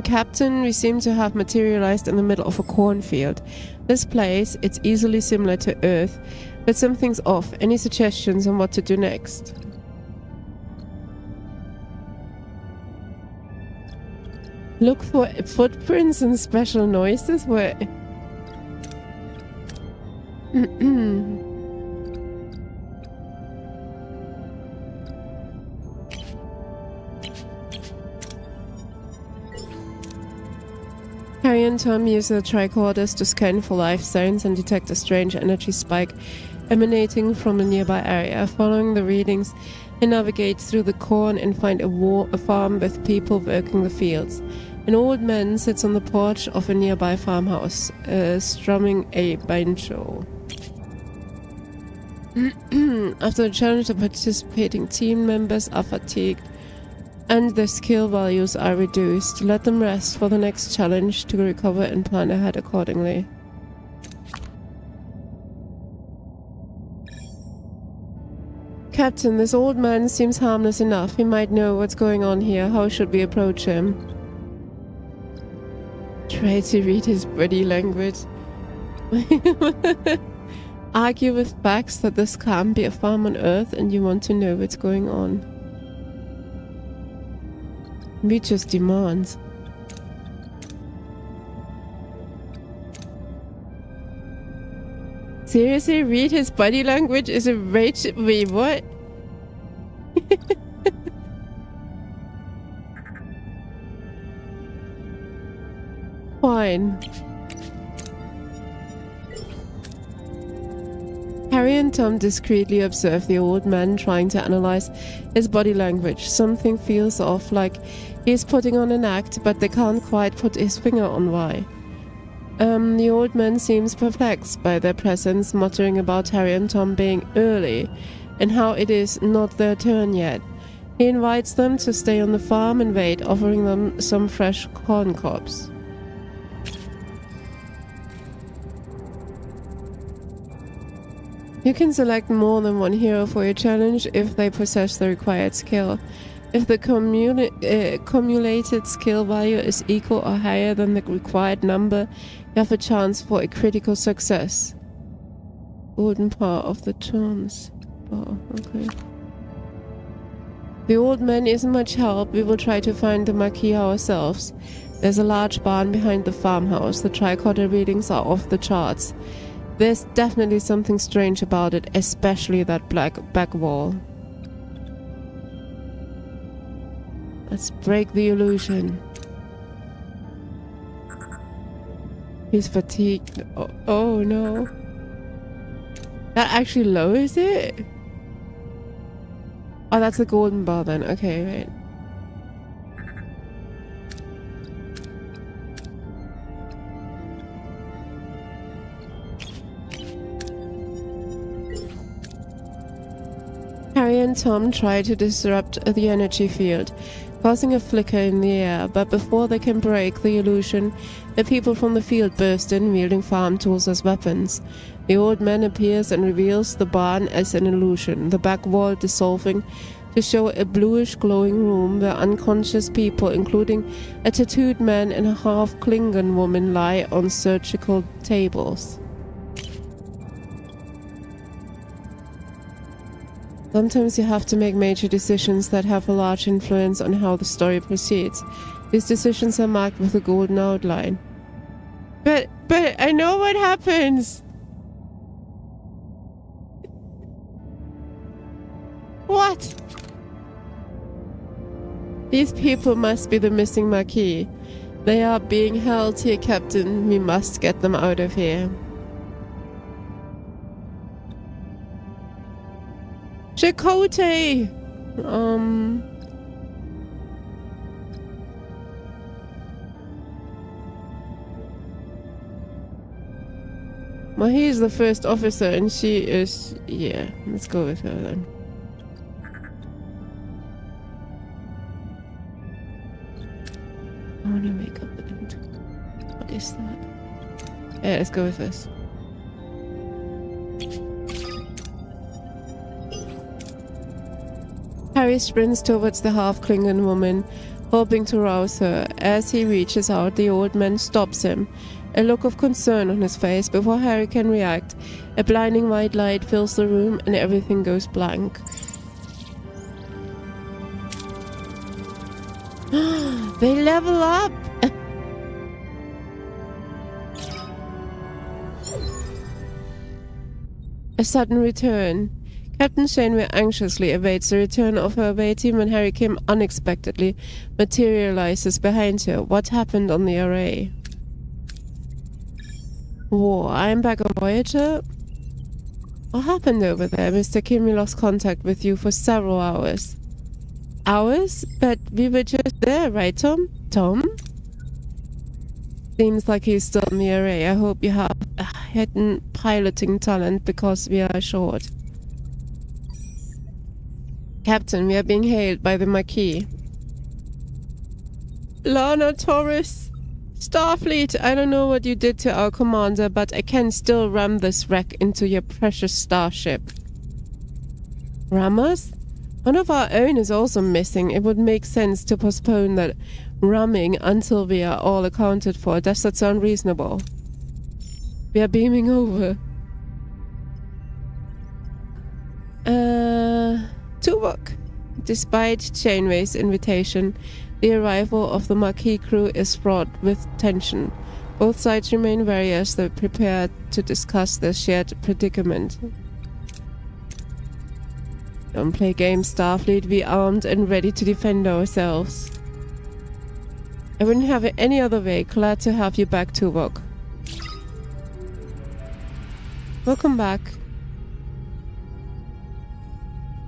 Captain, we seem to have materialized in the middle of a cornfield. This place, it's easily similar to Earth, but something's off. Any suggestions on what to do next? Look for footprints and special noises? What? Harry and Tom use their tricorders to scan for life signs and detect a strange energy spike emanating from a nearby area. Following the readings, they navigate through the corn and find a farm with people working the fields. An old man sits on the porch of a nearby farmhouse, strumming a banjo. After the challenge, the participating team members are fatigued and their skill values are reduced. Let them rest for the next challenge to recover and plan ahead accordingly. Captain, this old man seems harmless enough. He might know what's going on here. How should we approach him? Try to read his body language. Argue with facts that this can't be a farm on Earth and you want to know what's going on. We just demands. Seriously, read his body language is a rage. Wait, what? Fine. Harry and Tom discreetly observe the old man trying to analyze his body language. Something feels off, like he's putting on an act, but they can't quite put his finger on why. The old man seems perplexed by their presence, muttering about Harry and Tom being early and how it is not their turn yet. He invites them to stay on the farm and wait, offering them some fresh corn cobs. You can select more than one hero for your challenge if they possess the required skill. If the cumulated skill value is equal or higher than the required number, you have a chance for a critical success. Golden power of the charms. Oh, okay. The old man isn't much help. We will try to find the Marquis ourselves. There's a large barn behind the farmhouse. The tricorder readings are off the charts. There's definitely something strange about it, especially that black back wall. Let's break the illusion. He's fatigued. Oh no. That actually lowers it? Oh, that's the golden bar then. Okay, right. Harry and Tom try to disrupt the energy field, causing a flicker in the air, but before they can break the illusion, the people from the field burst in, wielding farm tools as weapons. The old man appears and reveals the barn as an illusion, the back wall dissolving to show a bluish glowing room where unconscious people, including a tattooed man and a half Klingon woman, lie on surgical tables. Sometimes you have to make major decisions that have a large influence on how the story proceeds. These decisions are marked with a golden outline. But I know what happens! What? These people must be the missing Marquis. They are being held here, Captain. We must get them out of here. Chakotay! Well, he's the first officer and she is... yeah, let's go with her then. want to wake up and... What is that? Yeah, let's go with this. Harry sprints towards the half-Klingon woman, hoping to rouse her. As he reaches out, the old man stops him, a look of concern on his face. Before Harry can react, a blinding white light fills the room and everything goes blank. They level up! A sudden return. Captain Janeway anxiously awaits the return of her away team when Harry Kim unexpectedly materializes behind her. What happened on the array? Whoa, I'm back on Voyager? What happened over there? Mr. Kim, we lost contact with you for several hours. Hours? But we were just there, right, Tom? Tom? Seems like he's still in the array. I hope you have hidden piloting talent because we are short. Captain, we are being hailed by the Marquis. Lana Torres. Starfleet, I don't know what you did to our commander, but I can still ram this wreck into your precious starship. Ram us? One of our own is also missing. It would make sense to postpone that ramming until we are all accounted for. Does that sound reasonable? We are beaming over. Tuvok. Despite Janeway's invitation, the arrival of the Marquis crew is fraught with tension. Both sides remain wary as they prepare to discuss their shared predicament. Don't play games, Starfleet. Be armed and ready to defend ourselves. I wouldn't have it any other way. Glad to have you back, Tuvok. Welcome back.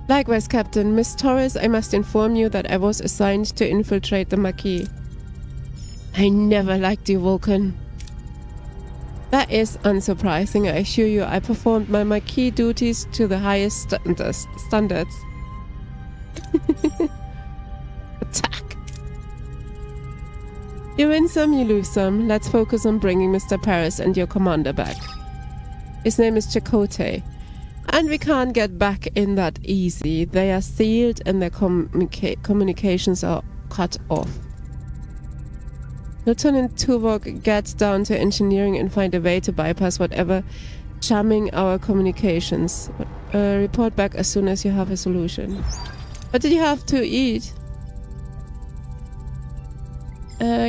Likewise, Captain. Miss Torres, I must inform you that I was assigned to infiltrate the Marquis. I never liked you, Vulcan. That is unsurprising, I assure you. I performed my Marquis duties to the highest standards. Attack! You win some, you lose some. Let's focus on bringing Mr. Paris and your commander back. His name is Chakotay. And we can't get back in that easy. They are sealed and their communications are cut off. Lieutenant Tuvok gets down to engineering and find a way to bypass whatever jamming our communications. Report back as soon as you have a solution. What did you have to eat?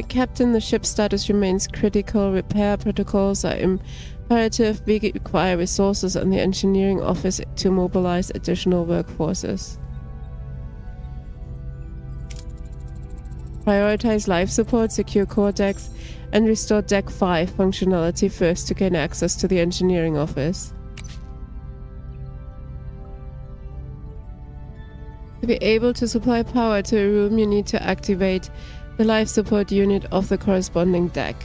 Captain, the ship's status remains critical. Repair protocols are imperative. We require resources in the engineering office to mobilize additional workforces. Prioritize life support, secure core decks, and restore Deck 5 functionality first to gain access to the engineering office. To be able to supply power to a room, you need to activate the life support unit of the corresponding deck.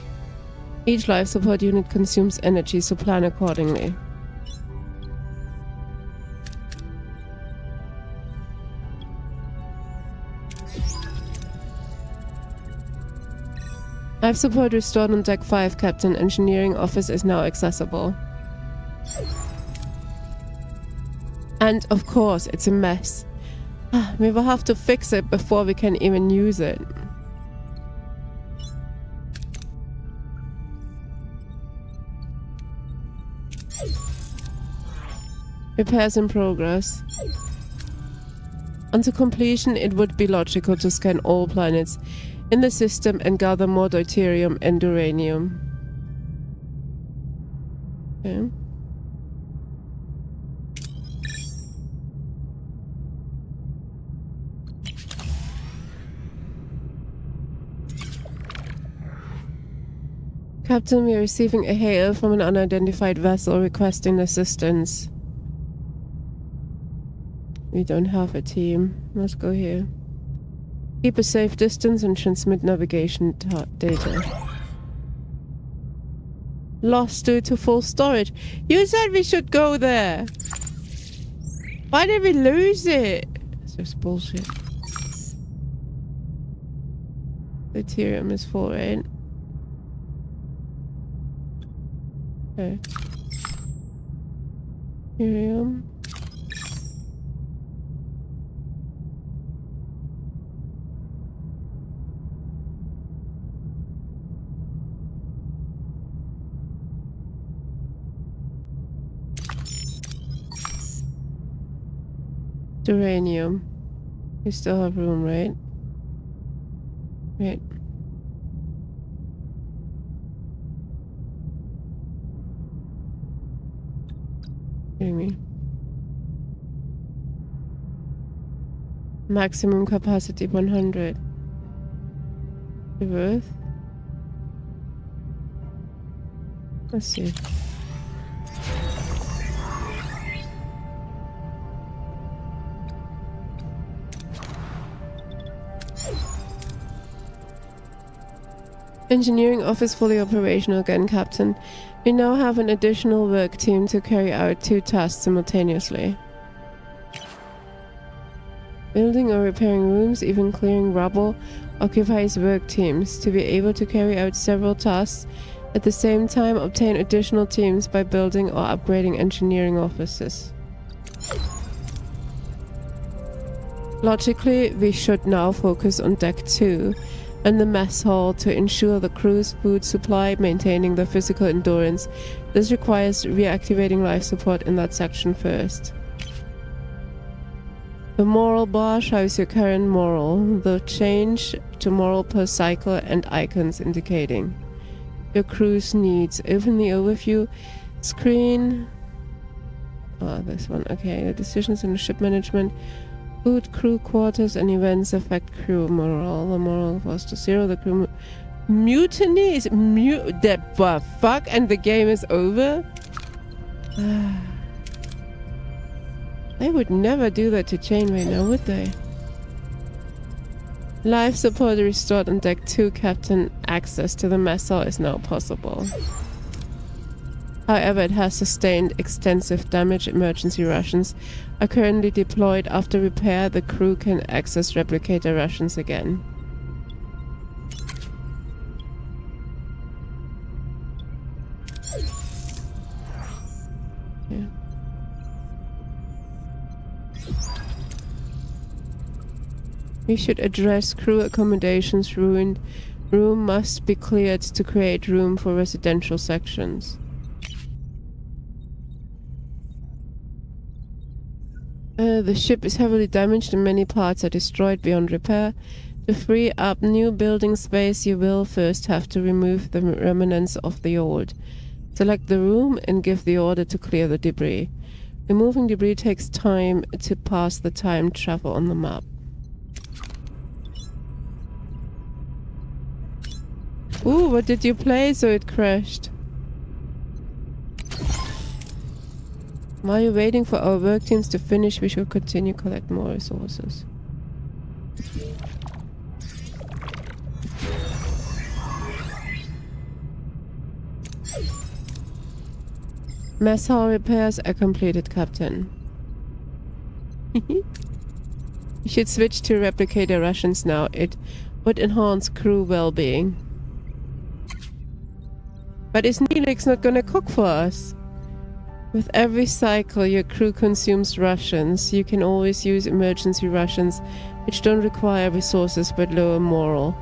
Each life support unit consumes energy, so plan accordingly. Life support restored on Deck 5, Captain. Engineering office is now accessible. And of course, it's a mess. We will have to fix it before we can even use it. Repairs in progress. Until completion, it would be logical to scan all planets in the system and gather more deuterium and uranium. Okay. Captain, we are receiving a hail from an unidentified vessel requesting assistance. We don't have a team. Let's go here. Keep a safe distance and transmit navigation data. Lost due to full storage. You said we should go there. Why did we lose it? This is bullshit. Deuterium is full, right? Okay. Deuterium. Uranium. You still have room, right? Right. Kidding me. Maximum capacity 100. Worth? Let's see. Engineering office fully operational again, Captain. We now have an additional work team to carry out 2 tasks simultaneously. Building or repairing rooms, even clearing rubble, occupies work teams. To be able to carry out several tasks at the same time, obtain additional teams by building or upgrading engineering offices. Logically, we should now focus on Deck 2 and the mess hall to ensure the crew's food supply, maintaining their physical endurance. This requires reactivating life support in that section first. The moral bar shows your current moral, the change to moral per cycle, and icons indicating your crew's needs. Open the overview screen. Oh, this one. Okay, the decisions in the ship management. Food, crew quarters, and events affect crew morale. The moral was to 0. The crew mutiny is the fuck, and the game is over. They would never do that to Chainway now, would they? Life support restored on Deck 2, Captain. Access to the mess hall is now possible. However, it has sustained extensive damage. Emergency rations are currently deployed. After repair, the crew can access replicator rations again. Yeah. We should address crew accommodations ruined. Room must be cleared to create room for residential sections. The ship is heavily damaged and many parts are destroyed beyond repair. To free up new building space, you will first have to remove the remnants of the old. Select the room and give the order to clear the debris. Removing debris takes time to pass the time travel on the map. Ooh, what did you play so it crashed? While you're waiting for our work teams to finish, we should continue collect more resources. Mess hall repairs are completed, Captain. You should switch to replicator rations now. It would enhance crew well-being. But is Neelix not gonna cook for us? With every cycle your crew consumes rations, you can always use emergency rations, which don't require resources but lower moral.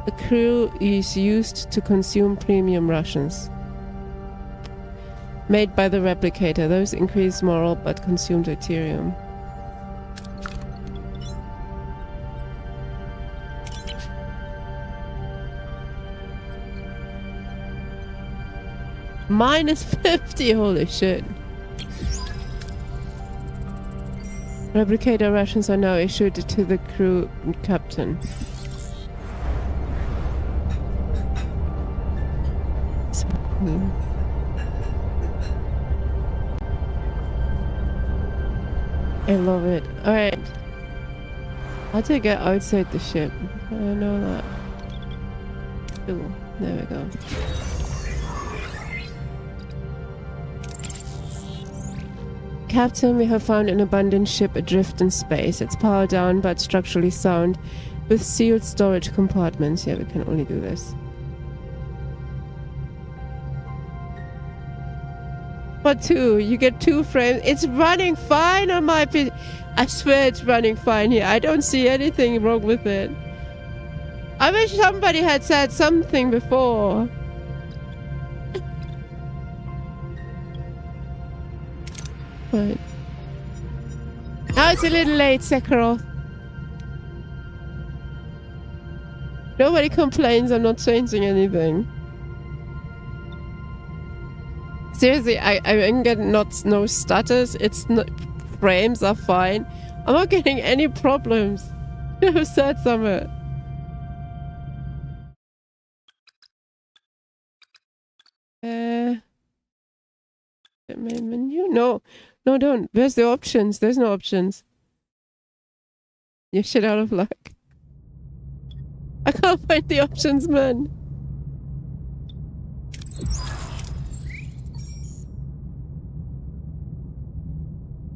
The crew is used to consume premium rations. Made by the replicator, those increase moral but consume deuterium. Minus 50, holy shit. Replicator rations are now issued to the crew captain. So cool. I love it. Alright. How to get outside the ship? I don't know that. Ooh, there we go. Captain, we have found an abandoned ship adrift in space. It's powered down but structurally sound. With sealed storage compartments. Yeah, we can only do this. But 2, you get 2 frames. It's running fine on my PC. I swear it's running fine here. I don't see anything wrong with it. I wish somebody had said something before. Right. Now it's a little late, Sekirov. Nobody complains I'm not changing anything. Seriously, I get no stutters. It's not, frames are fine. I'm not getting any problems. You have said something. Menu? No, don't. Where's the options? There's no options. You're shit out of luck. I can't find the options, man.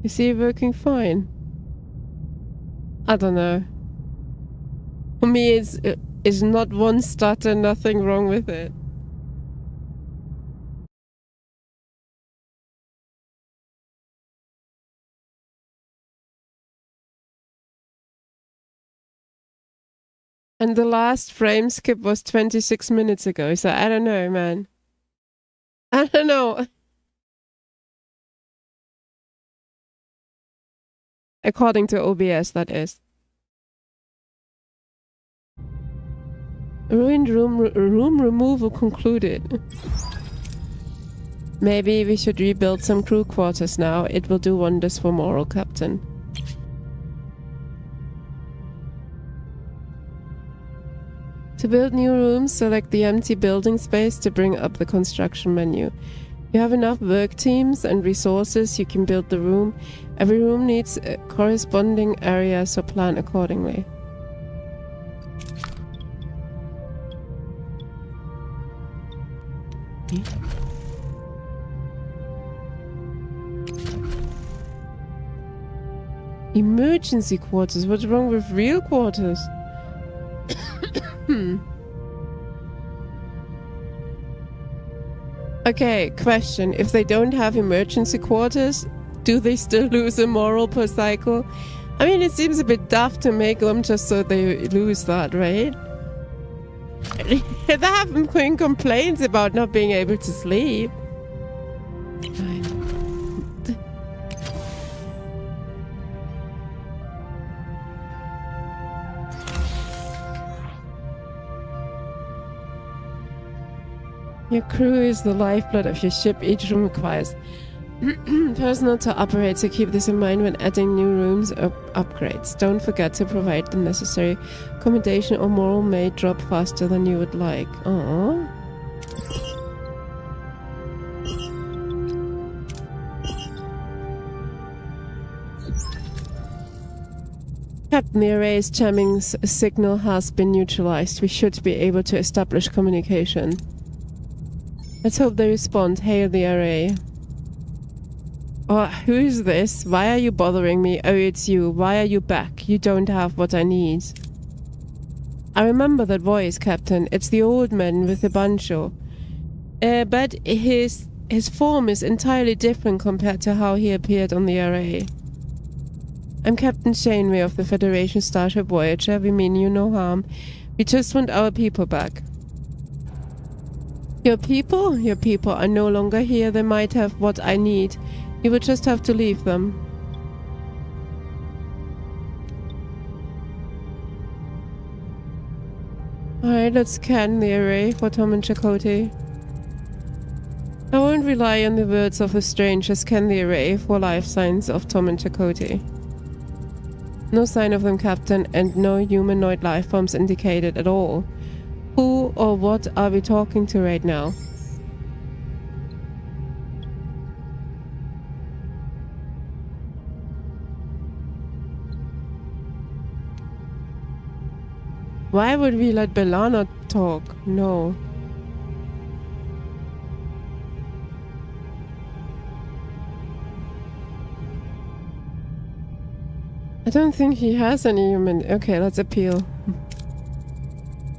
Is he working fine? I don't know. For me, it's not one stutter, nothing wrong with it. And the last frame skip was 26 minutes ago, so I don't know, man. I don't know. According to OBS, that is. Ruined room removal concluded. Maybe we should rebuild some crew quarters now. It will do wonders for morale, Captain. To build new rooms, select the empty building space to bring up the construction menu. If you have enough work teams and resources, you can build the room. Every room needs a corresponding area, so plan accordingly. Emergency quarters? What's wrong with real quarters? Okay, question. If they don't have emergency quarters, do they still lose a moral per cycle? I mean, it seems a bit daft to make them just so they lose that, right? There haven't been complaints about not being able to sleep. Your crew is the lifeblood of your ship. Each room requires personnel to operate, so keep this in mind when adding new rooms or upgrades. Don't forget to provide the necessary accommodation or moral may drop faster than you would like. Aww. Captain, the array's jamming signal has been neutralized. We should be able to establish communication. Let's hope they respond. Hail the array. Oh, who is this? Why are you bothering me? Oh, it's you. Why are you back? You don't have what I need. I remember that voice, Captain. It's the old man with the banjo. But his form is entirely different compared to how he appeared on the array. I'm Captain Shaneway of the Federation Starship Voyager. We mean you no harm. We just want our people back. Your people? Your people are no longer here. They might have what I need. You will just have to leave them. Alright, let's scan the array for Tom and Chakotay. I won't rely on the words of a stranger. Scan the array for life signs of Tom and Chakotay. No sign of them, Captain, and no humanoid life forms indicated at all. Who or what are we talking to right now? Why would we let Belana talk? No. I don't think he has any human. Okay, let's appeal.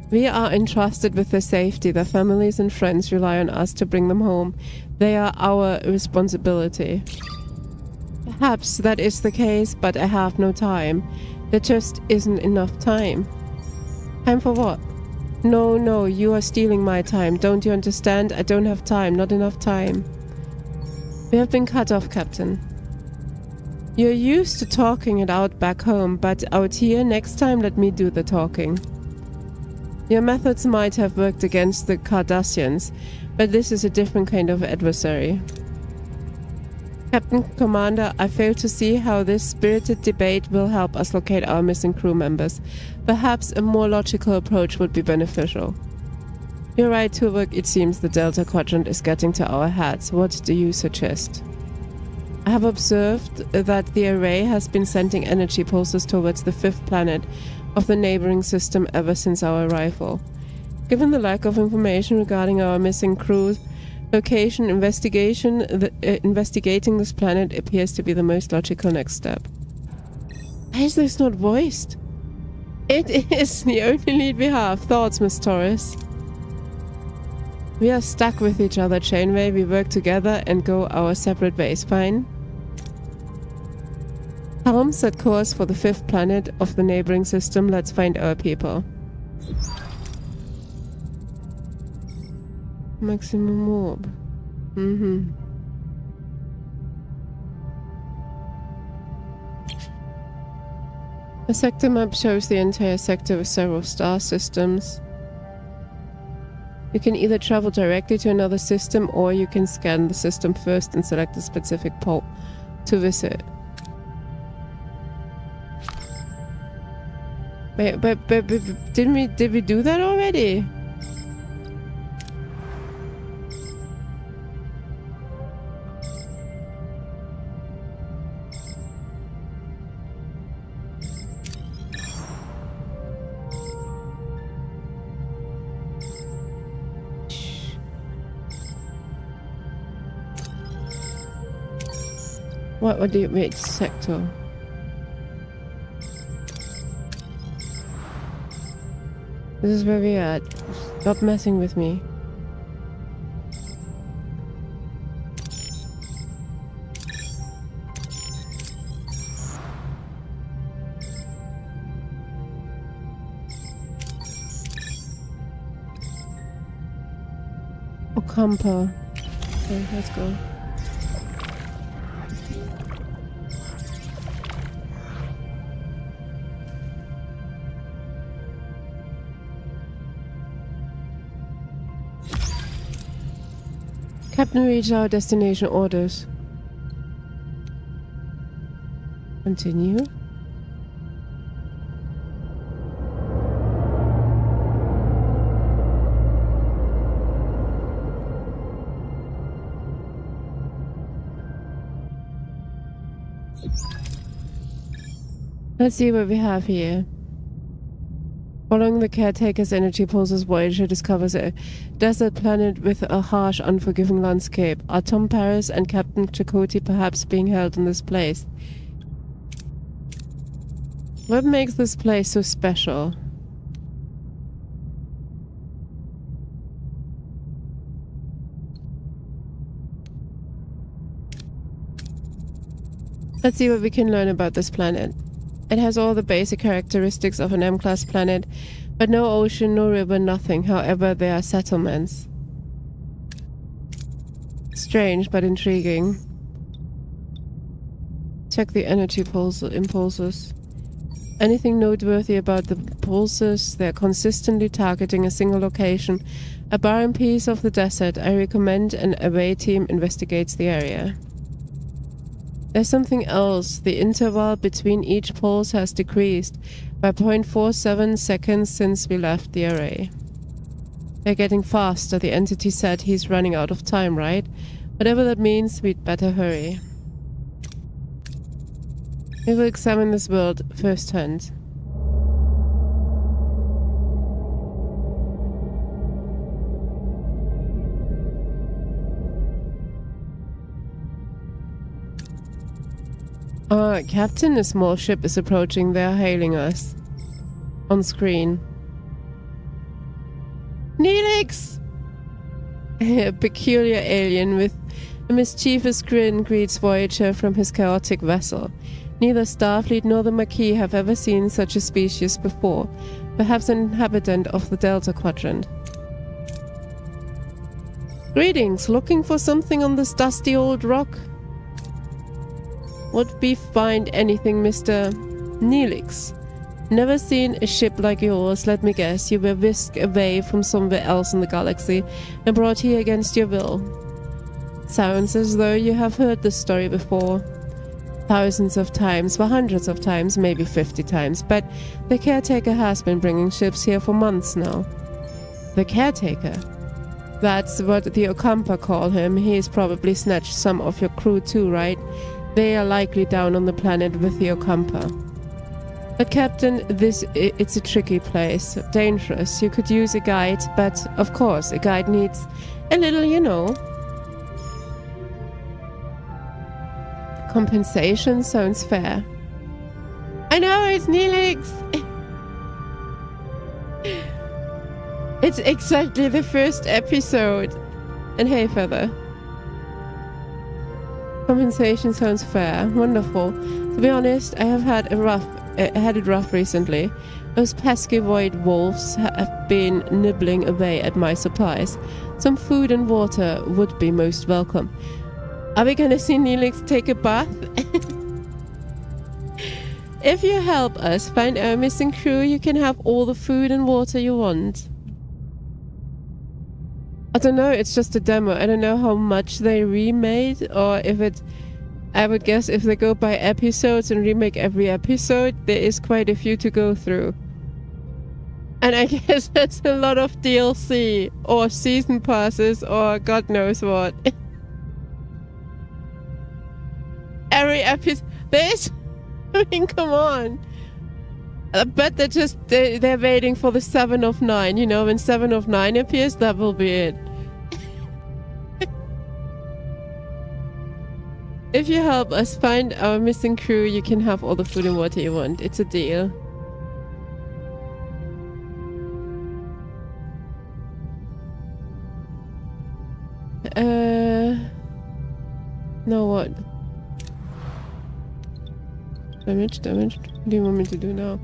We are entrusted with their safety. Their families and friends rely on us to bring them home. They are our responsibility. Perhaps that is the case, but I have no time. There just isn't enough time. Time for what? No, you are stealing my time. Don't you understand? I don't have time. Not enough time. We have been cut off, Captain. You're used to talking it out back home, but out here, next time let me do the talking. Your methods might have worked against the Cardassians, but this is a different kind of adversary. Captain Commander, I fail to see how this spirited debate will help us locate our missing crew members. Perhaps a more logical approach would be beneficial. You're right, Tuvok. It seems the Delta Quadrant is getting to our heads. What do you suggest? I have observed that the array has been sending energy pulses towards the 5th planet of the neighboring system ever since our arrival. Given the lack of information regarding our missing crew location, investigating this planet appears to be the most logical next step. Why is this not voiced? It is the only lead we have. Thoughts, Miss Torres? We are stuck with each other, Chainway. We work together and go our separate ways. Fine? Helm, set course for the 5th planet of the neighboring system. Let's find our people. Maximum orb. The sector map shows the entire sector with several star systems. You can either travel directly to another system, or you can scan the system first and select a specific pole to visit. Wait, but did we do that already? What do you wait sector? This is where we are. Stop messing with me. Ocampa. Okay, let's go. Captain, reach our destination orders. Continue. Let's see what we have here. Following the caretaker's energy pulses, Voyager discovers a desert planet with a harsh, unforgiving landscape. Are Tom Paris and Captain Chakotay perhaps being held in this place? What makes this place so special? Let's see what we can learn about this planet. It has all the basic characteristics of an M-class planet, but no ocean, no river, nothing. However, there are settlements. Strange, but intriguing. Check the energy impulses. Anything noteworthy about the pulses? They're consistently targeting a single location. A barren piece of the desert. I recommend an away team investigates the area. There's something else. The interval between each pulse has decreased by 0.47 seconds since we left the array. They're getting faster. The entity said he's running out of time, right? Whatever that means, we'd better hurry. We will examine this world firsthand. Captain, a small ship is approaching. They're hailing us. On screen. Neelix! A peculiar alien with a mischievous grin greets Voyager from his chaotic vessel. Neither Starfleet nor the Maquis have ever seen such a species before. Perhaps an inhabitant of the Delta Quadrant. Greetings, looking for something on this dusty old rock? Would we find anything, Mr. Neelix? Never seen a ship like yours. Let me guess, you were whisked away from somewhere else in the galaxy and brought here against your will. Sounds as though you have heard this story before. Thousands of times, well, hundreds of times, maybe 50 times, but the caretaker has been bringing ships here for months now. The caretaker? That's what the Ocampa call him. He's probably snatched some of your crew too, right? They are likely down on the planet with the Ocampa. But Captain, it's a tricky place. Dangerous. You could use a guide, but of course, a guide needs a little, you know. Compensation sounds fair. I know, it's Neelix! It's exactly the first episode. And hey, Feather. Compensation sounds fair. Wonderful. To be honest, I have had it rough recently. Those pesky void wolves have been nibbling away at my supplies. Some food and water would be most welcome. Are we gonna see Neelix take a bath? If you help us find our missing crew, you can have all the food and water you want. I don't know, it's just a demo. I don't know how much they remade, or if it... I would guess if they go by episodes and remake every episode, there is quite a few to go through. And I guess that's a lot of DLC, or season passes, or God knows what. Every episode... This? I mean, come on. I bet they're waiting for the 7 of 9, you know, when 7 of 9 appears, that will be it. If you help us find our missing crew, you can have all the food and water you want. It's a deal. Now what? Damaged. What do you want me to do now?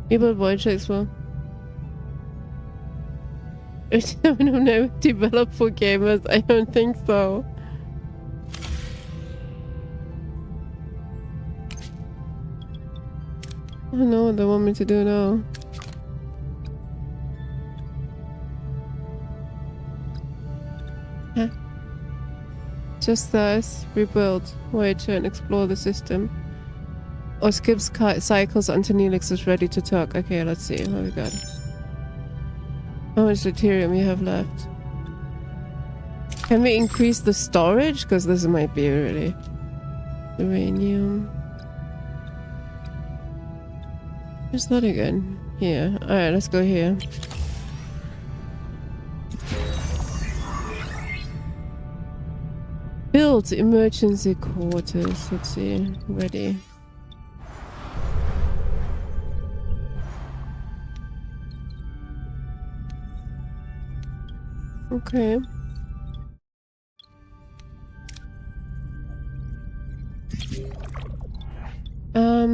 Able Voyager explore. It's no developed for gamers. I don't think so. I don't know what they want me to do now. Huh? Just thus, rebuild Voyager and explore the system. Or skips cycles until Neelix is ready to talk. Okay, let's see what we got. How much deuterium we have left? Can we increase the storage? Because this might be really... Uranium... Where's that again? Here. Alright, let's go here. Build emergency quarters. Let's see. Ready. Okay.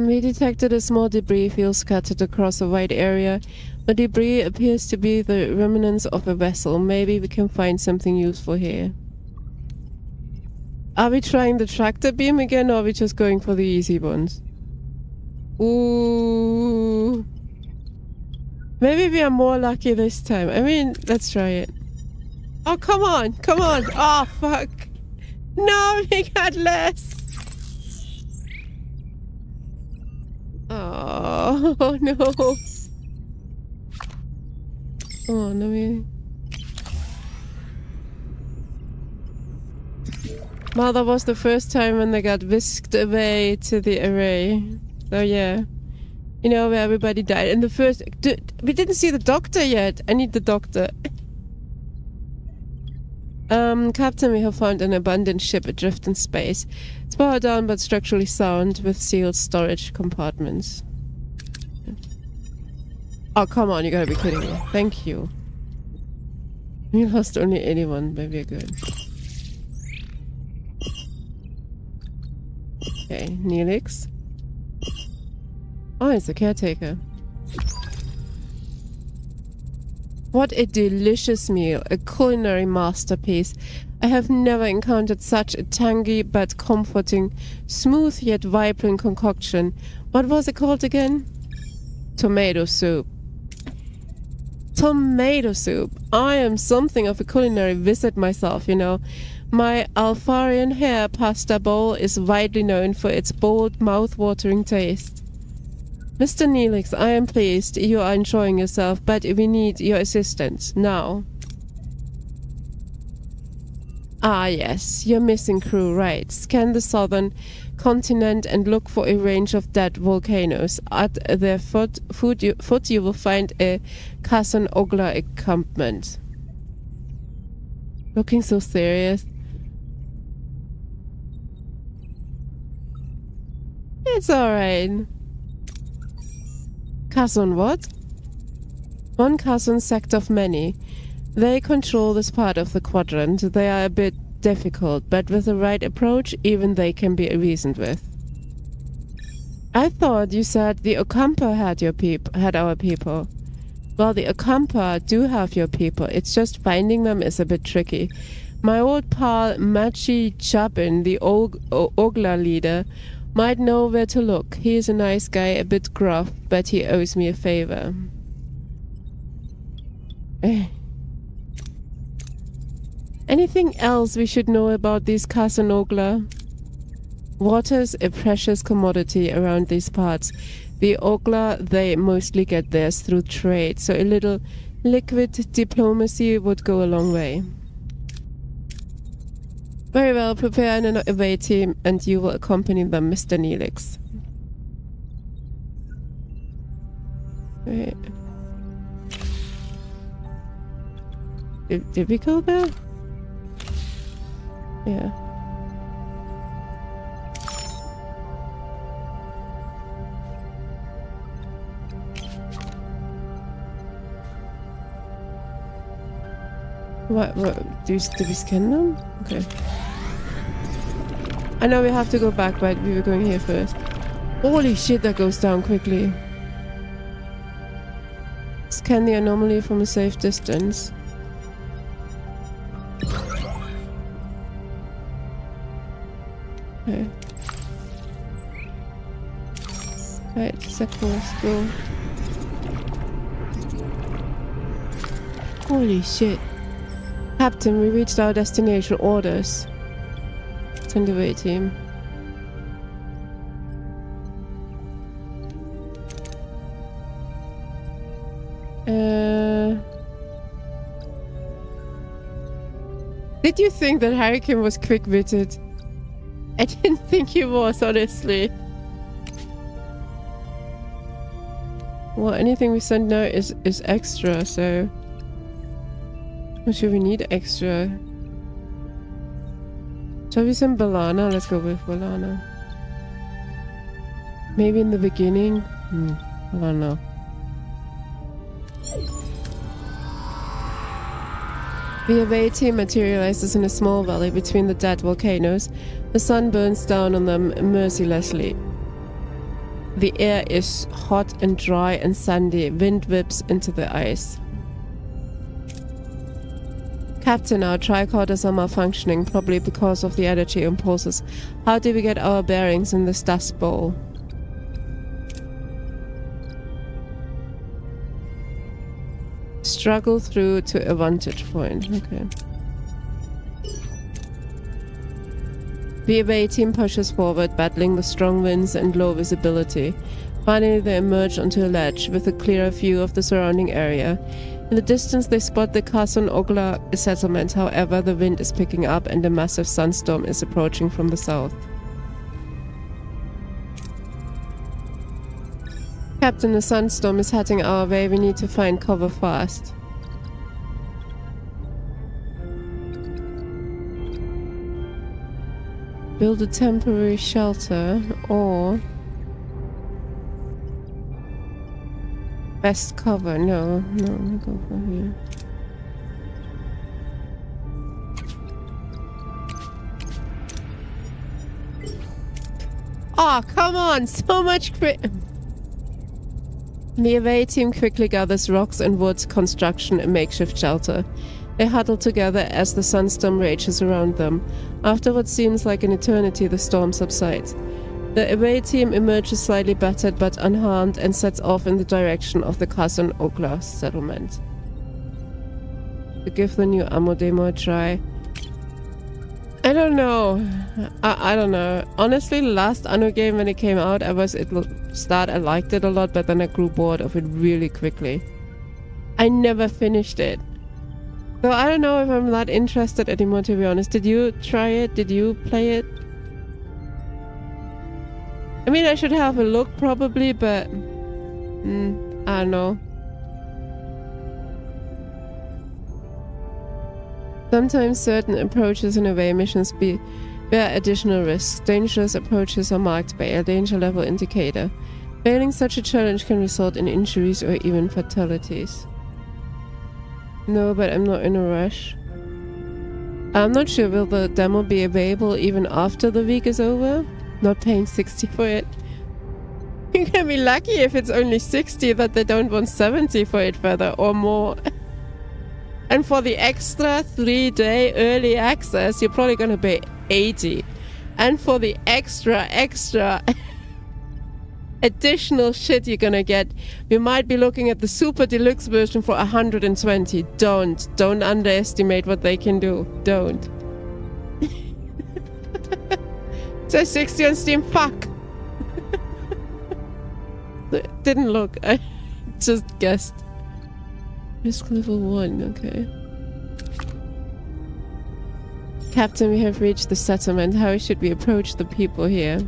We detected a small debris field scattered across a wide area. The debris appears to be the remnants of a vessel. Maybe we can find something useful here. Are we trying the tractor beam again, or are we just going for the easy ones? Ooh. Maybe we are more lucky this time. I mean, let's try it. Oh, come on! Come on! Oh, fuck! No, we got less! Oh, no. Oh, let me... Well, that was the first time when they got whisked away to the array. So, yeah. You know, where everybody died. And the first... we didn't see the doctor yet. I need the doctor. Captain, we have found an abandoned ship adrift in space. It's powered down but structurally sound with sealed storage compartments. Oh, come on, you gotta be kidding me. Thank you. We lost only 81, but we're good. Okay, Neelix. Oh, it's a caretaker. What a delicious meal, a culinary masterpiece. I have never encountered such a tangy but comforting, smooth yet vibrant concoction. What was it called again? Tomato soup. Tomato soup. I am something of a culinary wizard myself, you know. My Alfarian hair pasta bowl is widely known for its bold, mouth-watering taste. Mr. Neelix, I am pleased you are enjoying yourself, but we need your assistance, now. Ah yes, your missing crew, right. Scan the southern continent and look for a range of dead volcanoes. At their foot you will find a Kazan Ogla encampment. Looking so serious. It's alright. Kazan what? One Kazan sect of many. They control this part of the quadrant. They are a bit difficult, but with the right approach, even they can be reasoned with. I thought you said the Okampa had our people. Well, the Okampa do have your people. It's just finding them is a bit tricky. My old pal Machi Chapin, the Ogla leader, might know where to look. He is a nice guy, a bit gruff, but he owes me a favor. Anything else we should know about these Kazan Ogla? Water's a precious commodity around these parts. The Ogla, they mostly get theirs through trade, so a little liquid diplomacy would go a long way. Very well, prepare an away team and you will accompany them, Mr. Neelix. Wait. Did we go there? Yeah. What do we scan them? Okay. I know we have to go back, but we were going here first. Holy shit, that goes down quickly. Scan the anomaly from a safe distance. Okay. Right, second, let's go. Holy shit. Captain, we reached our destination. Orders. Send away team. Did you think that Hurricane was quick-witted? I didn't think he was, honestly. Well, anything we send now is extra, so... I'm sure we need extra. Shall we send Balana? Let's go with Balana. Maybe in the beginning? I don't know. The away team materializes in a small valley between the dead volcanoes. The sun burns down on them mercilessly. The air is hot and dry and sandy. Wind whips into the ice. Captain, our tricorders are malfunctioning, probably because of the energy impulses. How do we get our bearings in this dust bowl? Struggle through to a vantage point. Okay. The away team pushes forward, battling the strong winds and low visibility. Finally, they emerge onto a ledge with a clearer view of the surrounding area. In the distance, they spot the Kazan Ogla settlement. However, the wind is picking up and a massive sunstorm is approaching from the south. Captain, the sunstorm is heading our way. We need to find cover fast. Build a temporary shelter or best cover. No, I'll go for here. Oh, come on! So much The away team quickly gathers rocks and wood, construction, a makeshift shelter. They huddle together as the sunstorm rages around them. After what seems like an eternity, the storm subsides. The away team emerges slightly battered but unharmed and sets off in the direction of the Kazan Oglast settlement. To give the new ammo demo a try. I don't know. I don't know. Honestly, the last Anno game when it came out, I liked it a lot, but then I grew bored of it really quickly. I never finished it. So I don't know if I'm that interested anymore, to be honest. Did you try it? Did you play it? I mean, I should have a look probably, but I don't know. Sometimes certain approaches in away missions bear additional risks. Dangerous approaches are marked by a danger level indicator. Failing such a challenge can result in injuries or even fatalities. No, but I'm not in a rush. I'm not sure, will the demo be available even after the week is over? Not paying 60 for it. You can be lucky if it's only 60 that they don't want 70 for it further or more. And for the extra 3-day early access, you're probably gonna pay 80. And for the extra additional shit you're gonna get, we might be looking at the super deluxe version for 120. Don't underestimate what they can do. Don't. So 60 on Steam, fuck. Didn't look, I just guessed. Risk level 1, okay. Captain, we have reached the settlement. How should we approach the people here?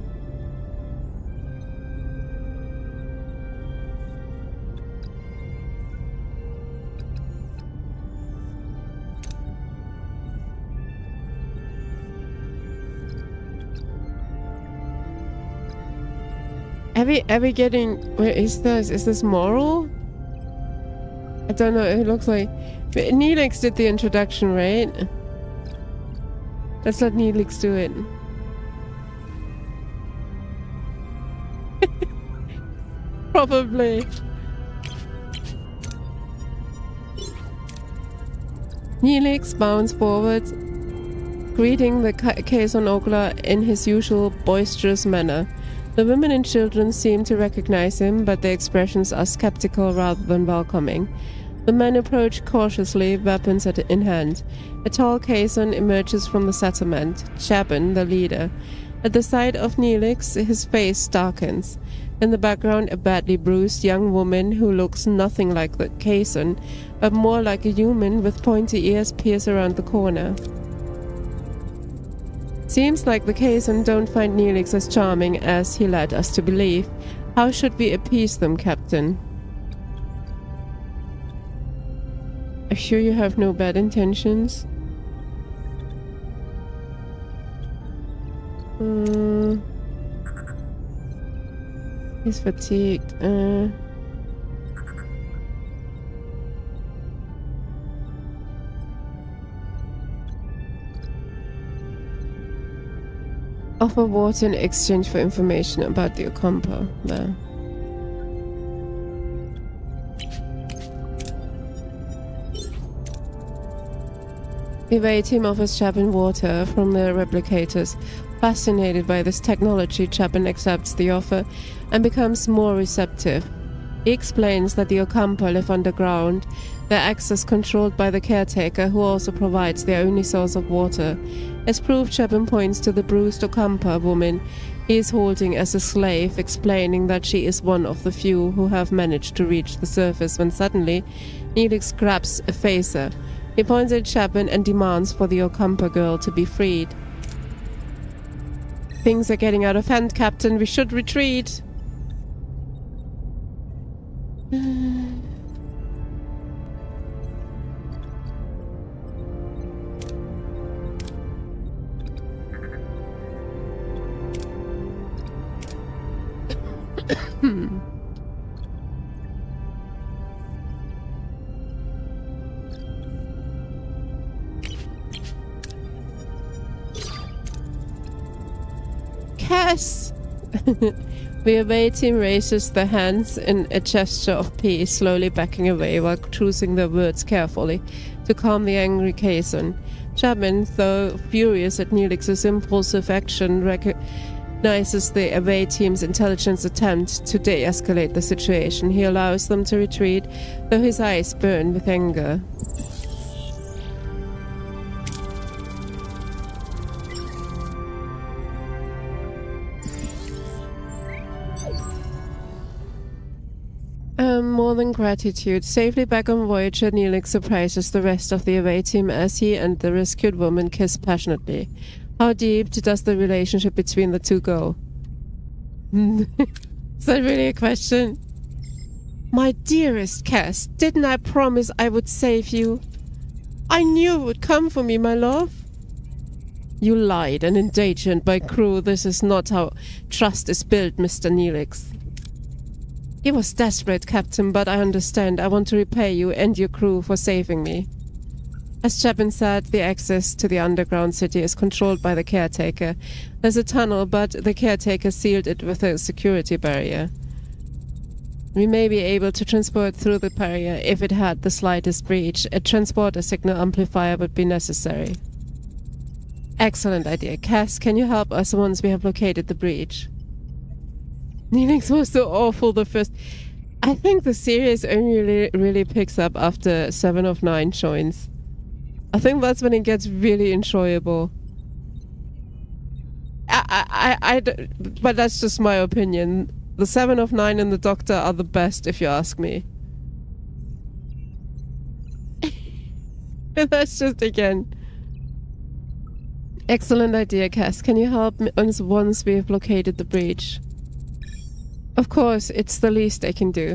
Are we getting... Where is this? Is this moral? I don't know, it looks like... Neelix did the introduction, right? Let's let Neelix do it. Probably. Neelix bounds forward, greeting the Kazan Ogla in his usual boisterous manner. The women and children seem to recognize him, but their expressions are skeptical rather than welcoming. The men approach cautiously, weapons in hand. A tall Kazan emerges from the settlement, Chabin, the leader. At the sight of Neelix, his face darkens. In the background, a badly bruised young woman who looks nothing like the Kazan, but more like a human with pointy ears pierce around the corner. Seems like the Kazan don't find Neelix as charming as he led us to believe. How should we appease them, Captain? Are you sure you have no bad intentions? He's fatigued. Offer water in exchange for information about the Okampa. There. The away team offers Chabin water from the replicators. Fascinated by this technology, Chabin accepts the offer and becomes more receptive. He explains that the Okampa live underground, their access controlled by the caretaker, who also provides their only source of water. As proof, Chabin points to the bruised Okampa woman he is holding as a slave, explaining that she is one of the few who have managed to reach the surface when suddenly Neelix grabs a phaser. He points at Chabin and demands for the Okampa girl to be freed. Things are getting out of hand, Captain. We should retreat. Cass! The away team raises their hands in a gesture of peace, slowly backing away while choosing their words carefully to calm the angry Kazon. Chapman, though furious at Neelix's impulsive action, recognizes the away team's intelligent attempt to de-escalate the situation. He allows them to retreat, though his eyes burn with anger. More than gratitude. Safely back on Voyager, Neelix surprises the rest of the away team as he and the rescued woman kiss passionately. How deep does the relationship between the two go? Is that really a question? My dearest Cass, didn't I promise I would save you? I knew it would come for me, my love. You lied and endangered my crew. This is not how trust is built, Mr. Neelix. He was desperate, Captain, but I understand. I want to repay you and your crew for saving me. As Chapin said, the access to the underground city is controlled by the caretaker. There's a tunnel, but the caretaker sealed it with a security barrier. We may be able to transport through the barrier if it had the slightest breach. A transporter signal amplifier would be necessary. Excellent idea. Cass, can you help us once we have located the breach? Neelix was so awful the first... I think the series only really picks up after 7 of 9 joins. I think that's when it gets really enjoyable. But that's just my opinion. The 7 of 9 and the Doctor are the best, if you ask me. That's just again. Excellent idea, Cass. Can you help us once we have located the breach? Of course, it's the least I can do.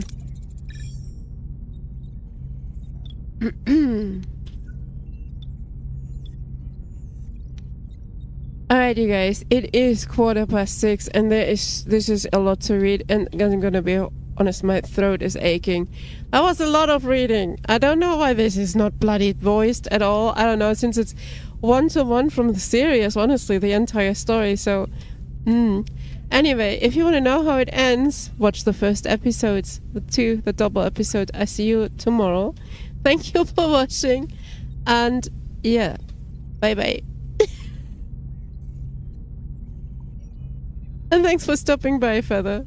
Alright, you guys, it is 6:15 and this is a lot to read, and I'm gonna be honest, my throat is aching. That was a lot of reading. I don't know why this is not bloody voiced at all. I don't know, since it's one-to-one from the series, honestly, the entire story, so... Anyway, if you want to know how it ends, watch the first episodes, the double episode. I see you tomorrow. Thank you for watching, and yeah, bye-bye. And thanks for stopping by, Feather.